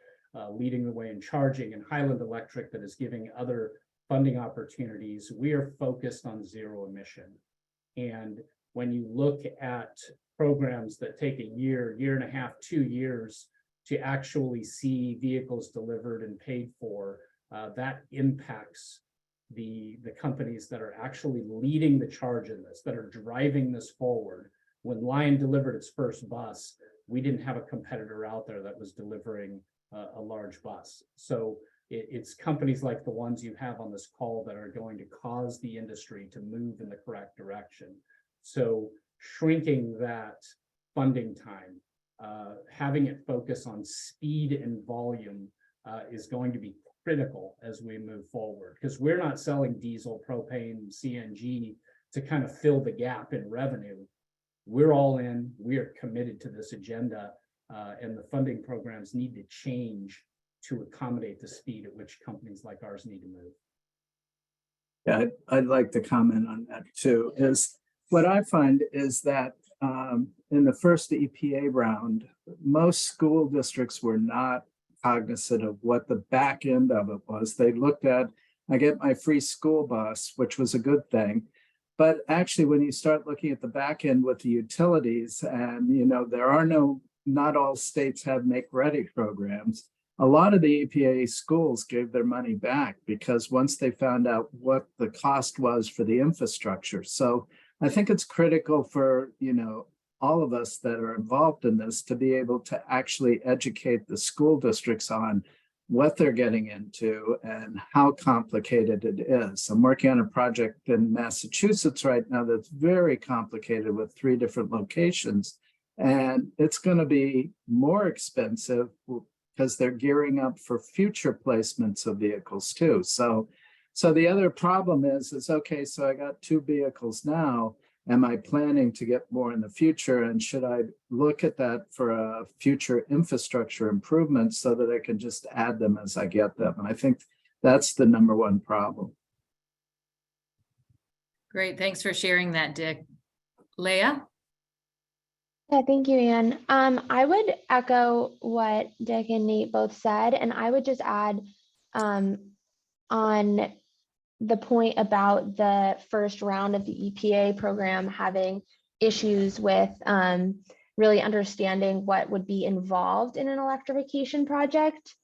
leading the way in charging, and Highland Electric that is giving other funding opportunities, we are focused on zero emission. And when you look at programs that take a year, year and a half, 2 years to actually see vehicles delivered and paid for, that impacts the companies that are actually leading the charge in this, that are driving this forward. When Lion delivered its first bus, we didn't have a competitor out there that was delivering a large bus. So it's companies like the ones you have on this call that are going to cause the industry to move in the correct direction. So shrinking that funding time, having it focus on speed and volume is going to be critical as we move forward, because we're not selling diesel, propane, CNG to kind of fill the gap in revenue. We're all in, we are committed to this agenda, and the funding programs need to change to accommodate the speed at which companies like ours need to move. Yeah, I'd like to comment on that too. Is what I find is that in the first EPA round, most school districts were not cognizant of what the back end of it was. They looked at, I get my free school bus, which was a good thing. But actually, when you start looking at the back end with the utilities, and there are not all states have make ready programs. a lot of the EPA schools gave their money back because once they found out what the cost was for the infrastructure. So I think it's critical for, all of us that are involved in this to be able to actually educate the school districts on what they're getting into and how complicated it is. I'm working on a project in Massachusetts right now that's very complicated with 3 different locations. And it's going to be more expensive because they're gearing up for future placements of vehicles too. So the other problem is okay, so I got 2 vehicles now. Am I planning to get more in the future? And should I look at that for a future infrastructure improvement so that I can just add them as I get them? And I think that's the number one problem. Great. Thanks for sharing that, Dick. Leah? Yeah, thank you, Anne. I would echo what Dick and Nate both said, and I would just add on the point about the first round of the EPA program having issues with really understanding what would be involved in an electrification project.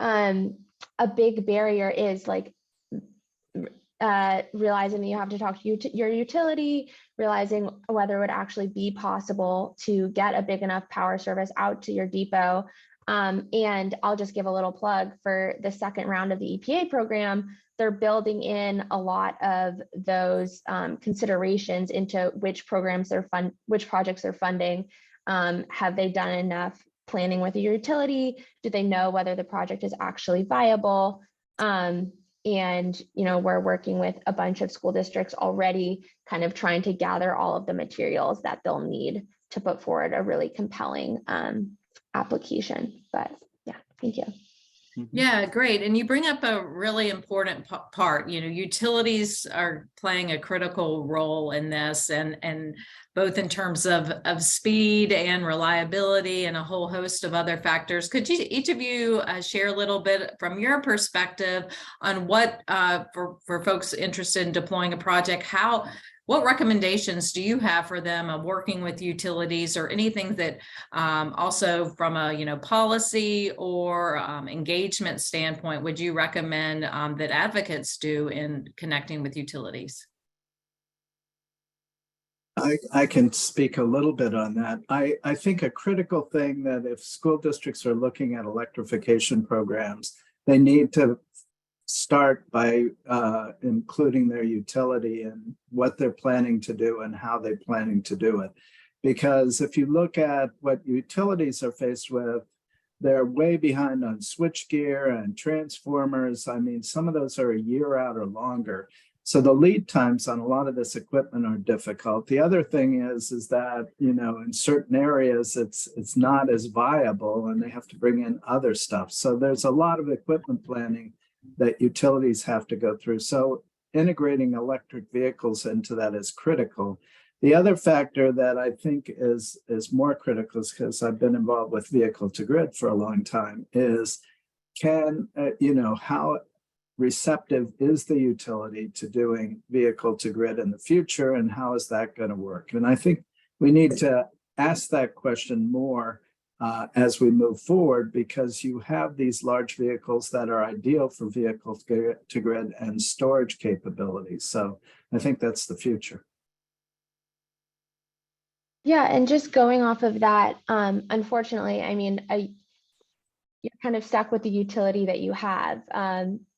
A big barrier is like realizing that you have to talk to your utility, realizing whether it would actually be possible to get a big enough power service out to your depot. And I'll just give a little plug for the second round of the EPA program. They're building in a lot of those considerations into which projects they're funding. Have they done enough planning with the utility? Do they know whether the project is actually viable? And we're working with a bunch of school districts already, kind of trying to gather all of the materials that they'll need to put forward a really compelling application. But yeah, thank you. Yeah, great. And you bring up a really important part. Utilities are playing a critical role in this, and both in terms of speed and reliability and a whole host of other factors. Could each of you share a little bit from your perspective on what, for folks interested in deploying a project, what recommendations do you have for them of working with utilities, or anything that also from a policy or engagement standpoint would you recommend that advocates do in connecting with utilities? I can speak a little bit on that. I think a critical thing that if school districts are looking at electrification programs, they need to start by including their utility and what they're planning to do and how they're planning to do it. Because if you look at what utilities are faced with, they're way behind on switchgear and transformers. I mean, some of those are a year out or longer. So the lead times on a lot of this equipment are difficult. The other thing is that, in certain areas, it's not as viable and they have to bring in other stuff. So there's a lot of equipment planning that utilities have to go through. So integrating electric vehicles into that is critical. The other factor that I think is more critical, because I've been involved with vehicle to grid for a long time, is how receptive is the utility to doing vehicle to grid in the future, and how is that going to work? And I think we need to ask that question more as we move forward, because you have these large vehicles that are ideal for vehicle to grid and storage capabilities. So I think that's the future. Yeah, and just going off of that, unfortunately, I mean, you're kind of stuck with the utility that you have,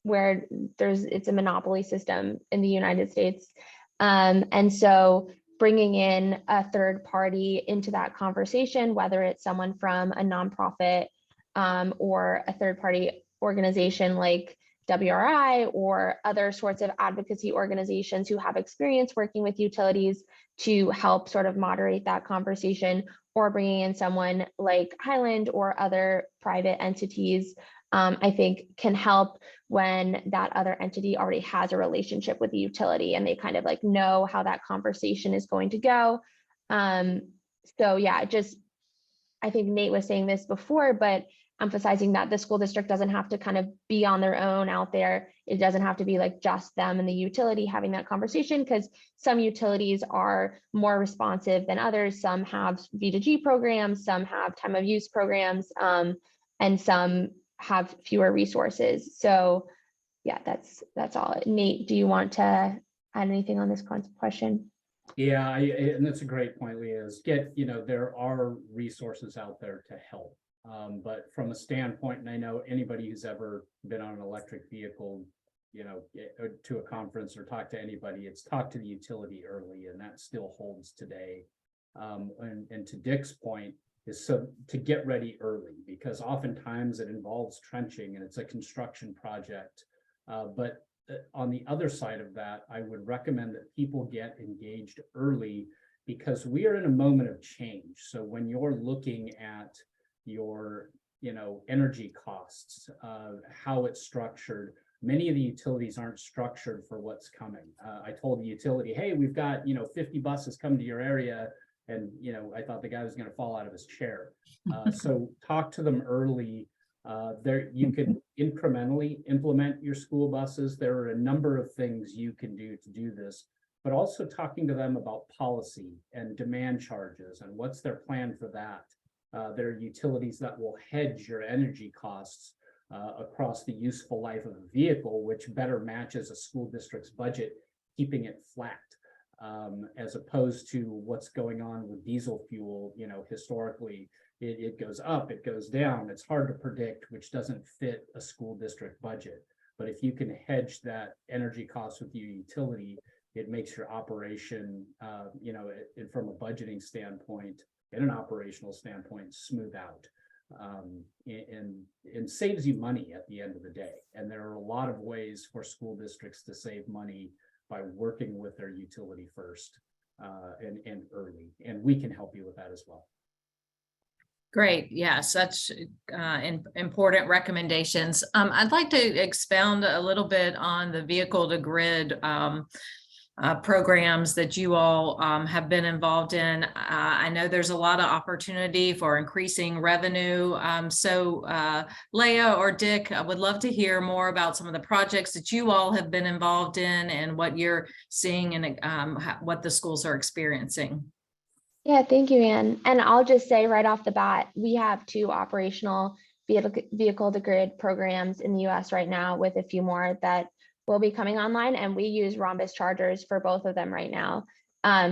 where it's a monopoly system in the United States. And so bringing in a third party into that conversation, whether it's someone from a nonprofit or a third party organization like WRI or other sorts of advocacy organizations who have experience working with utilities to help sort of moderate that conversation, or bringing in someone like Highland or other private entities, I think can help when that other entity already has a relationship with the utility and they kind of like know how that conversation is going to go. So yeah, I think Nate was saying this before, but emphasizing that the school district doesn't have to kind of be on their own out there. It doesn't have to be like just them and the utility having that conversation, because some utilities are more responsive than others. Some have V2G programs, some have time of use programs, and some have fewer resources. So yeah, that's all. Nate, do you want to add anything on this question? Yeah, and that's a great point, Leah, is there are resources out there to help. But from a standpoint, and I know anybody who's ever been on an electric vehicle, to a conference or talk to anybody, it's talk to the utility early, and that still holds today. And to Dick's point is so to get ready early, because oftentimes it involves trenching and it's a construction project. But on the other side of that, I would recommend that people get engaged early, because we are in a moment of change. So when you're looking at your, energy costs, how it's structured, many of the utilities aren't structured for what's coming. I told the utility, hey, we've got, 50 buses come to your area. And, I thought the guy was going to fall out of his chair. So talk to them early. You can incrementally implement your school buses. There are a number of things you can do to do this, but also talking to them about policy and demand charges and what's their plan for that. There are utilities that will hedge your energy costs across the useful life of a vehicle, which better matches a school district's budget, keeping it flat. As opposed to what's going on with diesel fuel, historically, it goes up, it goes down. It's hard to predict, which doesn't fit a school district budget. But if you can hedge that energy cost with your utility, it makes your operation, from a budgeting standpoint and an operational standpoint, smooth out. And saves you money at the end of the day. And there are a lot of ways for school districts to save money by working with their utility first and early. And we can help you with that as well. Great. Yeah, such important recommendations. I'd like to expound a little bit on the vehicle to grid programs that you all have been involved in. I know there's a lot of opportunity for increasing revenue. So Leah or Dick, I would love to hear more about some of the projects that you all have been involved in and what you're seeing and what the schools are experiencing. Yeah, thank you, Ann. And I'll just say right off the bat, we have 2 operational vehicle to grid programs in the US right now, with a few more that will be coming online, and we use Rhombus chargers for both of them right now.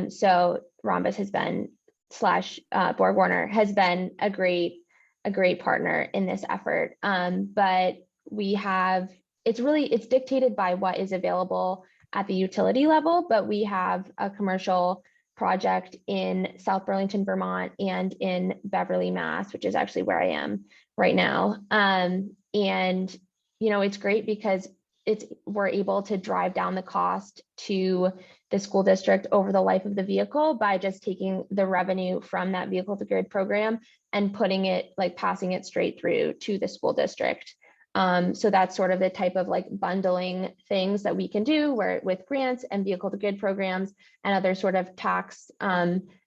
So Rhombus has been / Borg Warner has been a great partner in this effort. But we have, it's dictated by what is available at the utility level, but we have a commercial project in South Burlington, Vermont, and in Beverly, Mass, which is actually where I am right now. And it's great because we're able to drive down the cost to the school district over the life of the vehicle by just taking the revenue from that vehicle to grid program and passing it straight through to the school district. So that's sort of the type of bundling things that we can do with grants and vehicle to grid programs and other sort of tax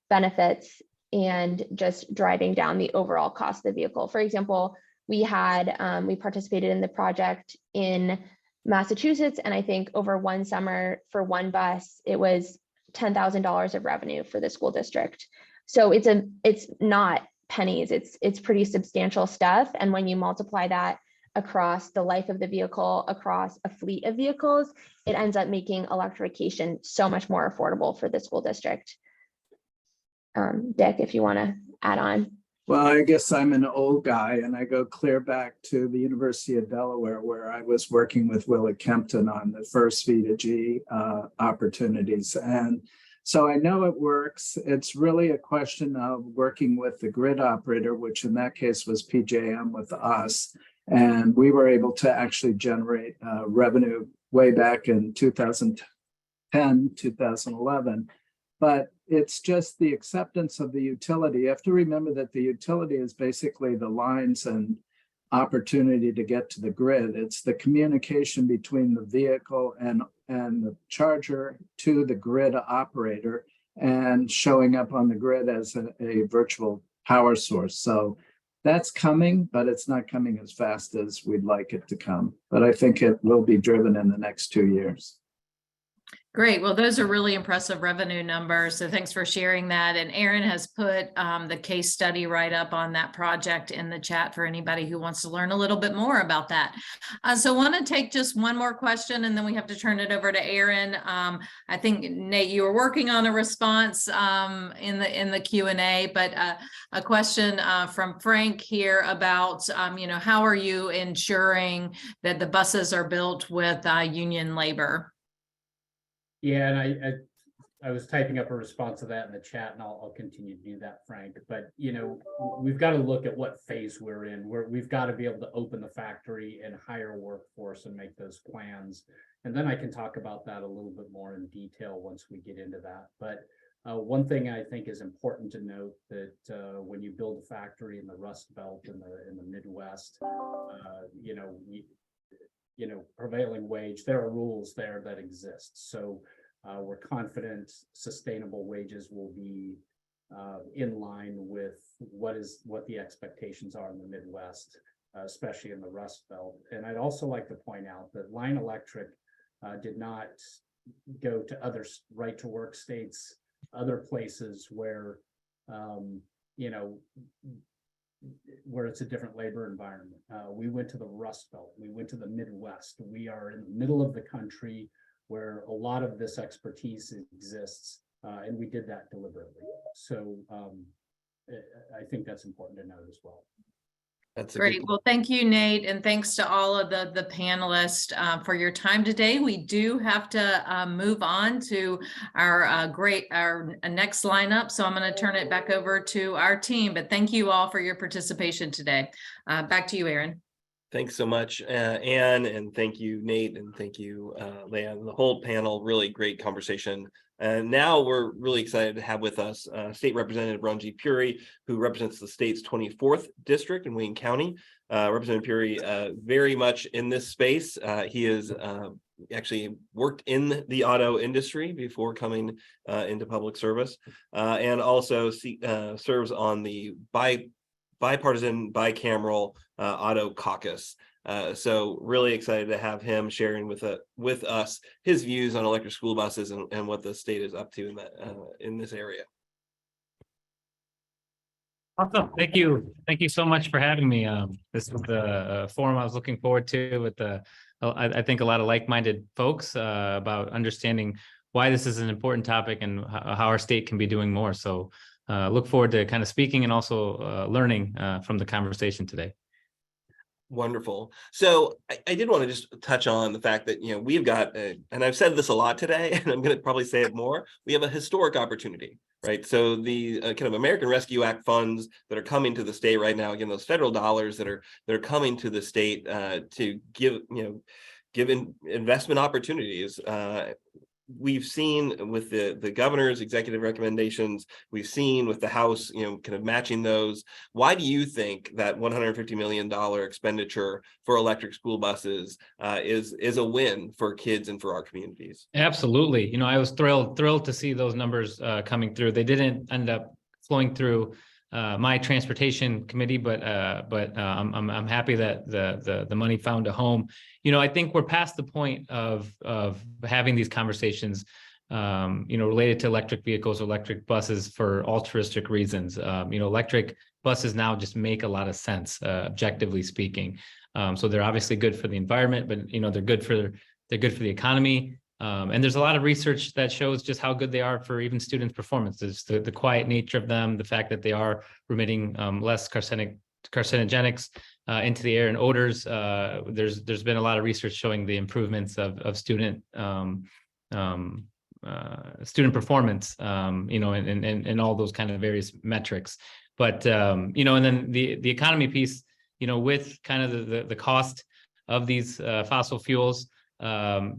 benefits, and just driving down the overall cost of the vehicle. For example, we participated in the project in Massachusetts, and I think over one summer for one bus, it was $10,000 of revenue for the school district. So it's not pennies, it's pretty substantial stuff. And when you multiply that across the life of the vehicle, across a fleet of vehicles, it ends up making electrification so much more affordable for the school district. Dick, if you want to add on. Well, I guess I'm an old guy, and I go clear back to the University of Delaware, where I was working with Willett Kempton on the first V2G opportunities. And so I know it works. It's really a question of working with the grid operator, which in that case was PJM with us. And we were able to actually generate revenue way back in 2010, 2011. But it's just the acceptance of the utility. You have to remember that the utility is basically the lines and opportunity to get to the grid. It's the communication between the vehicle and the charger to the grid operator, and showing up on the grid as a virtual power source. So that's coming, but it's not coming as fast as we'd like it to come. But I think it will be driven in the next 2 years. Great. Well, those are really impressive revenue numbers. So thanks for sharing that. And Aaron has put the case study right up on that project in the chat for anybody who wants to learn a little bit more about that. So I want to take just one more question and then we have to turn it over to Aaron. I think, Nate, you were working on a response in the Q&A, but a question from Frank here about, how are you ensuring that the buses are built with union labor? Yeah, and I was typing up a response to that in the chat, and I'll continue to do that, Frank. But we've got to look at what phase we're in. We've got to be able to open the factory and hire workforce and make those plans. And then I can talk about that a little bit more in detail once we get into that. But one thing I think is important to note that when you build a factory in the Rust Belt in the Midwest, prevailing wage, there are rules there that exist. So we're confident sustainable wages will be in line with what the expectations are in the Midwest, especially in the Rust Belt. And I'd also like to point out that Line Electric did not go to other right to work states, other places where where it's a different labor environment. We went to the Rust Belt, we went to the Midwest. We are in the middle of the country where a lot of this expertise exists, and we did that deliberately. So I think that's important to note as well. That's great. Well, thank you, Nate, and thanks to all of the panelists for your time today. We do have to move on to our next lineup, so I'm going to turn it back over to our team. But thank you all for your participation today. Back to you, Aaron. Thanks so much, Anne, and thank you, Nate, and thank you, Leanne, the whole panel. Really great conversation. And now we're really excited to have with us State Representative Ranjit Puri, who represents the state's 24th district in Wayne County. Representative Puri very much in this space. He has actually worked in the auto industry before coming into public service, and also serves on the bipartisan bicameral auto caucus. So really excited to have him sharing with us his views on electric school buses and what the state is up to in this area. Awesome. Thank you. Thank you so much for having me. This was the forum I was looking forward to with I think a lot of like-minded folks about understanding why this is an important topic and how our state can be doing more. So look forward to kind of speaking and also learning from the conversation today. Wonderful. So I did want to just touch on the fact that, we've got, and I've said this a lot today, and I'm going to probably say it more, we have a historic opportunity, right? So the kind of American Rescue Act funds that are coming to the state right now, again, those federal dollars that are coming to the state to give investment opportunities. We've seen with the governor's executive recommendations, we've seen with the House, kind of matching those. Why do you think that $150 million expenditure for electric school buses is a win for kids and for our communities? Absolutely. I was thrilled to see those numbers coming through. They didn't end up flowing through my transportation committee, but I'm happy that the money found a home. I think we're past the point of having these conversations, related to electric vehicles, electric buses for altruistic reasons. Electric buses now just make a lot of sense, objectively speaking. So they're obviously good for the environment, but they're good for the economy. And there's a lot of research that shows just how good they are for even students' performances, the quiet nature of them, the fact that they are remitting less carcinogenics into the air and odors. There's been a lot of research showing the improvements of student performance, and all those kind of various metrics. But and then the economy piece, with kind of the cost of these fossil fuels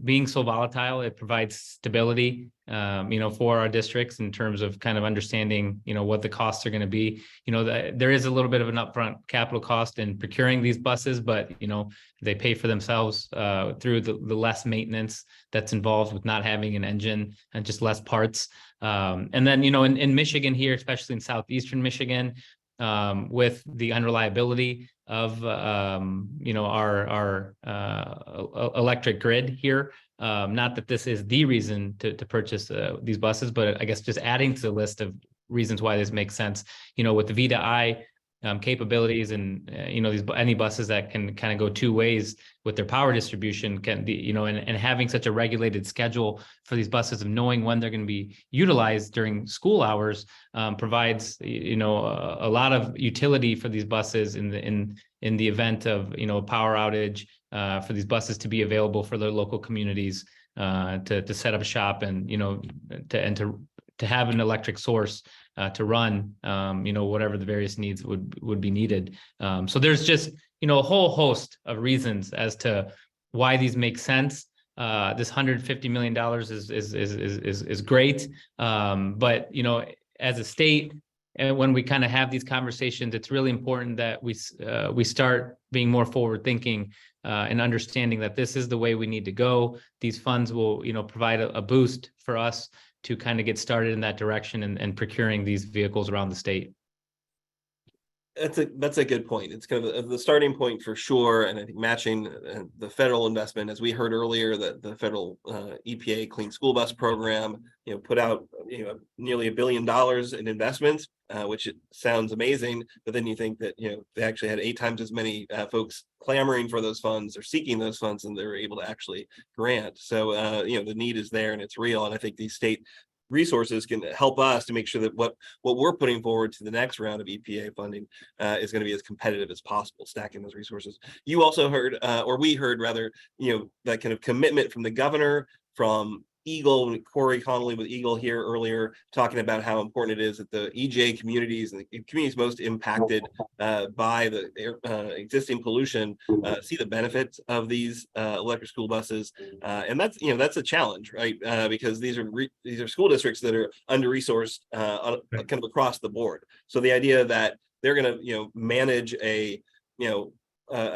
being so volatile, it provides stability, for our districts in terms of kind of understanding, what the costs are going to be. There is a little bit of an upfront capital cost in procuring these buses, but, they pay for themselves through the less maintenance that's involved with not having an engine and just less parts. And then, in Michigan here, especially in southeastern Michigan, with the unreliability of our electric grid here. Not that this is the reason to purchase these buses, but I guess just adding to the list of reasons why this makes sense, with the V2I capabilities and, any buses that can kind of go two ways with their power distribution can be, and having such a regulated schedule for these buses of knowing when they're going to be utilized during school hours provides, a lot of utility for these buses in the event of, a power outage for these buses to be available for their local communities to set up shop and, to have an electric source to run, whatever the various needs would be needed. So there's just, a whole host of reasons as to why these make sense. This $150 million is great. But, as a state, and when we kind of have these conversations, it's really important that we start being more forward thinking and understanding that this is the way we need to go. These funds will, provide a boost for us to kind of get started in that direction and procuring these vehicles around the state. That's a good point. It's kind of the starting point for sure. And I think matching the federal investment, as we heard earlier, that the federal EPA Clean School Bus Program, put out nearly $1 billion in investments, which it sounds amazing. But then you think that they actually had 8 times as many folks clamoring for those funds or seeking those funds, and they were able to actually grant. So the need is there and it's real. And I think these state resources can help us to make sure that what we're putting forward to the next round of EPA funding is going to be as competitive as possible, stacking those resources. You also heard, or we heard rather, that kind of commitment from the governor, from Eagle, Corey Connolly with Eagle here earlier, talking about how important it is that the EJ communities and the communities most impacted by the existing pollution see the benefits of these electric school buses, and that's a challenge, right? Because these are school districts that are under-resourced kind of across the board. So the idea that they're going to manage a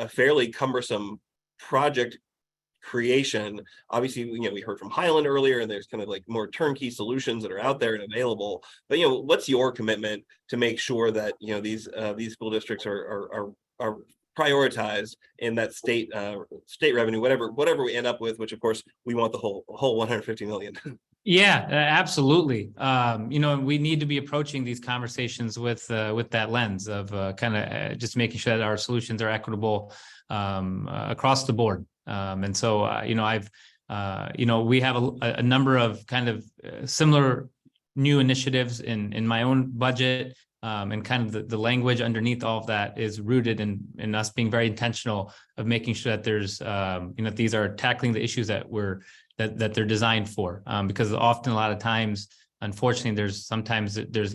fairly cumbersome project creation. Obviously, we heard from Highland earlier, and there's kind of like more turnkey solutions that are out there and available. But what's your commitment to make sure that these school districts are prioritized in that state revenue, whatever we end up with, which of course we want the whole 150 million. Yeah, absolutely. We need to be approaching these conversations with that lens of kind of just making sure that our solutions are equitable across the board. And so, we have a number of kind of similar new initiatives in my own budget, and kind of the language underneath all of that is rooted in us being very intentional of making sure that there's, these are tackling the issues that they're designed for, because often a lot of times, unfortunately, there's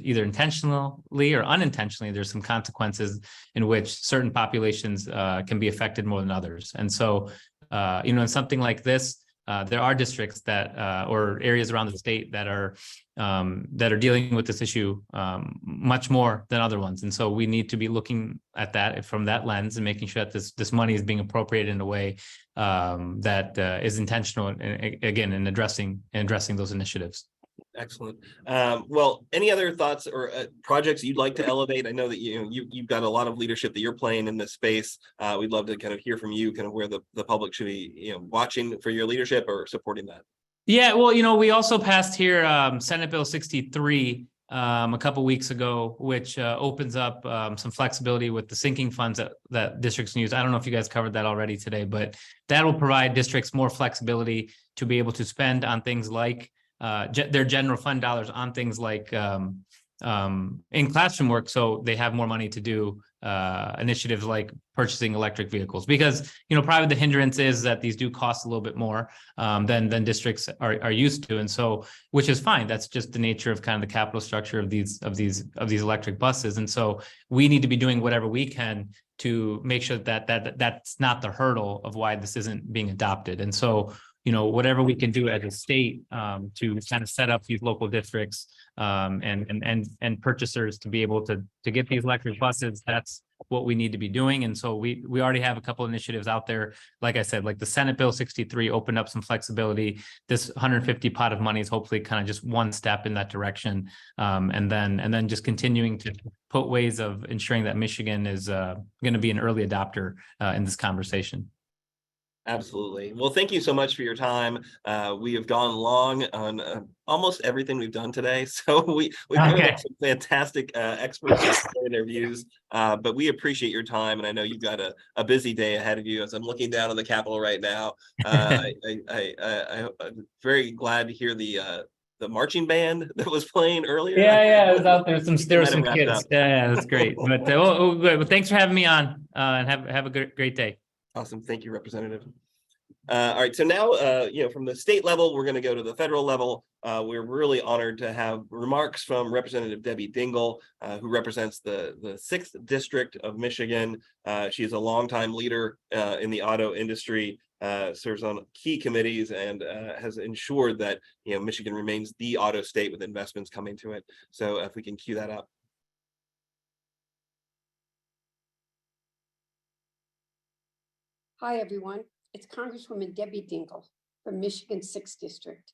either intentionally or unintentionally, there's some consequences in which certain populations can be affected more than others. And so, in something like this, there are districts that or areas around the state that are dealing with this issue much more than other ones. And so we need to be looking at that from that lens and making sure that this money is being appropriated in a way that is intentional, and again, in addressing those initiatives. Excellent. Well, any other thoughts or projects you'd like to elevate? I know that you've got a lot of leadership that you're playing in this space. We'd love to kind of hear from you, kind of where the public should be watching for your leadership or supporting that. Yeah, well, we also passed here Senate Bill 63 a couple weeks ago, which opens up some flexibility with the sinking funds that districts can use. I don't know if you guys covered that already today, but that will provide districts more flexibility to be able to spend on things like their general fund dollars on things like in classroom work, so they have more money to do initiatives like purchasing electric vehicles, because probably the hindrance is that these do cost a little bit more than districts are used to, and so, which is fine. That's just the nature of kind of the capital structure of these electric buses, and so we need to be doing whatever we can to make sure that that's not the hurdle of why this isn't being adopted. And so, whatever we can do as a state to kind of set up these local districts and purchasers to be able to get these electric buses, that's what we need to be doing. And so we already have a couple initiatives out there. Like I said, like the Senate Bill 63 opened up some flexibility. This 150 pot of money is hopefully kind of just one step in that direction. And then just continuing to put ways of ensuring that Michigan is going to be an early adopter in this conversation. Absolutely. Well, thank you so much for your time. We have gone long on almost everything we've done today. So we've got some fantastic experts in their views, but we appreciate your time. And I know you've got a busy day ahead of you. As I'm looking down on the Capitol right now, I'm very glad to hear the marching band that was playing earlier. Yeah, it was out there. There were some Might have kids. wrapped up. Yeah, that's great. But well, thanks for having me on, and have a great day. Awesome. Thank you, Representative. All right. So now, from the state level, we're going to go to the federal level. We're really honored to have remarks from Representative Debbie Dingell, who represents the 6th District of Michigan. She is a longtime leader in the auto industry, serves on key committees, and has ensured that Michigan remains the auto state with investments coming to it. So if we can cue that up. Hi, everyone. It's Congresswoman Debbie Dingell from Michigan's 6th District,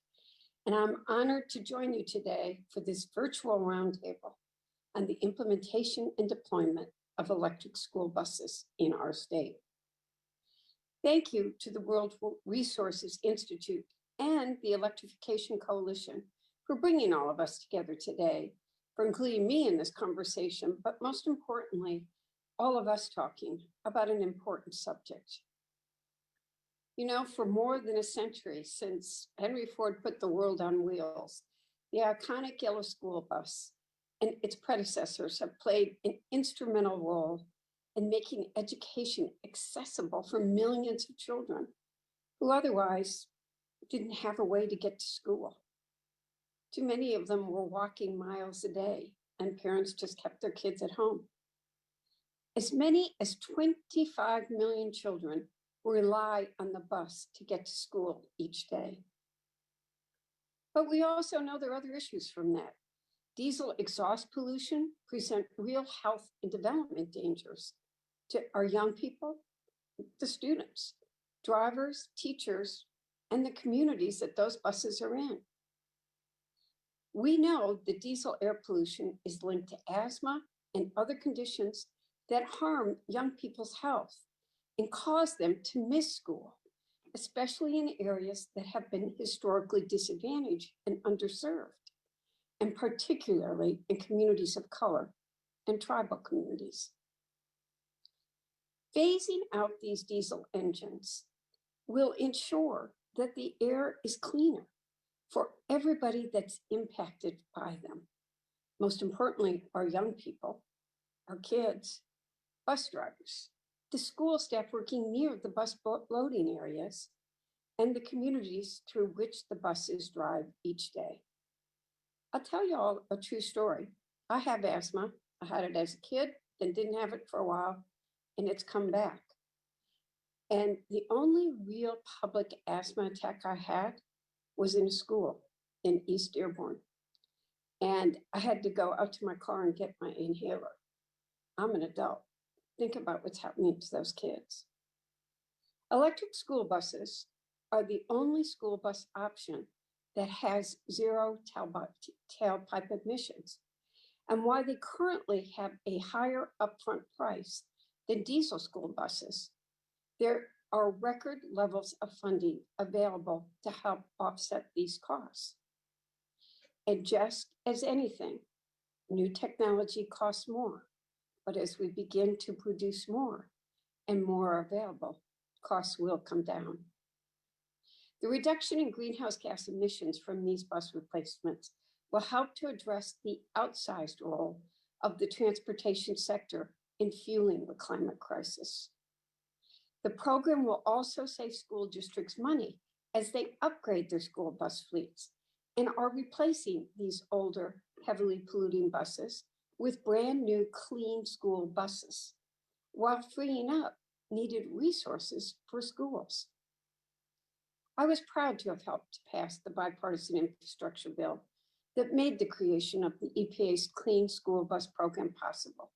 and I'm honored to join you today for this virtual roundtable on the implementation and deployment of electric school buses in our state. Thank you to the World Resources Institute and the Electrification Coalition for bringing all of us together today, for including me in this conversation, but most importantly, all of us talking about an important subject. For more than a century since Henry Ford put the world on wheels, the iconic yellow school bus and its predecessors have played an instrumental role in making education accessible for millions of children who otherwise didn't have a way to get to school. Too many of them were walking miles a day, and parents just kept their kids at home. As many as 25 million children rely on the bus to get to school each day. But we also know there are other issues from that. Diesel exhaust pollution present real health and development dangers to our young people, the students, drivers, teachers, and the communities that those buses are in. We know that diesel air pollution is linked to asthma and other conditions that harm young people's health and cause them to miss school, especially in areas that have been historically disadvantaged and underserved, and particularly in communities of color and tribal communities. Phasing out these diesel engines will ensure that the air is cleaner for everybody that's impacted by them. Most importantly, our young people, our kids, bus drivers, the school staff working near the bus loading areas, and the communities through which the buses drive each day. I'll tell you all a true story. I have asthma. I had it as a kid, then didn't have it for a while, and it's come back. And the only real public asthma attack I had was in a school in East Dearborn. And I had to go out to my car and get my inhaler. I'm an adult. Think about what's happening to those kids. Electric school buses are the only school bus option that has zero tailpipe emissions. And while they currently have a higher upfront price than diesel school buses, there are record levels of funding available to help offset these costs. And just as anything, new technology costs more. But as we begin to produce more and more are available, costs will come down. The reduction in greenhouse gas emissions from these bus replacements will help to address the outsized role of the transportation sector in fueling the climate crisis. The program will also save school districts money as they upgrade their school bus fleets and are replacing these older, heavily polluting buses with brand new clean school buses, while freeing up needed resources for schools. I was proud to have helped pass the bipartisan infrastructure bill that made the creation of the EPA's Clean School Bus Program possible.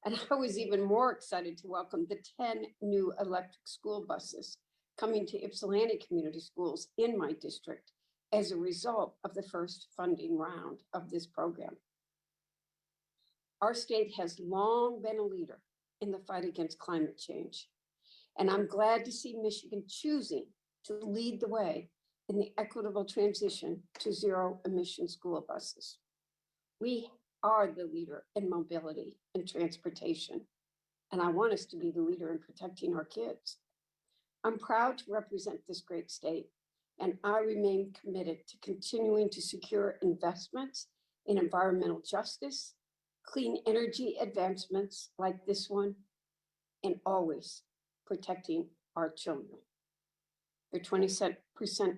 And I was even more excited to welcome the 10 new electric school buses coming to Ypsilanti Community Schools in my district as a result of the first funding round of this program. Our state has long been a leader in the fight against climate change, and I'm glad to see Michigan choosing to lead the way in the equitable transition to zero-emission school buses. We are the leader in mobility and transportation, and I want us to be the leader in protecting our kids. I'm proud to represent this great state, and I remain committed to continuing to secure investments in environmental justice, clean energy advancements like this one, and always protecting our children. They're 20%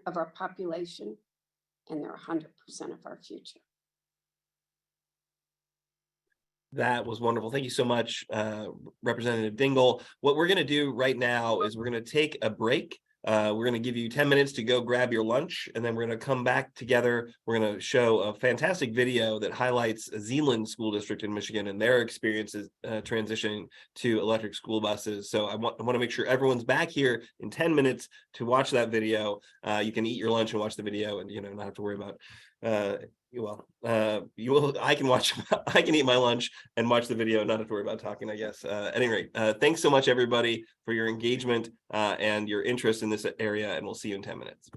of our population, and they're 100% of our future. That was wonderful. Thank you so much, Representative Dingell. What we're going to do right now is we're going to take a break. We're going to give you 10 minutes to go grab your lunch, and then we're going to come back together. We're going to show a fantastic video that highlights Zeeland School District in Michigan and their experiences transitioning to electric school buses. So I want to make sure everyone's back here in 10 minutes to watch that video. You can eat your lunch and watch the video, and not have to worry about I can eat my lunch and watch the video and not have to worry about talking, I guess. At any rate, thanks so much, everybody, for your engagement and your interest in this area, and we'll see you in 10 minutes.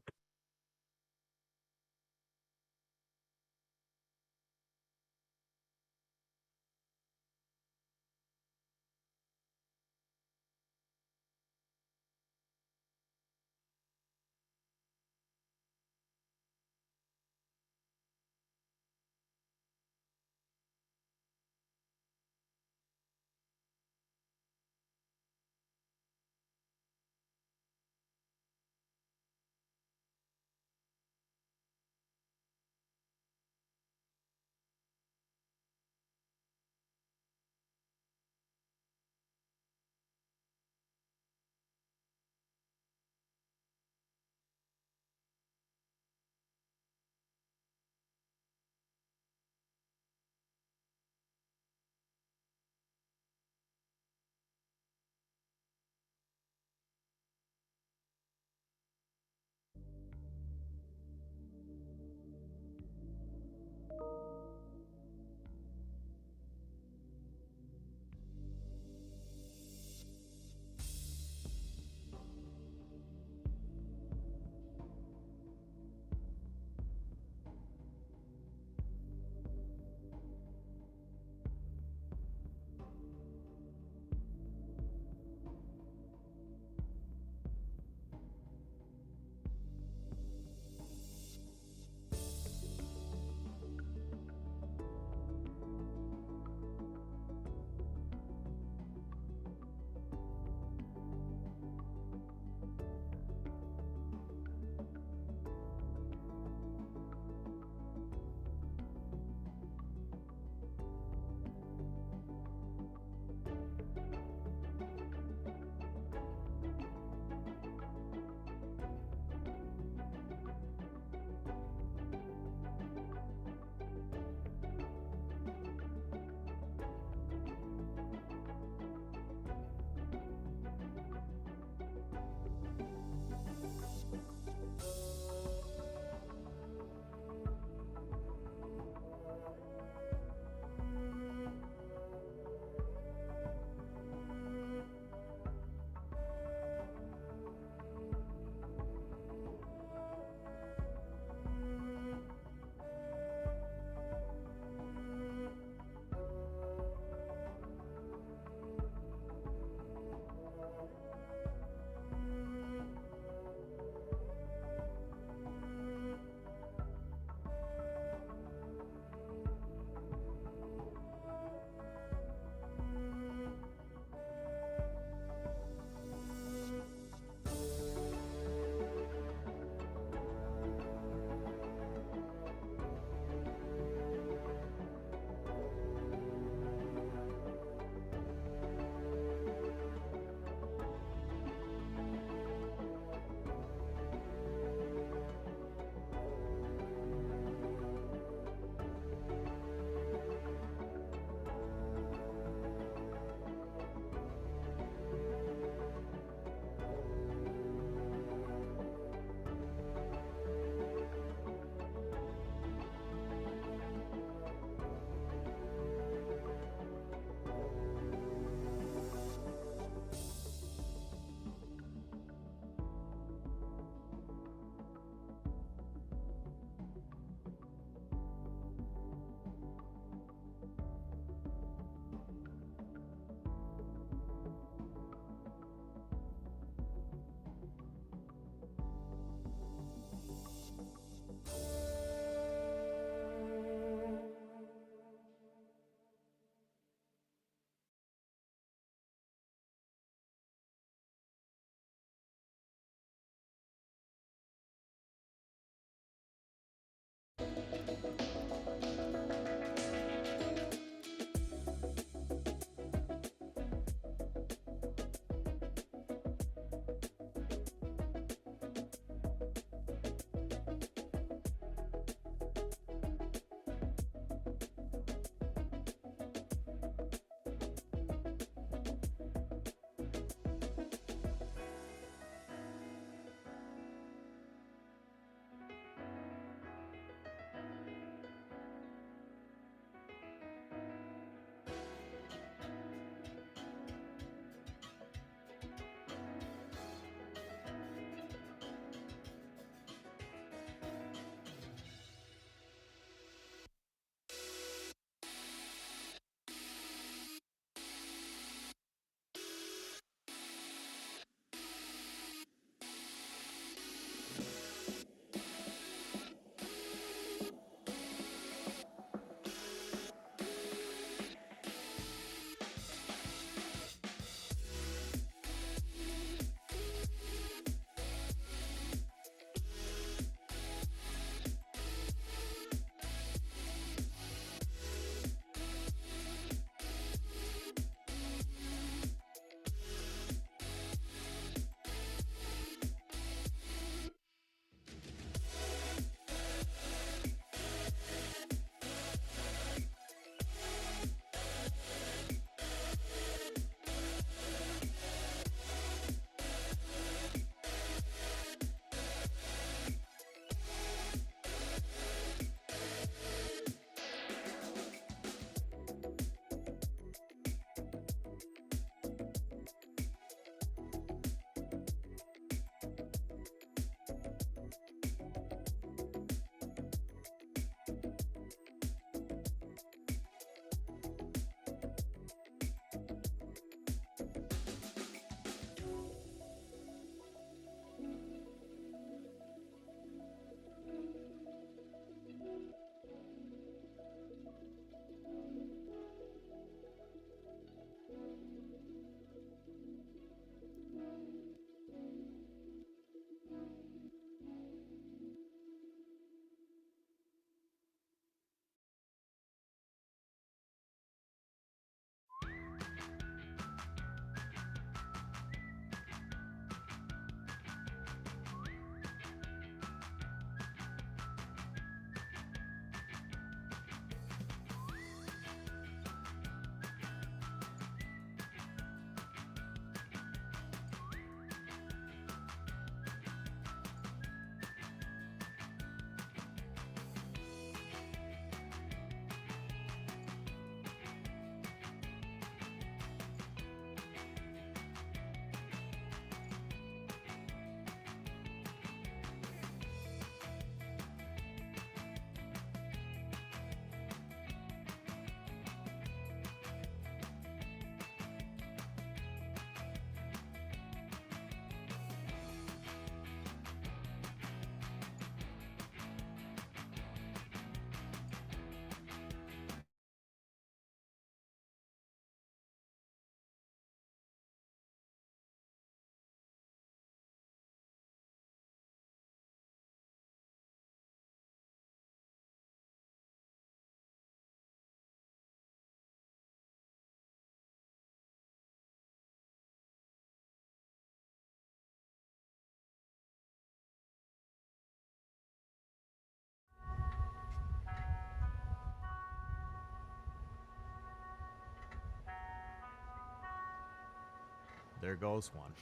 there goes one.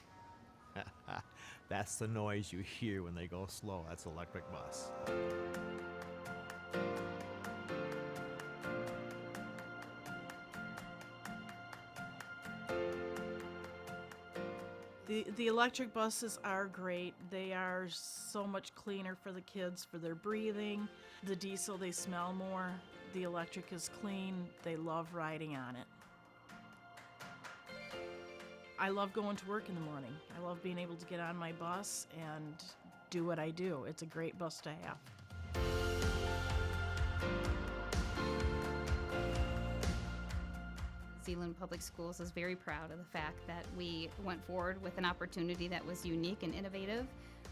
That's the noise you hear when they go slow. That's an electric bus. The electric buses are great. They are so much cleaner for the kids, for their breathing. The diesel, they smell more. The electric is clean. They love riding on it. I love going to work in the morning. I love being able to get on my bus and do what I do. It's a great bus to have. Zeeland Public Schools is very proud of the fact that we went forward with an opportunity that was unique and innovative.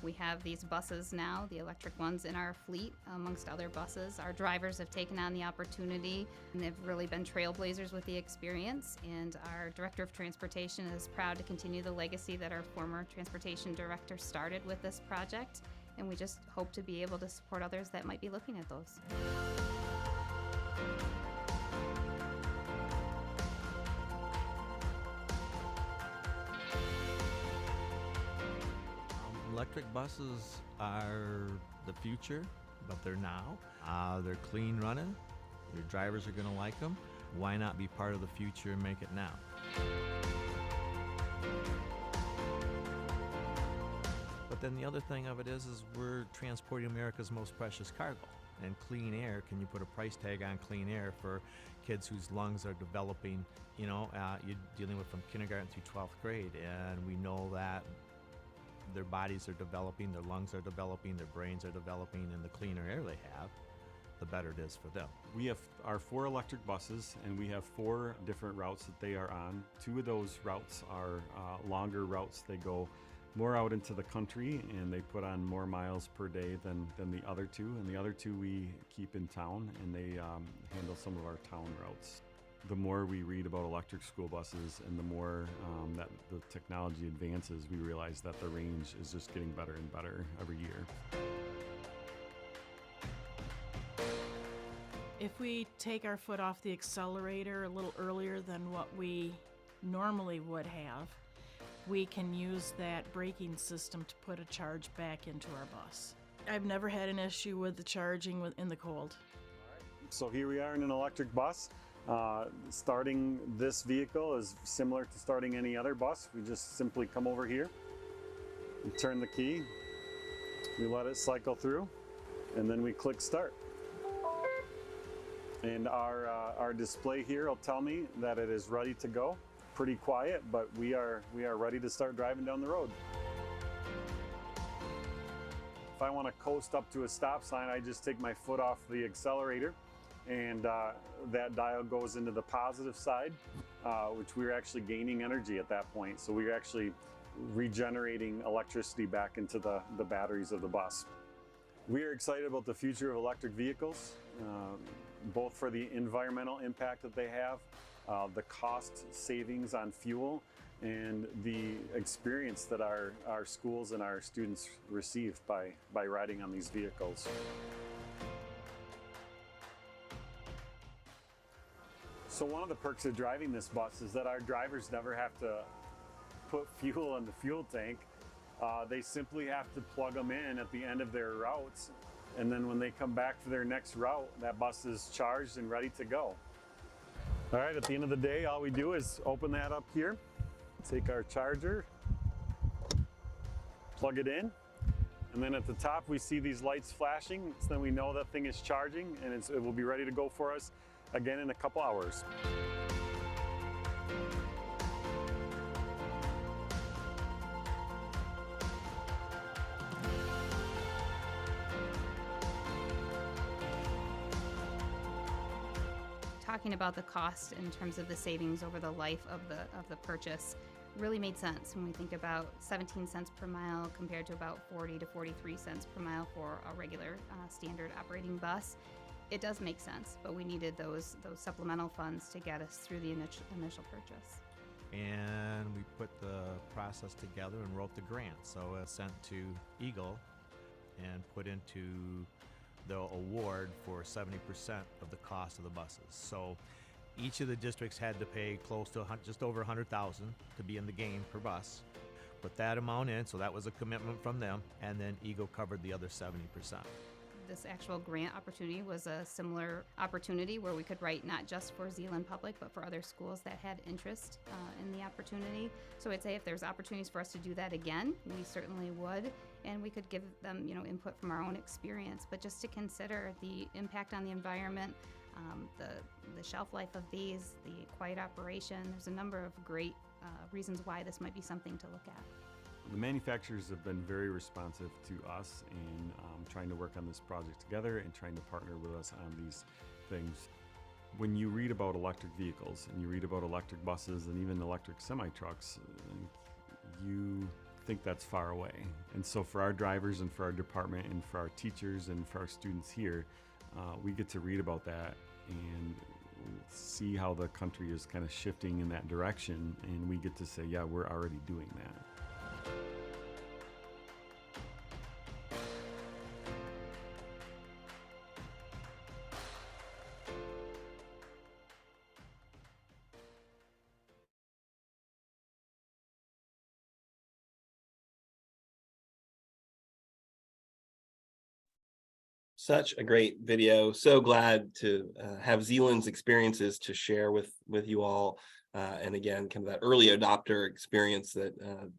We have these buses now, the electric ones, in our fleet, amongst other buses. Our drivers have taken on the opportunity, and they've really been trailblazers with the experience. And our Director of Transportation is proud to continue the legacy that our former Transportation Director started with this project. And we just hope to be able to support others that might be looking at those. Electric buses are the future, but they're now. They're clean running. Your drivers are going to like them. Why not be part of the future and make it now? But then the other thing of it is we're transporting America's most precious cargo. And clean air, can you put a price tag on clean air for kids whose lungs are developing, you're dealing with from kindergarten through 12th grade, and we know that their bodies are developing, their lungs are developing, their brains are developing, and the cleaner air they have, the better it is for them. We have our 4 electric buses, and we have 4 different routes that they are on. 2 of those routes are longer routes. They go more out into the country, and they put on more miles per day than the other 2. And the other 2 we keep in town, and they handle some of our town routes. The more we read about electric school buses and the more that the technology advances, we realize that the range is just getting better and better every year. If we take our foot off the accelerator a little earlier than what we normally would have, we can use that braking system to put a charge back into our bus. I've never had an issue with the charging in the cold. So here we are in an electric bus. Starting this vehicle is similar to starting any other bus. We just simply come over here, we turn the key, we let it cycle through, and then we click start. And our display here will tell me that it is ready to go. Pretty quiet, but we are ready to start driving down the road. If I want to coast up to a stop sign, I just take my foot off the accelerator, and that dial goes into the positive side, which we're actually gaining energy at that point. So we're actually regenerating electricity back into the batteries of the bus. We are excited about the future of electric vehicles, both for the environmental impact that they have, the cost savings on fuel, and the experience that our schools and our students receive by riding on these vehicles. So one of the perks of driving this bus is that our drivers never have to put fuel in the fuel tank. They simply have to plug them in at the end of their routes, and then when they come back for their next route, that bus is charged and ready to go. All right, at the end of the day, all we do is open that up here, take our charger, plug it in, and then at the top we see these lights flashing, so then we know that thing is charging and it will be ready to go for us again in a couple hours. Talking about the cost in terms of the savings over the life of the purchase really made sense when we think about 17 cents per mile compared to about 40 to 43 cents per mile for a regular standard operating bus. It does make sense, but we needed those supplemental funds to get us through the initial purchase. And we put the process together and wrote the grant. So it's sent to Eagle and put into the award for 70% of the cost of the buses. So Each of the districts had to pay close to just over 100,000 to be in the game per bus. Put that amount in, so that was a commitment from them, and then EGO covered the other 70%. This actual grant opportunity was a similar opportunity where we could write not just for Zeeland Public, but for other schools that had interest in the opportunity. So I'd say if there's opportunities for us to do that again, we certainly would, and we could give them, input from our own experience. But just to consider the impact on the environment, the shelf life of these, the quiet operation, there's a number of great reasons why this might be something to look at. The manufacturers have been very responsive to us in trying to work on this project together and trying to partner with us on these things. When you read about electric vehicles and you read about electric buses and even electric semi-trucks, you think that's far away. And so for our drivers and for our department and for our teachers and for our students here, we get to read about that and see how the country is kind of shifting in that direction, and we get to say, yeah, we're already doing that. Such a great video. So glad to have Zeeland's experiences to share with you all. And again, kind of that early adopter experience that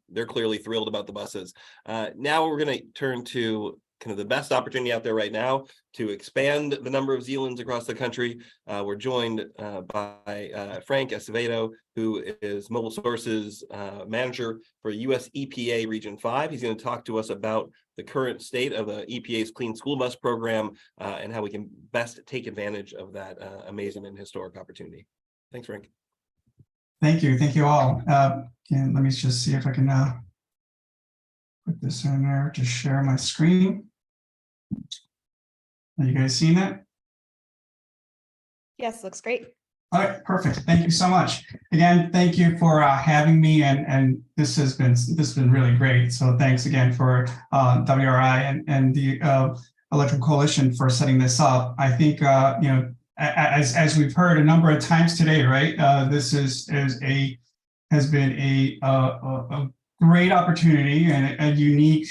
they're clearly thrilled about the buses. Now we're going to turn to kind of the best opportunity out there right now to expand the number of Zeelands across the country. We're joined by Frank Acevedo, who is Mobile Sources Manager for US EPA Region 5. He's going to talk to us about the current state of the EPA's Clean School Bus Program and how we can best take advantage of that amazing and historic opportunity. Thanks, Frank. Thank you all. And let me just see if I can put this in there to share my screen. Are you guys seeing that? Yes, looks great. All right, perfect. Thank you so much. Again, thank you for having me, and this has been really great. So thanks again for WRI and the Electrical Coalition for setting this up. I think as we've heard a number of times today, right? This has been a great opportunity and a unique,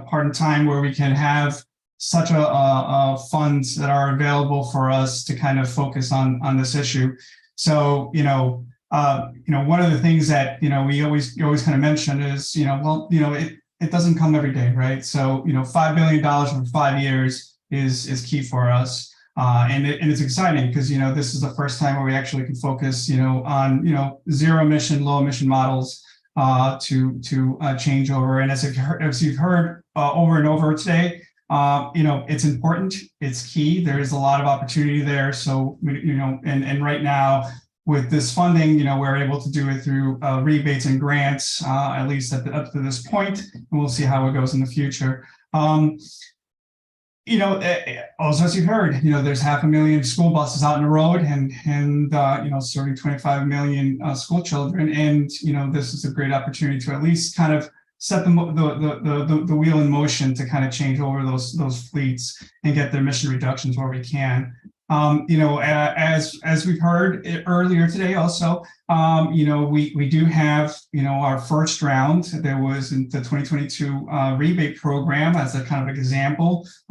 part in time where we can have such a funds that are available for us to kind of focus on this issue. So, one of the things that, we always kind of mention is, it doesn't come every day, right? So, $5 billion for 5 years is key for us. And it's exciting because, this is the first time where we actually can focus, on, zero emission, low emission models to change over. And as you've heard over and over today, it's important, it's key. There is a lot of opportunity there. So, and right now with this funding, we're able to do it through rebates and grants, at least up to this point, and we'll see how it goes in the future. Also, as you've heard, there's 500,000 school buses out on the road and serving 25 million school children. And, this is a great opportunity to at least kind of set the wheel in motion to kind of change over those fleets and get their emission reductions where we can. As we've heard earlier today also, we do have, our first round. There was in the 2022 rebate program as a kind of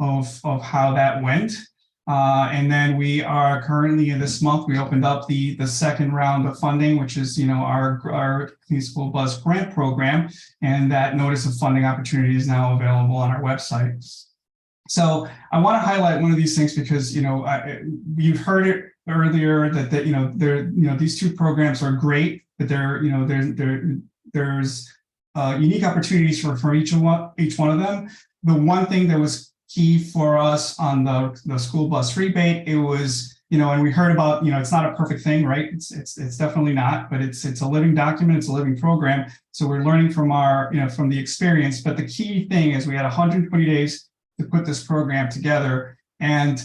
um of how that went. And then we are currently this month, we opened up the second round of funding, which is, our Clean School Bus Grant Program. And that notice of funding opportunity is now available on our website. So I want to highlight one of these things because, you've heard it earlier that these two programs are great, but there's unique opportunities for each one of them. The one thing that was key for us on the school bus rebate, it was, and we heard about, it's not a perfect thing, right? It's definitely not, but it's a living document, it's a living program. So we're learning from from the experience. But the key thing is we had 120 days to put this program together. And,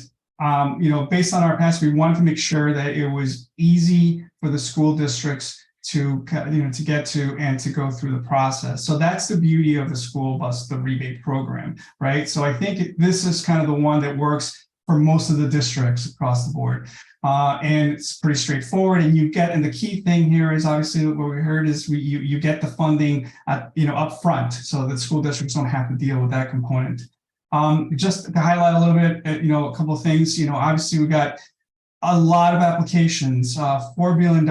based on our past, we wanted to make sure that it was easy for the school districts to get to and to go through the process. So that's the beauty of the school bus, the rebate program, right? So I think this is kind of the one that works for most of the districts across the board. And it's pretty straightforward. And the key thing here is obviously what we heard is you get the funding up front, so that school districts don't have to deal with that component. Just to highlight a little bit, a couple of things. Obviously we got a lot of applications, $4 billion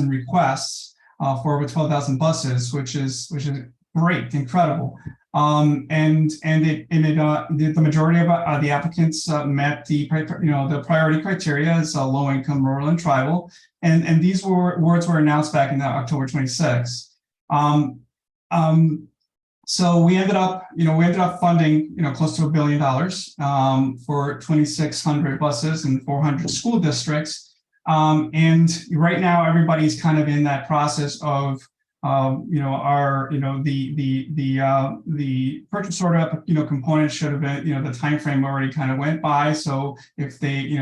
in requests for over 12,000 buses, which is great, incredible. The majority of the applicants met the priority criteria as low income, rural, and tribal, and these awards were announced back in October 26. So we ended up funding close to $1 billion for 2,600 buses and 400 school districts. And right now everybody's kind of in that process of the purchase order component should have been, the time frame already kind of went by. So if they,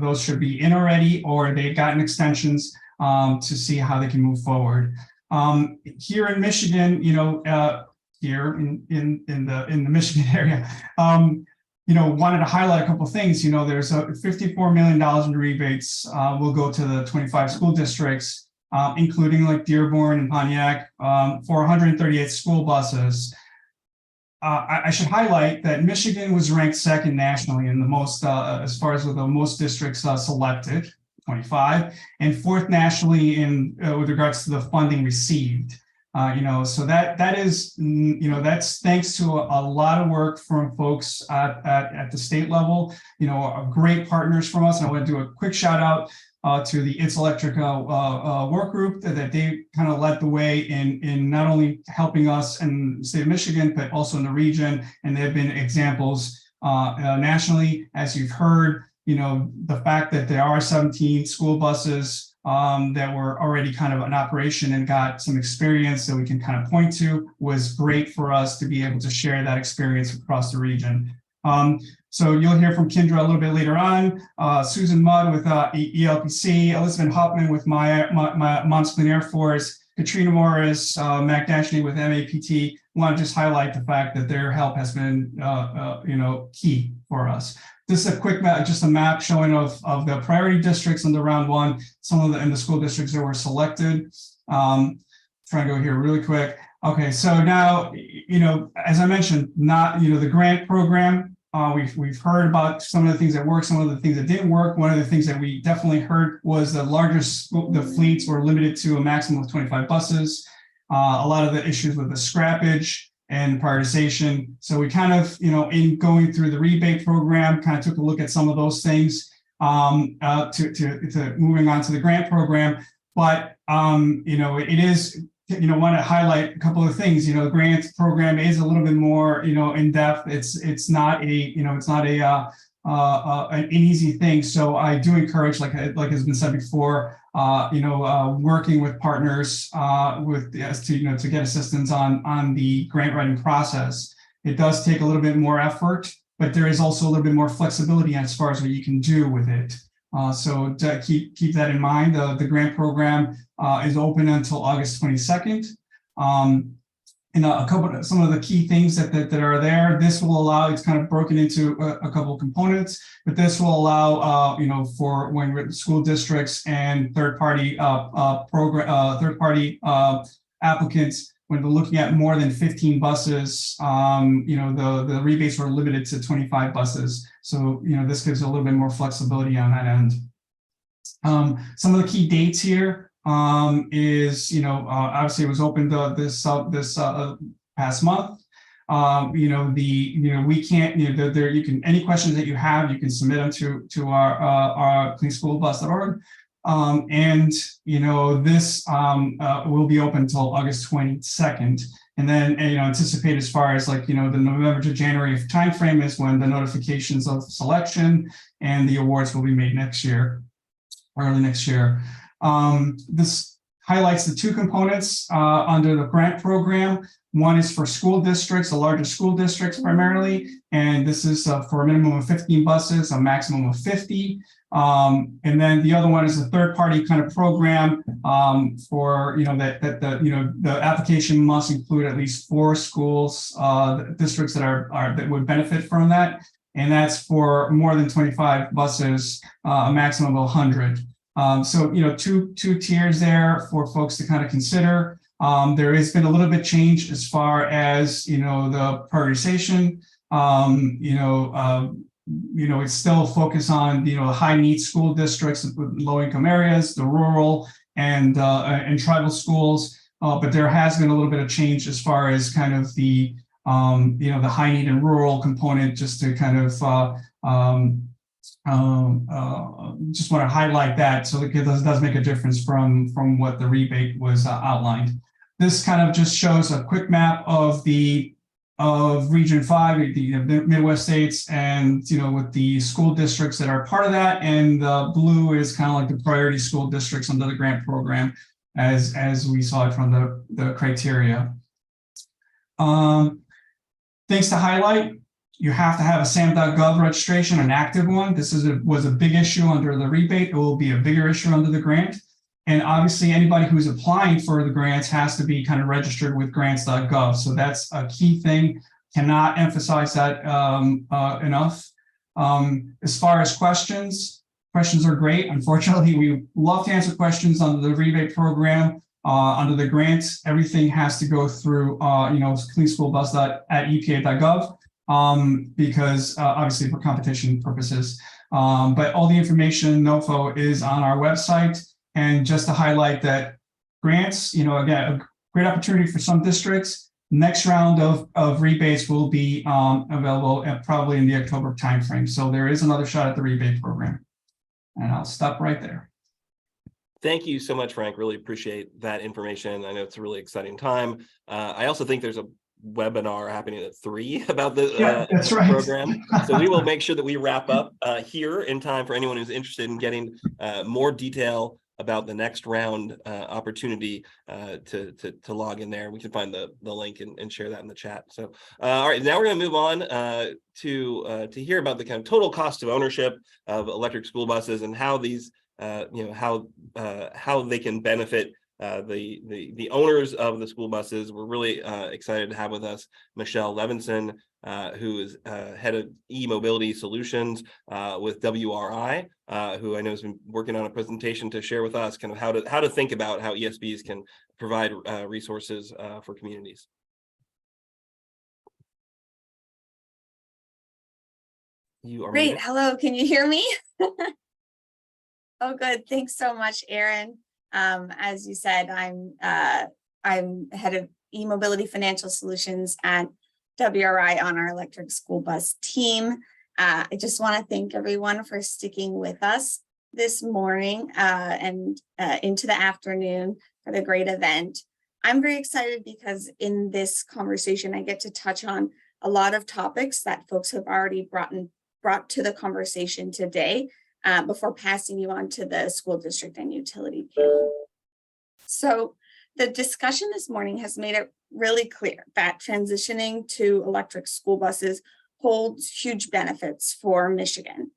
those should be in already, or they've gotten extensions to see how they can move forward. Here in Michigan, here in the Michigan area, wanted to highlight a couple of things. There's $54 million in rebates will go to the 25 school districts, including like Dearborn and Pontiac, for 138 school buses. I should highlight that Michigan was ranked second nationally in the most, as far as with the most districts selected, 25, and fourth nationally in with regards to the funding received. So that is, that's thanks to a lot of work from folks at the state level, great partners from us. And I want to do a quick shout out to the It's Electric work group that they kind of led the way in not only helping us in the state of Michigan, but also in the region. And they've been examples nationally, as you've heard, the fact that there are 17 school buses that were already kind of in operation and got some experience that we can kind of point to was great for us to be able to share that experience across the region. So you'll hear from Kendra a little bit later on, Susan Mudd with ELPC, Elizabeth Hoffman with my Mont Clean Air Force, Katrina Morris, Mac Dashney with MAPT. Want to just highlight the fact that their help has been key for us. This is a quick map, just a map showing of the priority districts in the round one, some of the school districts that were selected. Trying to go here really quick. Okay, so now, as I mentioned, the grant program, we've heard about some of the things that worked, some of the things that didn't work. One of the things that we definitely heard was the fleets were limited to a maximum of 25 buses. A lot of the issues with the scrappage and prioritization. So we kind of, in going through the rebate program, kind of took a look at some of those things to moving on to the grant program. But, it is, want to highlight a couple of things. The grant program is a little bit more, in depth. It's not an easy thing. So I do encourage, like has been said before, working with partners to get assistance on the grant writing process. It does take a little bit more effort, but there is also a little bit more flexibility as far as what you can do with it. So to keep that in mind. The grant program is open until August 22nd. And some of the key things that are there. This will allow, it's kind of broken into a couple of components, but this will allow, for when school districts and third-party applicants, when they're looking at more than 15 buses, the rebates were limited to 25 buses. So, this gives a little bit more flexibility on that end. Some of the key dates here. Is obviously it was opened this past month. We can't, you can, any questions that you have, you can submit them to our cleanschoolbus.org. And this will be open until August 22nd. And then anticipate as far as the November to January timeframe is when the notifications of selection and the awards will be made next year, early next year. This highlights the two components under the grant program. One is for school districts, the largest school districts primarily, and this is for a minimum of 15 buses, a maximum of 50. And then the other one is a third-party kind of program for the application must include at least 4 schools, districts that would benefit from that. and that's for more than 25 buses, a maximum of 100. So, two tiers there for folks to kind of consider. There has been a little bit change as far as, the prioritization. It's still focused on, the high needs school districts with low income areas, the rural and tribal schools. But there has been a little bit of change as far as kind of the, the high need and rural component, just to kind of, just want to highlight that. So it does make a difference from what the rebate was outlined. This kind of just shows a quick map of Region 5, the Midwest states, and with the school districts that are part of that, and the blue is kind of like the priority school districts under the grant program, as we saw it from the criteria. Things to highlight: you have to have a SAM.gov registration, an active one. This was a big issue under the rebate. It will be a bigger issue under the grant. And obviously, anybody who's applying for the grants has to be kind of registered with grants.gov. So that's a key thing. Cannot emphasize that enough. As far as questions are great. Unfortunately, we love to answer questions under the rebate program. Under the grants, everything has to go through, cleanschoolbus@epa.gov, because obviously for competition purposes. But all the information, NOFO, is on our website. And just to highlight that grants, again, a great opportunity for some districts. Next round of rebates will be available probably in the October timeframe. So there is another shot at the rebate program. And I'll stop right there. Thank you so much, Frank. Really appreciate that information. I know it's a really exciting time. I also think there's a webinar happening at 3 about the program. So we will make sure that we wrap up here in time for anyone who's interested in getting more detail about the next round opportunity to log in there. We can find the link and share that in the chat. So all right, now we're going to move on to hear about the kind of total cost of ownership of electric school buses and how these how they can benefit the owners of the school buses. We're really excited to have with us Michelle Levinson, who is head of e-mobility solutions with WRI, who I know has been working on a presentation to share with us kind of how to think about how ESBs can provide resources for communities. You are great. muted. Hello, can you hear me? Oh, good. Thanks so much, Aaron. As you said, I'm head of e-mobility financial solutions at WRI on our electric school bus team. I just want to thank everyone for sticking with us this morning and into the afternoon for the great event. I'm very excited because in this conversation, I get to touch on a lot of topics that folks have already brought to the conversation today before passing you on to the school district and utility panel. So the discussion this morning has made it really clear that transitioning to electric school buses holds huge benefits for Michigan.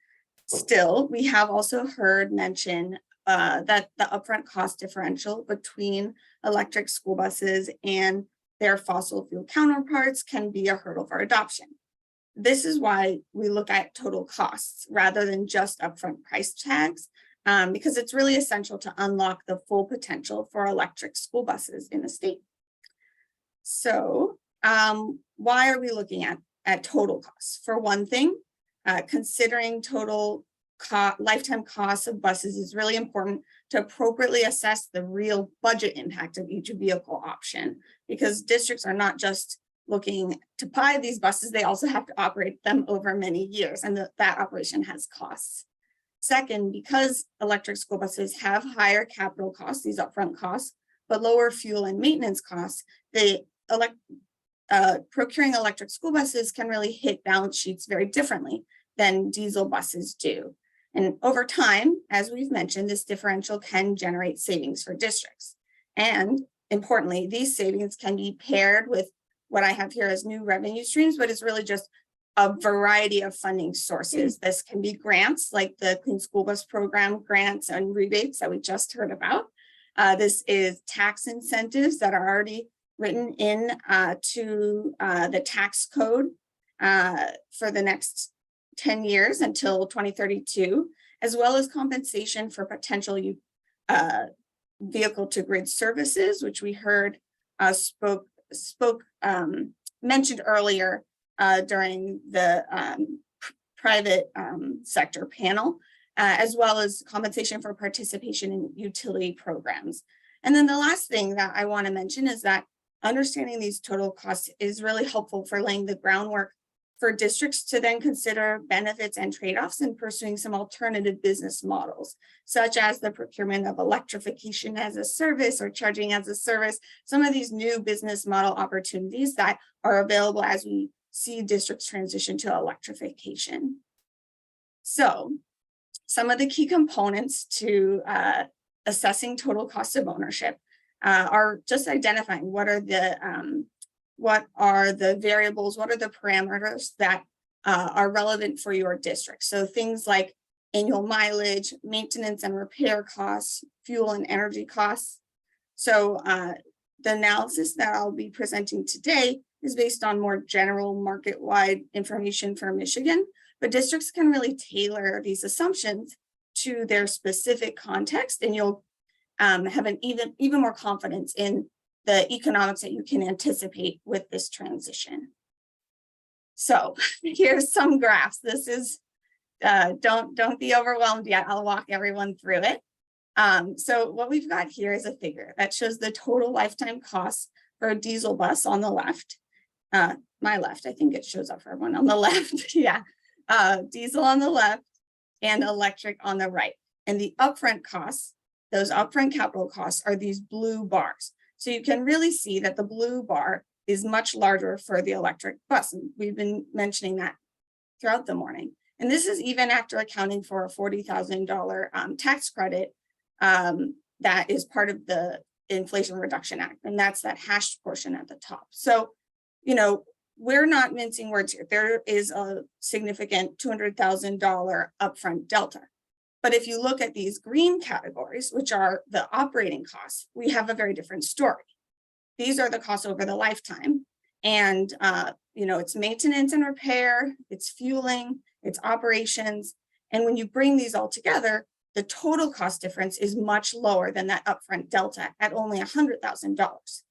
Still, we have also heard mention that the upfront cost differential between electric school buses and their fossil fuel counterparts can be a hurdle for adoption. This is why we look at total costs rather than just upfront price tags, because it's really essential to unlock the full potential for electric school buses in the state. So why are we looking at total costs? For one thing, considering total lifetime costs of buses is really important to appropriately assess the real budget impact of each vehicle option, because districts are not just looking to buy these buses, they also have to operate them over many years, and that operation has costs. Second, because electric school buses have higher capital costs, these upfront costs, but lower fuel and maintenance costs, procuring electric school buses can really hit balance sheets very differently than diesel buses do. And over time, as we've mentioned, this differential can generate savings for districts. And importantly, these savings can be paired with what I have here as new revenue streams, but it's really just a variety of funding sources. This can be grants like the Clean School Bus Program grants and rebates that we just heard about. This is tax incentives that are already written in to the tax code for the next 10 years until 2032, as well as compensation for potential vehicle to grid services, which we heard mentioned earlier during the private sector panel, as well as compensation for participation in utility programs. And then the last thing that I want to mention is that understanding these total costs is really helpful for laying the groundwork for districts to then consider benefits and trade-offs in pursuing some alternative business models, such as the procurement of electrification as a service or charging as a service, some of these new business model opportunities that are available as we see districts transition to electrification. So some of the key components to assessing total cost of ownership are just identifying what are the variables, what are the parameters that are relevant for your district. So things like annual mileage, maintenance and repair costs, fuel and energy costs. So the analysis that I'll be presenting today is based on more general market-wide information for Michigan, but districts can really tailor these assumptions to their specific context, and you'll have an even more confidence in the economics that you can anticipate with this transition. So here's some graphs. This is, don't be overwhelmed yet. I'll walk everyone through it. So what we've got here is a figure that shows the total lifetime costs for a diesel bus on the left. My left, I think it shows up for everyone on the left. Yeah, diesel on the left and electric on the right. And the upfront costs, those upfront capital costs, are these blue bars. So you can really see that the blue bar is much larger for the electric bus. And we've been mentioning that throughout the morning. And this is even after accounting for a $40,000 tax credit that is part of the Inflation Reduction Act. And that's that hashed portion at the top. So, you know, we're not mincing words here. There is a significant $200,000 upfront delta. But if you look at these green categories, which are the operating costs, we have a very different story. These are the costs over the lifetime. And, you know, it's maintenance and repair, it's fueling, it's operations. And when you bring these all together, the total cost difference is much lower than that upfront delta at only $100,000.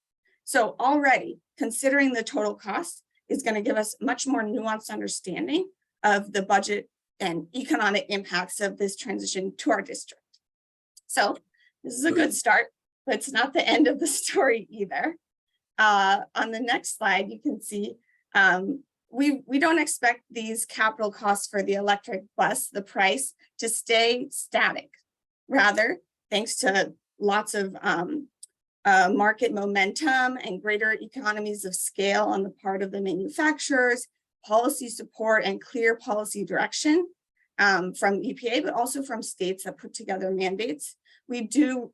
So already considering the total cost is going to give us much more nuanced understanding of the budget and economic impacts of this transition to our district. So this is a good start, but it's not the end of the story either. On the next slide, you can see we don't expect these capital costs for the electric bus, the price, to stay static. Rather, thanks to lots of market momentum and greater economies of scale on the part of the manufacturers, policy support and clear policy direction from EPA, but also from states that put together mandates, we do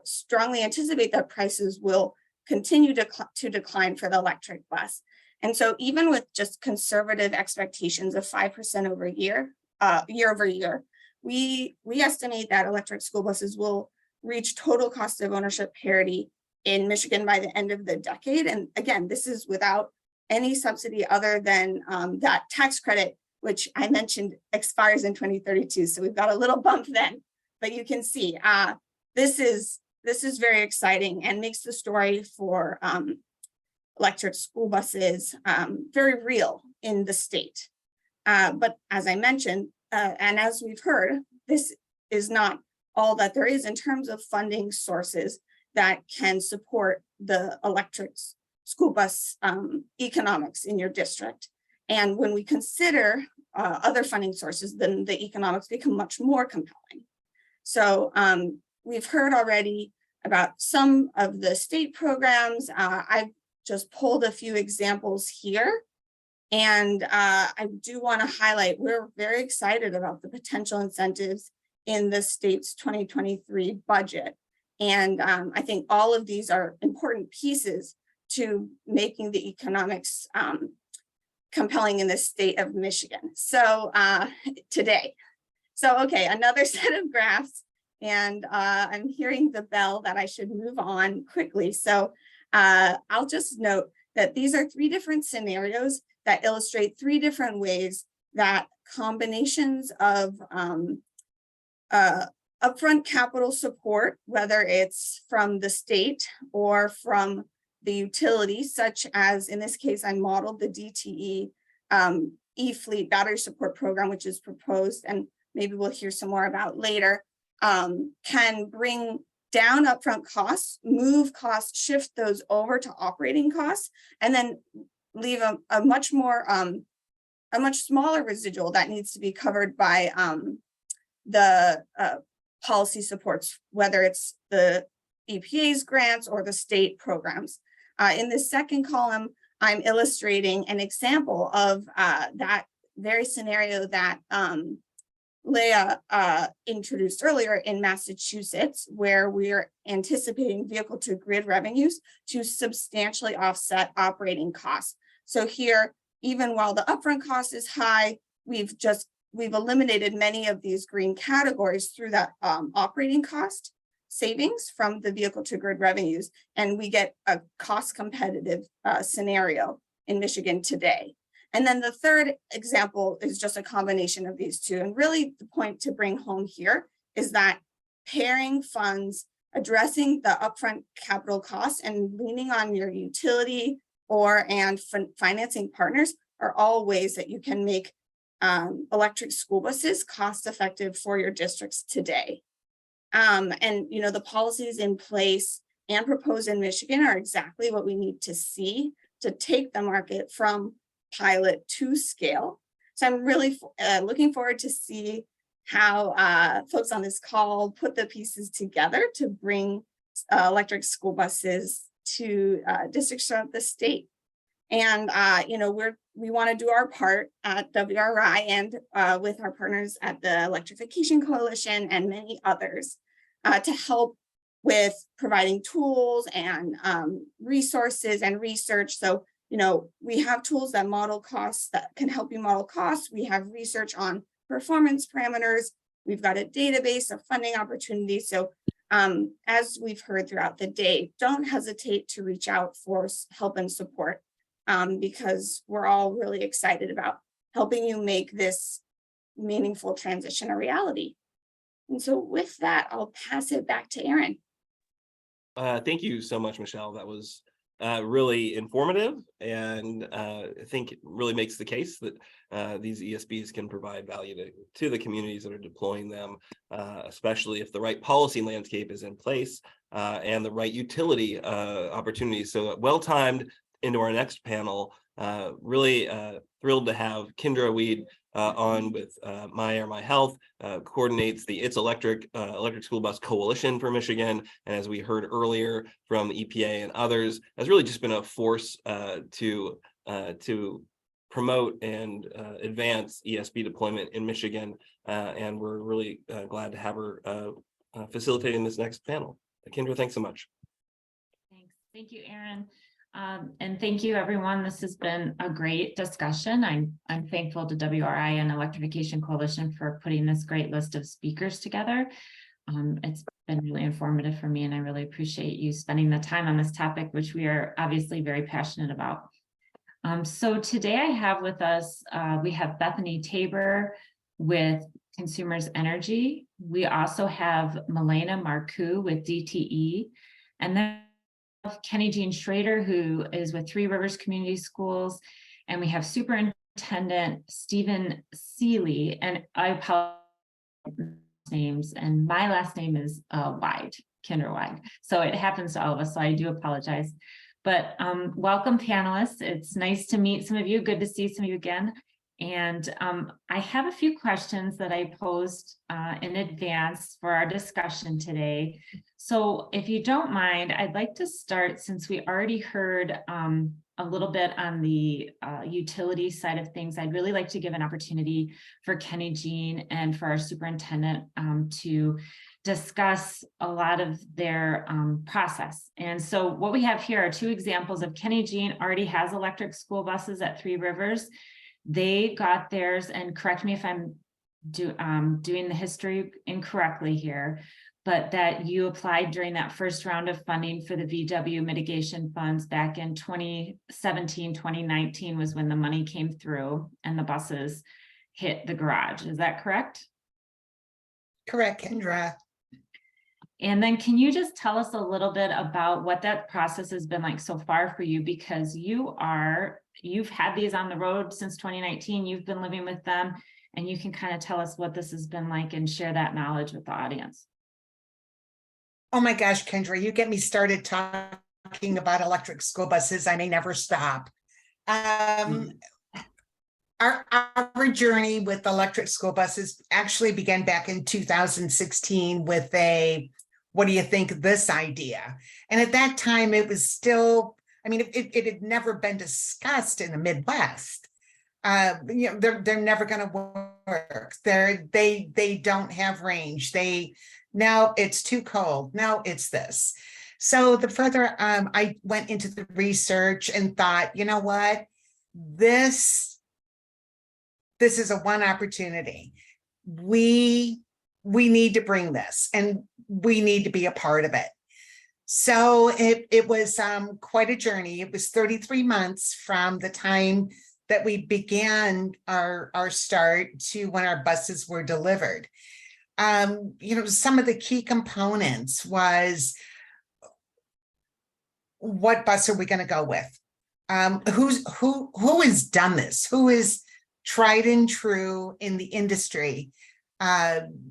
strongly anticipate that prices will continue to decline for the electric bus. And so even with just conservative expectations of 5% year over year, we estimate that electric school buses will reach total cost of ownership parity in Michigan by the end of the decade. And again, this is without any subsidy other than that tax credit, which I mentioned expires in 2032. So we've got a little bump then, but you can see this is very exciting and makes the story for electric school buses very real in the state. But as I mentioned, and as we've heard, this is not all that there is in terms of funding sources that can support the electric school bus economics in your district. And when we consider other funding sources, then the economics become much more compelling. So we've heard already about some of the state programs. I've just pulled a few examples here. And I do want to highlight, we're very excited about the potential incentives in the state's 2023 budget. And I think all of these are important pieces to making the economics compelling in the state of Michigan. So today, okay, another set of graphs, and I'm hearing the bell that I should move on quickly. So I'll just note that these are three different scenarios that illustrate three different ways that combinations of upfront capital support, whether it's from the state or from the utility, such as in this case, I modeled the DTE e-fleet battery support program, which is proposed, and maybe we'll hear some more about later, can bring down upfront costs, move costs, shift those over to operating costs, and then leave a much smaller residual that needs to be covered by the policy supports, whether it's the EPA's grants or the state programs. In the second column, I'm illustrating an example of that very scenario that Leah introduced earlier in Massachusetts, where we are anticipating vehicle to grid revenues to substantially offset operating costs. So here, even while the upfront cost is high, we've eliminated many of these green categories through that operating cost savings from the vehicle to grid revenues, and we get a cost competitive scenario in Michigan today. And then the third example is just a combination of these two. And really the point to bring home here is that pairing funds, addressing the upfront capital costs and leaning on your utility and financing partners are all ways that you can make electric school buses cost effective for your districts today. And the policies in place and proposed in Michigan are exactly what we need to see to take the market from pilot to scale. So I'm really looking forward to see how folks on this call put the pieces together to bring electric school buses to districts throughout the state. And we want to do our part at WRI and with our partners at the Electrification Coalition and many others to help with providing tools and resources and research. So, we have tools that model costs, that can help you model costs. We have research on performance parameters. We've got a database of funding opportunities. So as we've heard throughout the day, don't hesitate to reach out for help and support because we're all really excited about helping you make this meaningful transition a reality. And so with that, I'll pass it back to Aaron. Thank you so much, Michelle. That was really informative, and I think it really makes the case that these ESBs can provide value to the communities that are deploying them, especially if the right policy landscape is in place and the right utility opportunities. So well-timed into our next panel. Really thrilled to have Kendra Weed on with My Health, coordinates the It's Electric School Bus Coalition for Michigan. And as we heard earlier from the EPA and others, has really just been a force to promote and advance ESB deployment in Michigan. And we're really glad to have her facilitating this next panel. Kendra, thanks so much. Thanks. Thank you, Aaron. And thank you, everyone. This has been a great discussion. I'm thankful to WRI and Electrification Coalition for putting this great list of speakers together. It's been really informative for me, and I really appreciate you spending the time on this topic, which we are obviously very passionate about. So today I have with us, we have Bethany Tabor with Consumers Energy. We also have Milena Marcoux with DTE, and then Kenny Jean Schrader, who is with Three Rivers Community Schools, and we have Superintendent Stephen Seeley, and I apologize for names, and my last name is Kendra Wide. So it happens to all of us, so I do apologize. But welcome, panelists. It's nice to meet some of you. Good to see some of you again. And I have a few questions that I posed in advance for our discussion today. So if you don't mind, I'd like to start, since we already heard a little bit on the utility side of things. I'd really like to give an opportunity for Kenny Jean and for our superintendent to discuss a lot of their process. And so what we have here are two examples of Kenny Jean already has electric school buses at Three Rivers. They got theirs, and correct me if I'm doing the history incorrectly here, but that you applied during that first round of funding for the VW mitigation funds back in 2017, 2019 was when the money came through and the buses. hit the garage. Is that correct? Correct, Kendra. And then can you just tell us a little bit about what that process has been like so far for you? Because you've had these on the road since 2019, you've been living with them, and you can kind of tell us what this has been like and share that knowledge with the audience. Oh my gosh, Kendra, you get me started talking about electric school buses. I may never stop. Our journey with electric school buses actually began back in 2016 with a, what do you think of this idea? And at that time, it was still, I mean, it had never been discussed in the Midwest. You know, they're never going to work. They don't have range. Now it's too cold. Now it's this. So the further I went into the research and thought, you know what, this is a one opportunity. We need to bring this, and we need to be a part of it. So it was quite a journey. It was 33 months from the time that we began our start to when our buses were delivered. You know, some of the key components was, what bus are we going to go with? Who has done this? Who is tried and true in the industry?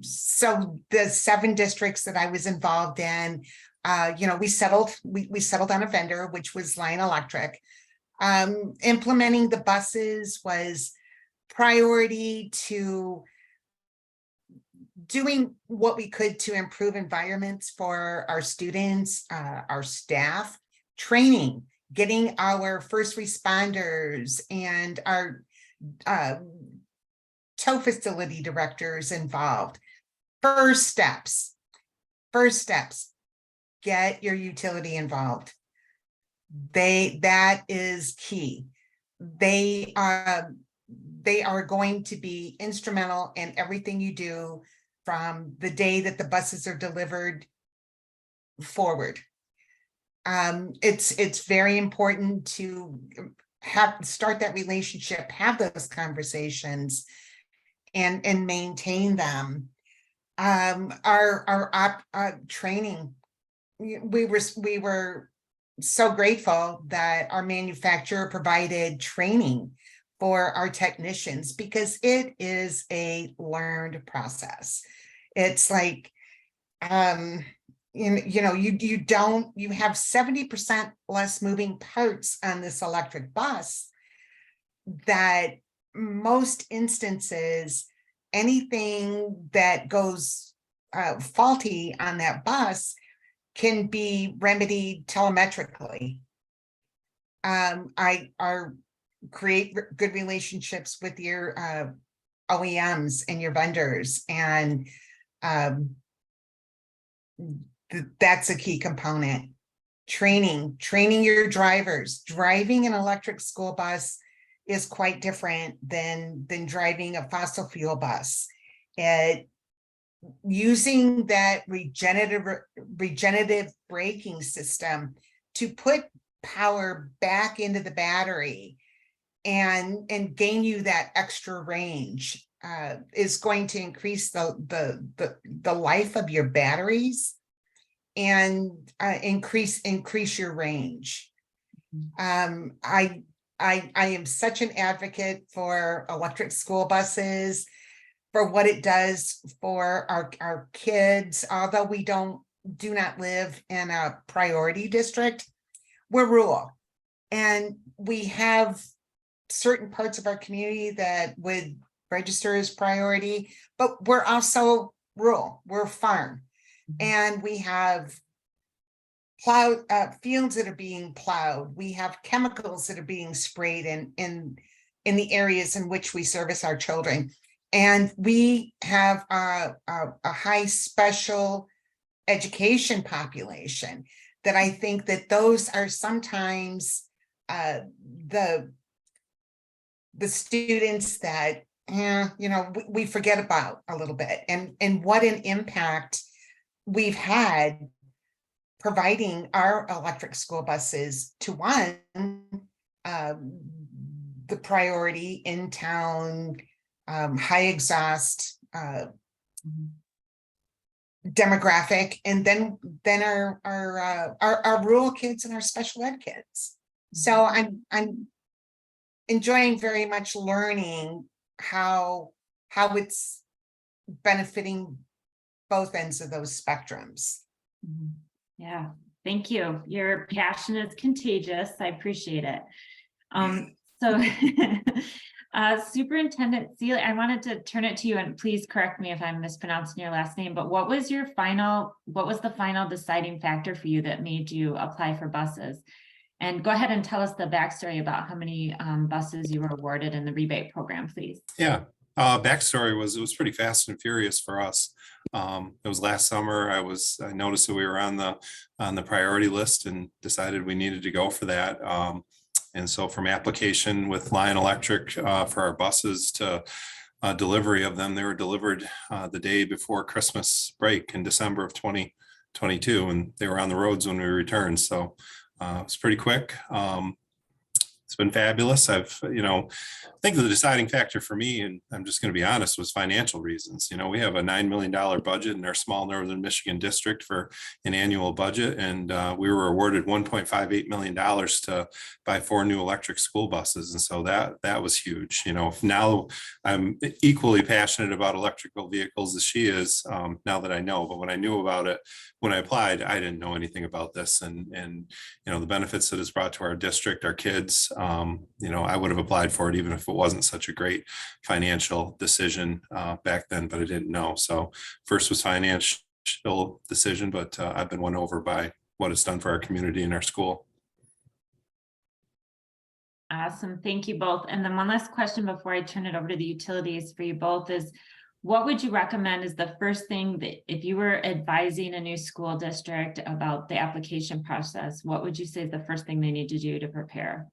So the 7 districts that I was involved in, you know, we settled on a vendor, which was Lion Electric. Implementing the buses was priority to doing what we could to improve environments for our students, our staff, training, getting our first responders and our tow facility directors involved. First steps, get your utility involved. That is key. They are going to be instrumental in everything you do from the day that the buses are delivered forward. It's very important to start that relationship, have those conversations, and maintain them. Our training, we were so grateful that our manufacturer provided training for our technicians, because it is a learned process. It's like, you know, you have 70% less moving parts on this electric bus, that most instances, anything that goes faulty on that bus can be remedied telemetrically. Create good relationships with your OEMs and your vendors, and that's a key component. Training your drivers. Driving an electric school bus is quite different than driving a fossil fuel bus. Using that regenerative braking system to put power back into the battery and gain you that extra range is going to increase the life of your batteries and increase your range. I am such an advocate for electric school buses, for what it does for our kids. Although we do not live in a priority district, we're rural, and we have certain parts of our community that would register as priority, but we're also rural, we're farm. And we have plowed fields that are being plowed. We have chemicals that are being sprayed in the areas in which we service our children. And we have a high special education population that I think that those are sometimes the students that, you know, we forget about a little bit, and what an impact we've had providing our electric school buses to the priority in town high exhaust demographic, and then our rural kids and our special ed kids. So I'm enjoying very much learning how it's benefiting both ends of those spectrums. Yeah, thank you. Your passion is contagious. I appreciate it. So Superintendent Zeeland, I wanted to turn it to you, and please correct me if I'm mispronouncing your last name, but what was the final deciding factor for you that made you apply for buses? And go ahead and tell us the backstory about how many buses you were awarded in the rebate program, please. Yeah, backstory was it was pretty fast and furious for us. It was last summer. I noticed that we were on the priority list and decided we needed to go for that. And so from application with Lion Electric for our buses to delivery of them, they were delivered the day before Christmas break in December of 2022, and they were on the roads when we returned. So it's pretty quick. It's been fabulous. I think the deciding factor for me, and I'm just going to be honest, was financial reasons. We have a $9 million budget in our small Northern Michigan district for an annual budget. And we were awarded $1.58 million to buy 4 new electric school buses. And so that was huge. Now I'm equally passionate about electrical vehicles as she is, now that I know. But when I knew about it, when I applied, I didn't know anything about this. And the benefits that it's brought to our district, our kids, I would have applied for it even if it wasn't such a great financial decision back then, but I didn't know. So first was financial decision, but I've been won over by what it's done for our community and our school. Awesome. Thank you both. And then one last question before I turn it over to the utilities for you both is, what would you recommend is the first thing that if you were advising a new school district about the application process, what would you say is the first thing they need to do to prepare?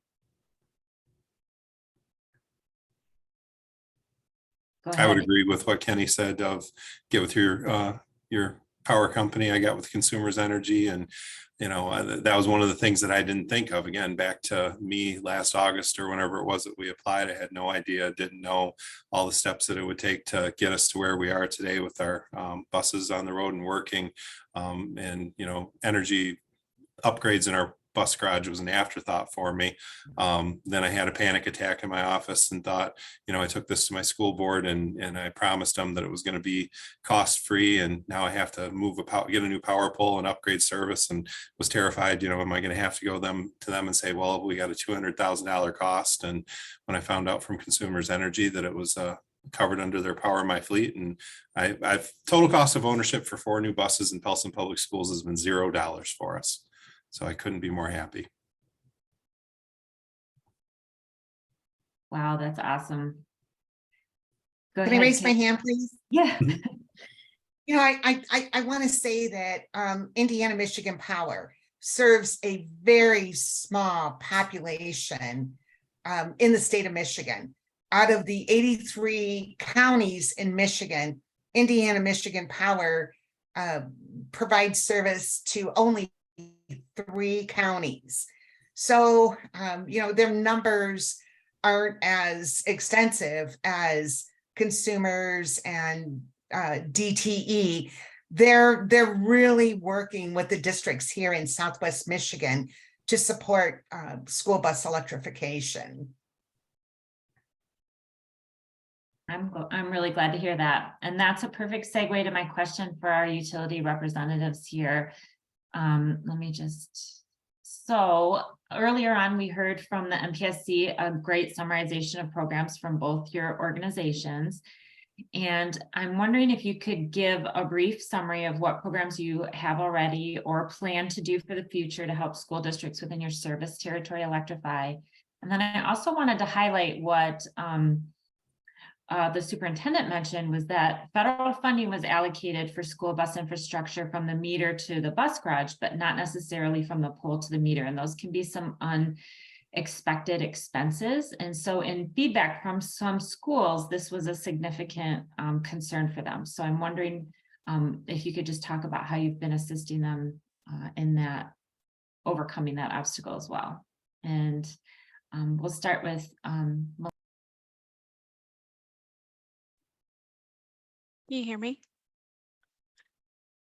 I would agree with what Kenny said of get with your power company. I got with Consumers Energy, and that was one of the things that I didn't think of. Again, back to me last August or whenever it was that we applied, I had no idea, didn't know all the steps that it would take to get us to where we are today with our buses on the road and working, and energy upgrades in our bus garage was an afterthought for me. Then I had a panic attack in my office and thought, I took this to my school board and I promised them that it was going to be cost free. And now I have to get a new power pole and upgrade service, and was terrified, am I going to have to go to them and say, well, we got a $200,000 cost. And when I found out from Consumers Energy that it was covered under their Power My Fleet, and I've total cost of ownership for 4 new buses in Pelson Public Schools has been $0 for us. So I couldn't be more happy. Wow, that's awesome. Can I raise my hand, please? Yeah. I want to say that Indiana Michigan Power serves a very small population in the state of Michigan. Out of the 83 counties in Michigan, Indiana Michigan Power provides service to only 3 counties. So, their numbers aren't as extensive as Consumers and DTE. They're really working with the districts here in Southwest Michigan to support school bus electrification. I'm really glad to hear that. And that's a perfect segue to my question for our utility representatives here. So earlier on, we heard from the MPSC a great summarization of programs from both your organizations. And I'm wondering if you could give a brief summary of what programs you have already or plan to do for the future to help school districts within your service territory electrify. And then I also wanted to highlight what the superintendent mentioned was that federal funding was allocated for school bus infrastructure from the meter to the bus garage, but not necessarily from the pole to the meter. And those can be some unexpected expenses. And so in feedback from some schools, this was a significant concern for them. So I'm wondering if you could just talk about how you've been assisting them in that, overcoming that obstacle as well. And we'll start with Can you hear me?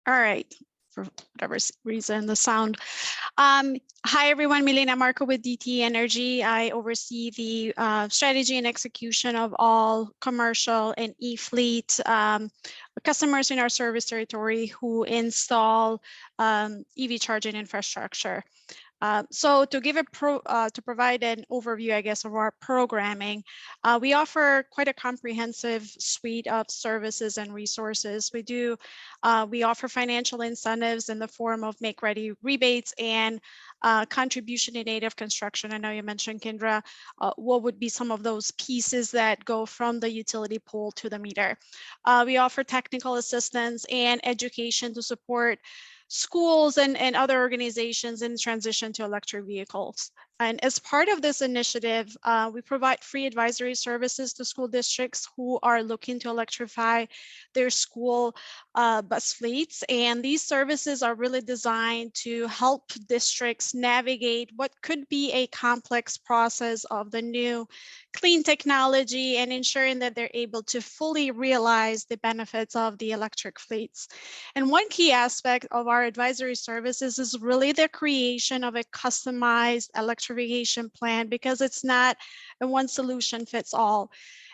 All right, for whatever reason, the sound. Hi, everyone. Milena Marco with DTE Energy. I oversee the strategy and execution of all commercial and e-fleet customers in our service territory who install EV charging infrastructure. So to give to provide an overview, I guess, of our programming, we offer quite a comprehensive suite of services and resources. We offer financial incentives in the form of make-ready rebates and contribution in aid of construction. I know you mentioned, Kendra, what would be some of those pieces that go from the utility pole to the meter. We offer technical assistance and education to support schools and other organizations in transition to electric vehicles. And as part of this initiative, we provide free advisory services to school districts who are looking to electrify their school bus fleets. And these services are really designed to help districts navigate what could be a complex process of the new clean technology and ensuring that they're able to fully realize the benefits of the electric fleets. And one key aspect of our advisory services is really the creation of a customized electrification plan, because it's not a one solution fits all.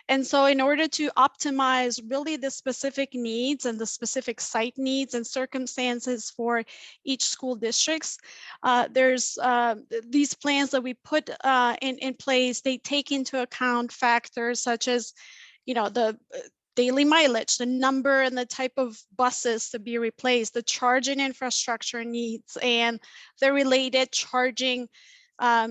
And so in order to optimize really the specific needs and the specific site needs and circumstances for each school districts, there's these plans that we put in place. They take into account factors such as, the daily mileage, the number and the type of buses to be replaced, the charging infrastructure needs, and the related charging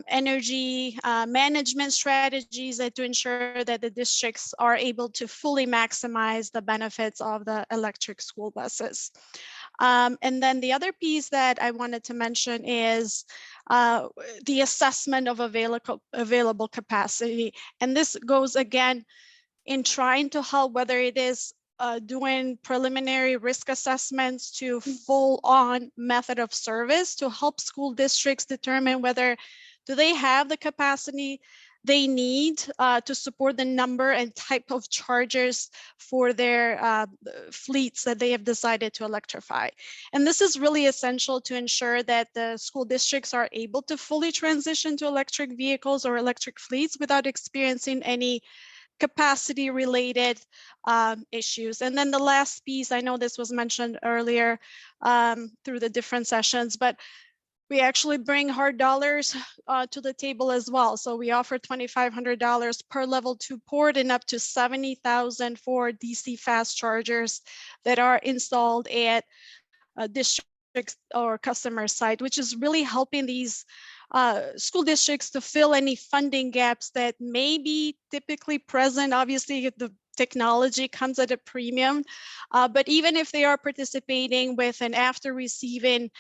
energy management strategies to ensure that the districts are able to fully maximize the benefits of the electric school buses. And then the other piece that I wanted to mention is the assessment of available capacity. And this goes again in trying to help, whether it is doing preliminary risk assessments to full-on method of service to help school districts determine whether do they have the capacity they need to support the number and type of chargers for their fleets that they have decided to electrify. And this is really essential to ensure that the school districts are able to fully transition to electric vehicles or electric fleets without experiencing any capacity related issues. And then the last piece, I know this was mentioned earlier through the different sessions, but we actually bring hard dollars to the table as well. So we offer $2,500 per level 2 port and up to $70,000 for DC fast chargers that are installed at districts or customer site, which is really helping these school districts to fill any funding gaps that may be typically present. Obviously, the technology comes at a premium, but even if they are participating with and after receiving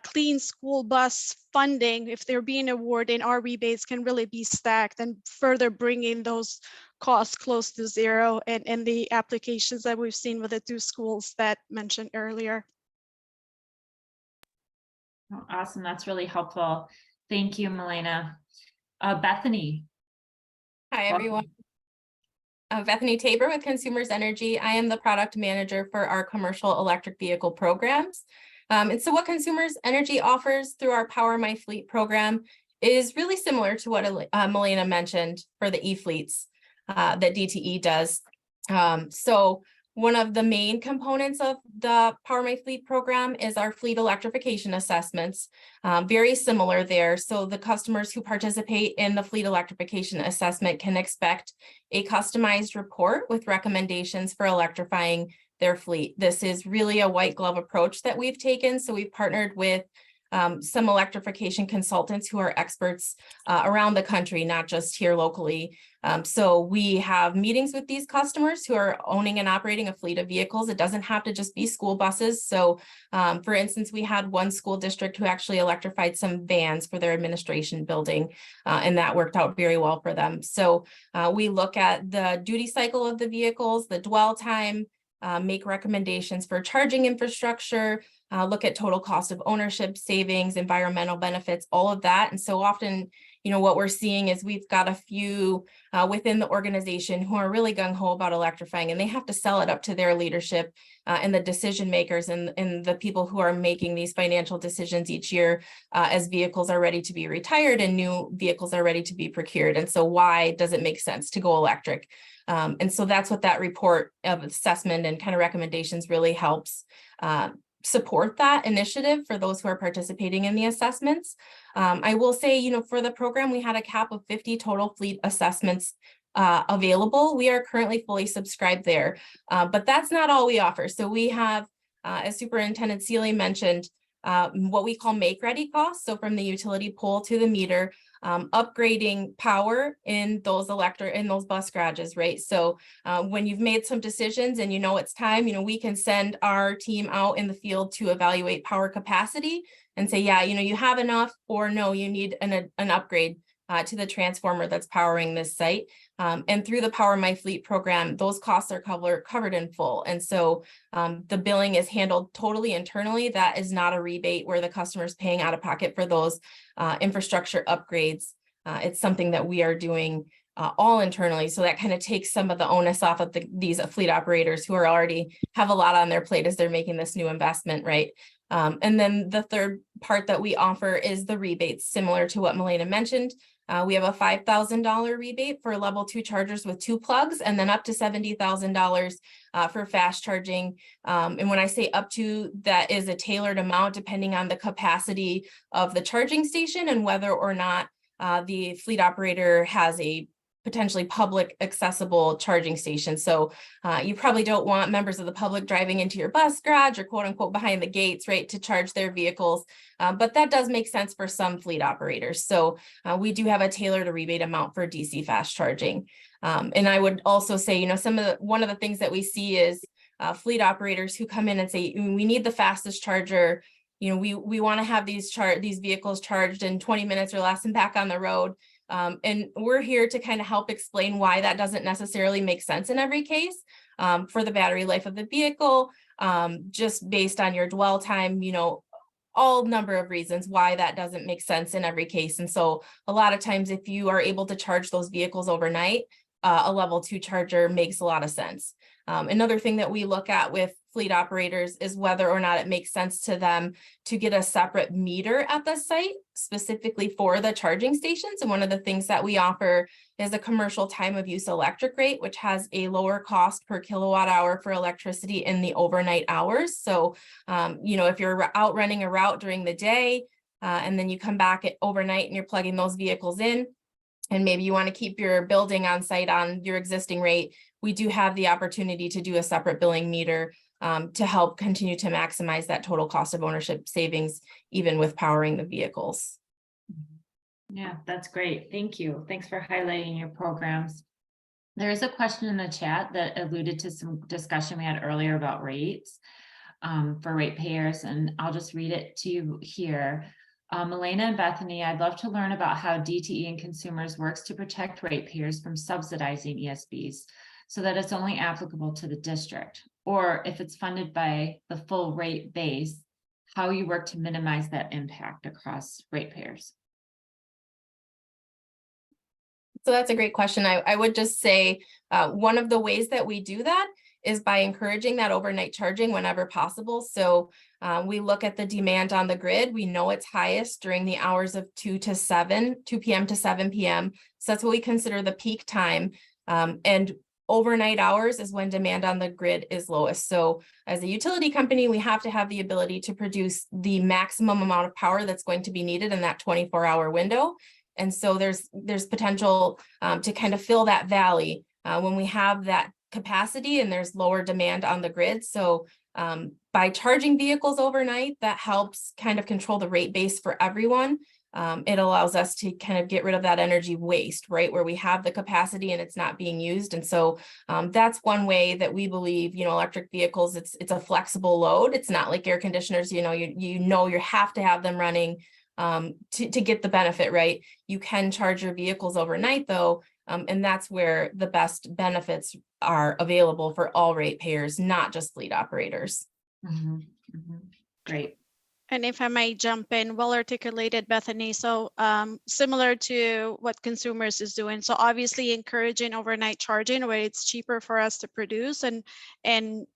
clean school bus funding, if they're being awarded, our rebates can really be stacked and further bringing those costs close to zero and the applications that we've seen with the 2 schools that mentioned earlier. Oh, awesome, that's really helpful. Thank you, Milena. Bethany. Hi, everyone. Bethany Tabor with Consumers Energy. I am the product manager for our commercial electric vehicle programs. And so what Consumers Energy offers through our Power My Fleet program is really similar to what Milena mentioned for the e-fleets that DTE does. So one of the main components of the Power My Fleet program is our fleet electrification assessments, very similar there. So the customers who participate in the fleet electrification assessment can expect a customized report with recommendations for electrifying their fleet. This is really a white glove approach that we've taken. So we've partnered with some electrification consultants who are experts around the country, not just here locally. So we have meetings with these customers who are owning and operating a fleet of vehicles. It doesn't have to just be school buses. So for instance, we had one school district who actually electrified some vans for their administration building, and that worked out very well for them. So we look at the duty cycle of the vehicles, the dwell time, make recommendations for charging infrastructure, look at total cost of ownership, savings, environmental benefits, all of that. And so often what we're seeing is we've got a few within the organization who are really gung-ho about electrifying, and they have to sell it up to their leadership and the decision makers and the people who are making these financial decisions each year as vehicles are ready to be retired and new vehicles are ready to be procured. And so why does it make sense to go electric? And so that's what that report of assessment and kind of recommendations really helps support that initiative for those who are participating in the assessments. I will say, for the program, we had a cap of 50 total fleet assessments available. We are currently fully subscribed there, but that's not all we offer. So we have, as Superintendent Seeley mentioned, what we call make-ready costs. So from the utility pole to the meter, upgrading power in those bus garages, right? So when you've made some decisions and it's time, we can send our team out in the field to evaluate power capacity and say, yeah, you have enough, or no, you need an upgrade to the transformer that's powering this site. And through the Power My Fleet program, those costs are covered in full. And so the billing is handled totally internally. That is not a rebate where the customer is paying out of pocket for those infrastructure upgrades. It's something that we are doing all internally. So that kind of takes some of the onus off of these fleet operators who are already have a lot on their plate as they're making this new investment, right? And then the third part that we offer is the rebates, similar to what Milena mentioned. We have a $5,000 rebate for level 2 chargers with 2 plugs, and then up to $70,000 for fast charging. And when I say up to, that is a tailored amount depending on the capacity of the charging station and whether or not the fleet operator has a potentially public accessible charging station. So you probably don't want members of the public driving into your bus garage or quote unquote behind the gates, right, to charge their vehicles. But that does make sense for some fleet operators. So we do have a tailored rebate amount for DC fast charging. And I would also say, one of the things that we see is fleet operators who come in and say, we need the fastest charger. We want to have these vehicles charged in 20 minutes or less and back on the road. And we're here to kind of help explain why that doesn't necessarily make sense in every case for the battery life of the vehicle, just based on your dwell time, all number of reasons why that doesn't make sense in every case. And so a lot of times if you are able to charge those vehicles overnight, a level 2 charger makes a lot of sense. Another thing that we look at with fleet operators is whether or not it makes sense to them to get a separate meter at the site specifically for the charging stations. And one of the things that we offer is a commercial time of use electric rate, which has a lower cost per kilowatt hour for electricity in the overnight hours. So, if you're out running a route during the day and then you come back at overnight and you're plugging those vehicles in, and maybe you want to keep your building on site on your existing rate, we do have the opportunity to do a separate billing meter to help continue to maximize that total cost of ownership savings, even with powering the vehicles. Yeah, that's great. Thank you. Thanks for highlighting your programs. There is a question in the chat that alluded to some discussion we had earlier about rates for ratepayers, and I'll just read it to you here. Milena and Bethany, I'd love to learn about how DTE and Consumers works to protect ratepayers from subsidizing ESBs so that it's only applicable to the district, or if it's funded by the full rate base, how you work to minimize that impact across ratepayers. So that's a great question. I would just say one of the ways that we do that is by encouraging that overnight charging whenever possible. So we look at the demand on the grid. We know it's highest during the hours of 2 p.m. to 7 p.m. So that's what we consider the peak time. And overnight hours is when demand on the grid is lowest. So as a utility company, we have to have the ability to produce the maximum amount of power that's going to be needed in that 24-hour window. And so there's potential to kind of fill that valley when we have that capacity and there's lower demand on the grid. So by charging vehicles overnight, that helps kind of control the rate base for everyone. It allows us to kind of get rid of that energy waste, right, where we have the capacity and it's not being used. And so that's one way that we believe, electric vehicles, it's a flexible load. It's not like air conditioners, you have to have them running to get the benefit, right? You can charge your vehicles overnight though, and that's where the best benefits are available for all ratepayers, not just fleet operators. Mm-hmm. Mm-hmm. Great. And if I may jump in, well articulated, Bethany. So similar to what consumers is doing. So obviously encouraging overnight charging where it's cheaper for us to produce and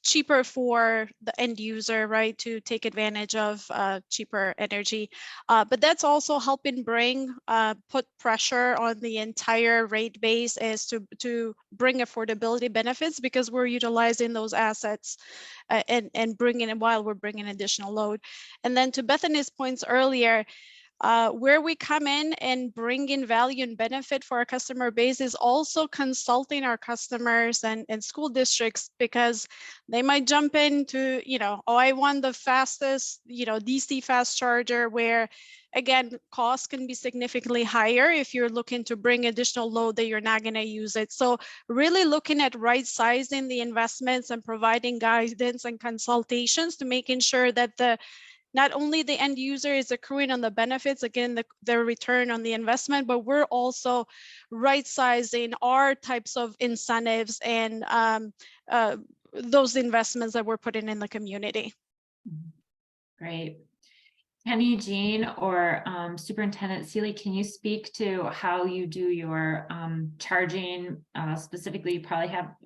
cheaper for the end user, right, to take advantage of cheaper energy. But that's also helping put pressure on the entire rate base as to bring affordability benefits because we're utilizing those assets and bringing it while we're bringing additional load. And then to Bethany's points earlier, where we come in and bring in value and benefit for our customer base is also consulting our customers and school districts because they might jump into, oh, I want the fastest, DC fast charger where, again, costs can be significantly higher if you're looking to bring additional load that you're not going to use it. So really looking at right sizing the investments and providing guidance and consultations to making sure that not only the end user is accruing on the benefits, again, the return on the investment, but we're also right sizing our types of incentives and those investments that we're putting in the community. Great. Kenny, Jean, or Superintendent Seeley, can you speak to how you do your charging? Specifically,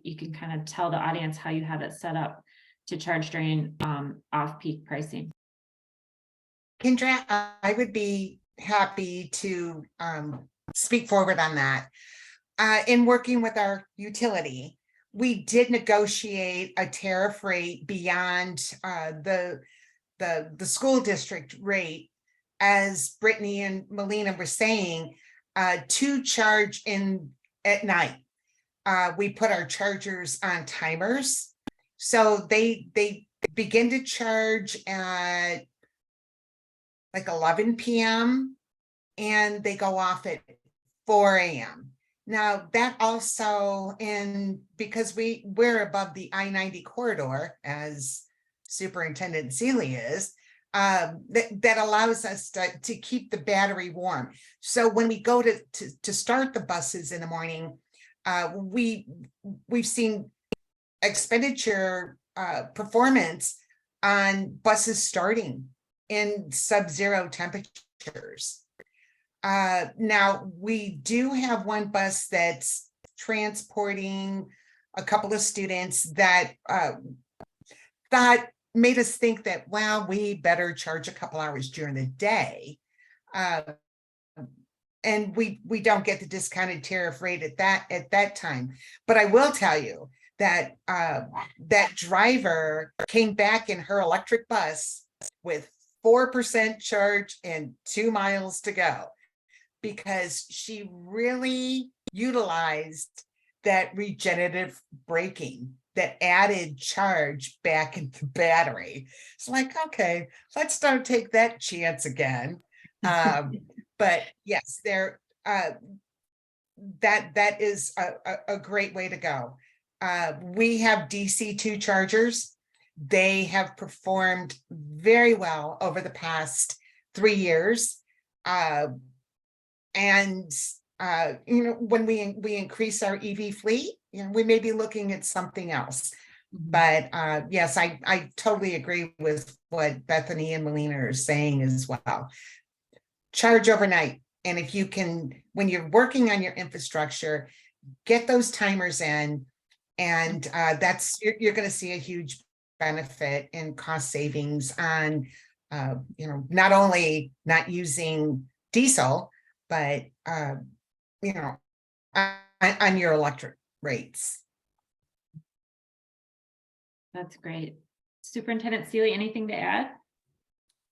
you can kind of tell the audience how you have it set up to charge during off-peak pricing. Kendra, I would be happy to speak forward on that. In working with our utility, we did negotiate a tariff rate beyond the school district rate, as Brittany and Melina were saying, to charge at night. We put our chargers on timers, so they begin to charge at like 11 p.m. and they go off at 4 a.m. Now that also, because we're above the I-90 corridor, as Superintendent Seeley is, that allows us to keep the battery warm. So when we go to start the buses in the morning, we've seen expenditure performance on buses starting in sub-zero temperatures. Now we do have one bus that's transporting a couple of students that made us think that, well, we better charge a couple hours during the day. And we don't get the discounted tariff rate at that time. But I will tell you that that driver came back in her electric bus with 4% charge and 2 miles to go, because she really utilized that regenerative braking that added charge back into the battery. It's like, okay, let's don't take that chance again. But yes, that is a great way to go. We have DC2 chargers. They have performed very well over the past 3 years. When we increase our EV fleet, we may be looking at something else. But yes, I totally agree with what Bethany and Melina are saying as well. Charge overnight. And if you can, when you're working on your infrastructure, get those timers in, and you're going to see a huge benefit in cost savings on, not only not using diesel, but on your electric rates. That's great. Superintendent Seeley, anything to add?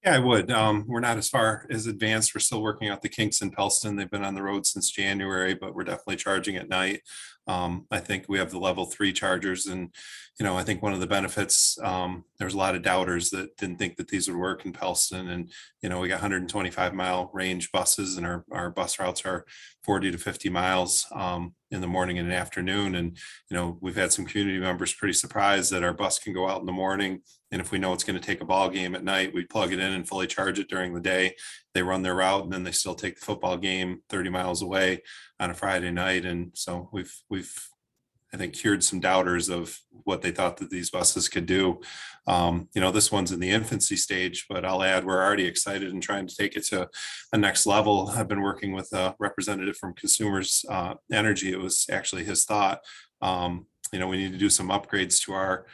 Yeah, I would. We're not as far as advanced. We're still working out the kinks in Pellston. They've been on the road since January, but we're definitely charging at night. I think we have the level 3 chargers, and I think one of the benefits, there's a lot of doubters that didn't think that these would work in Pellston, and we got 125-mile range buses, and our bus routes are 40 to 50 miles in the morning and afternoon. And we've had some community members pretty surprised that our bus can go out in the morning, and if we know it's going to take a ball game at night, we plug it in and fully charge it during the day. They run their route, and then they still take the football game 30 miles away on a Friday night. And so we've I think cured some doubters of what they thought that these buses could do. This one's in the infancy stage, but I'll add, we're already excited and trying to take it to a next level. I've been working with a representative from Consumers Energy. It was actually his thought. We need to do some upgrades to our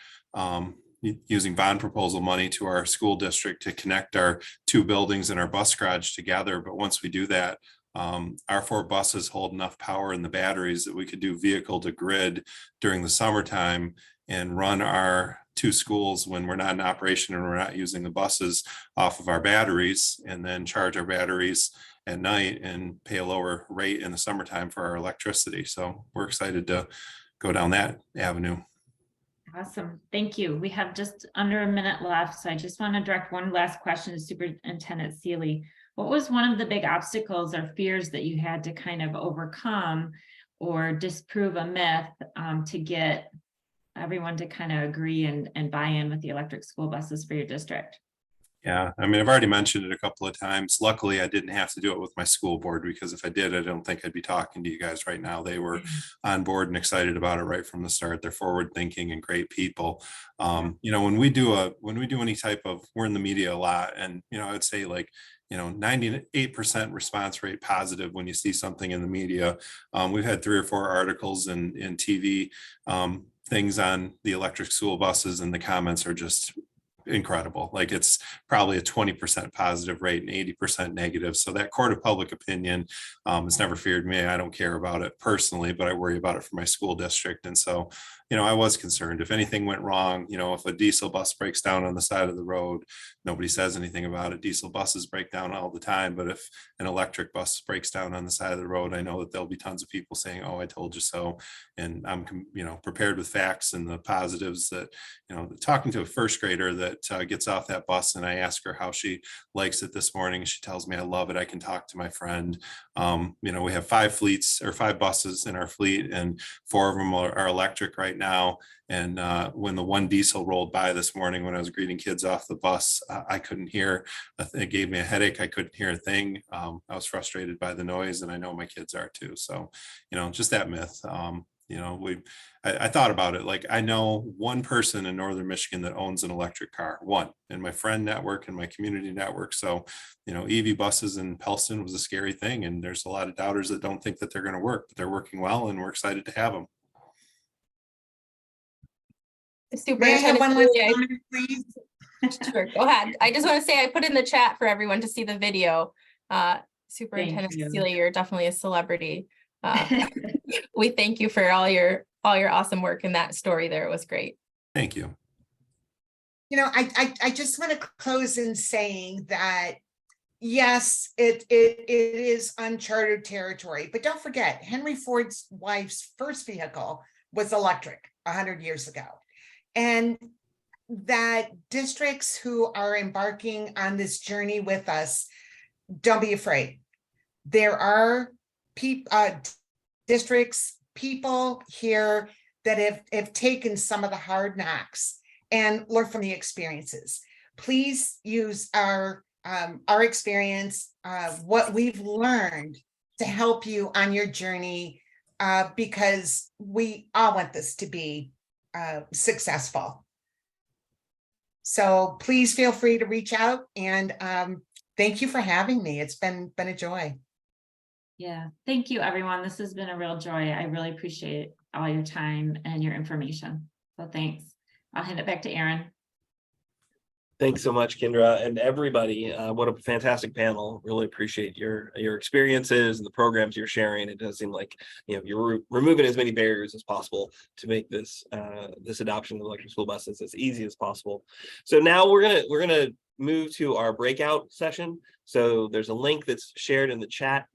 using bond proposal money to our school district to connect our 2 buildings and our bus garage together. But once we do that, our 4 buses hold enough power in the batteries that we could do vehicle to grid during the summertime and run our 2 schools when we're not in operation and we're not using the buses off of our batteries, and then charge our batteries at night and pay a lower rate in the summertime for our electricity. So we're excited to go down that avenue. Awesome. Thank you. We have just under a minute left. So I just want to direct one last question to Superintendent Seeley. What was one of the big obstacles or fears that you had to kind of overcome or disprove a myth to get everyone to kind of agree and buy in with the electric school buses for your district? Yeah, I mean, I've already mentioned it a couple of times. Luckily, I didn't have to do it with my school board, because if I did, I don't think I'd be talking to you guys right now. They were on board and excited about it right from the start. They're forward thinking and great people. When we do any type of, we're in the media a lot, and I would say 98% response rate positive when you see something in the media. We've had 3 or 4 articles in TV things on the electric school buses, and the comments are just incredible. Like, it's probably a 20% positive rate and 80% negative. So that court of public opinion has never feared me. I don't care about it personally, but I worry about it for my school district. And so, I was concerned if anything went wrong, if a diesel bus breaks down on the side of the road, nobody says anything about it. Diesel buses break down all the time. But if an electric bus breaks down on the side of the road, I know that there'll be tons of people saying, oh, I told you so. And I'm, prepared with facts and the positives that, talking to a first grader that gets off that bus, and I ask her how she likes it this morning. She tells me, I love it. I can talk to my friend. We have 5 buses in our fleet, and 4 of them are electric right now. And when the one diesel rolled by this morning, when I was greeting kids off the bus, I couldn't hear. It gave me a headache. I couldn't hear a thing. I was frustrated by the noise, and I know my kids are too. So, just that myth. I thought about it. Like, I know one person in Northern Michigan that owns an electric car, one, in my friend network and my community network. So, EV buses in Pellston was a scary thing. And there's a lot of doubters that don't think that they're going to work, but they're working well, and we're excited to have them. May I have one last Superintendent, comment, please? sure, go ahead. I just want to say I put in the chat for everyone to see the video. Superintendent you. Cecilia, you're definitely a celebrity. We thank you for all your awesome work in that story there. It was great. Thank you. I just want to close in saying that, yes, it is uncharted territory, but don't forget, Henry Ford's wife's first vehicle was electric 100 years ago. And that districts who are embarking on this journey with us, don't be afraid. There are districts, people here that have taken some of the hard knocks and learn from the experiences. Please use our experience, what we've learned, to help you on your journey, because we all want this to be successful. So please feel free to reach out, and thank you for having me. It's been a joy. Yeah, thank you, everyone. This has been a real joy. I really appreciate all your time and your information. So thanks. I'll hand it back to Aaron. Thanks so much, Kendra, and everybody. What a fantastic panel. Really appreciate your experiences and the programs you're sharing. It does seem like you're removing as many barriers as possible to make this this adoption of electric school buses as easy as possible. So now we're gonna move to our breakout session. So there's a link that's shared in the chat.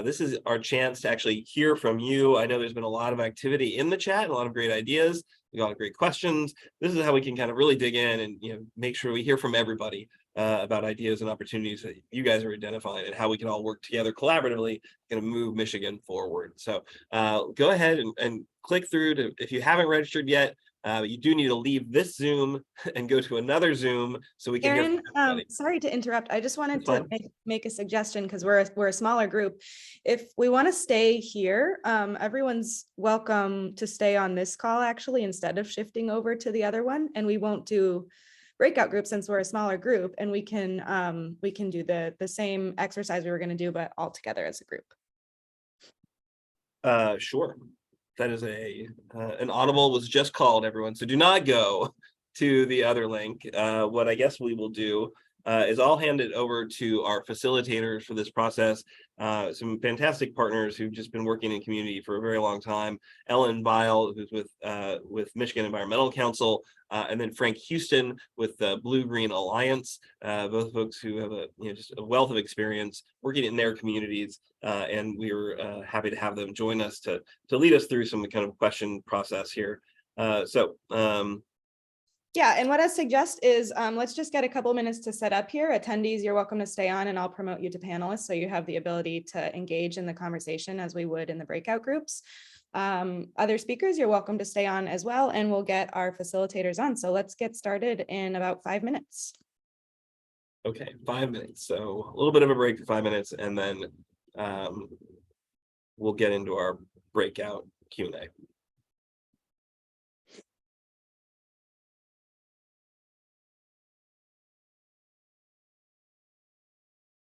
This is our chance to actually hear from you. I know there's been a lot of activity in the chat, a lot of great ideas. We got great questions. This is how we can kind of really dig in and make sure we hear from everybody about ideas and opportunities that you guys are identifying, and how we can all work together collaboratively to move Michigan forward. So go ahead and click through to, if you haven't registered yet, You do need to leave this Zoom and go to another Zoom so we can hear from everybody. Sorry to interrupt. I just wanted That's to fine. make a suggestion because we're a smaller group. If we want to stay here, everyone's welcome to stay on this call actually instead of shifting over to the other one, and we won't do breakout groups since we're a smaller group, and we can do the same exercise we were going to do, but all together as a group. Sure. That is an audible was just called, everyone. So do not go to the other link. What I guess we will do is I'll hand it over to our facilitators for this process. Some fantastic partners who've just been working in community for a very long time. Ellen Bile, who's with Michigan Environmental Council, and then Frank Houston with the Blue Green Alliance. Both folks who have just a wealth of experience working in their communities, and we were happy to have them join us to lead us through some kind of question process here. Yeah, and what I suggest is let's just get a couple minutes to set up here. Attendees, you're welcome to stay on, and I'll promote you to panelists so you have the ability to engage in the conversation as we would in the breakout groups. Other speakers, you're welcome to stay on as well, and we'll get our facilitators on. So let's get started in about 5 minutes. Okay, 5 minutes. So a little bit of a break for 5 minutes, and then we'll get into our breakout Q&A.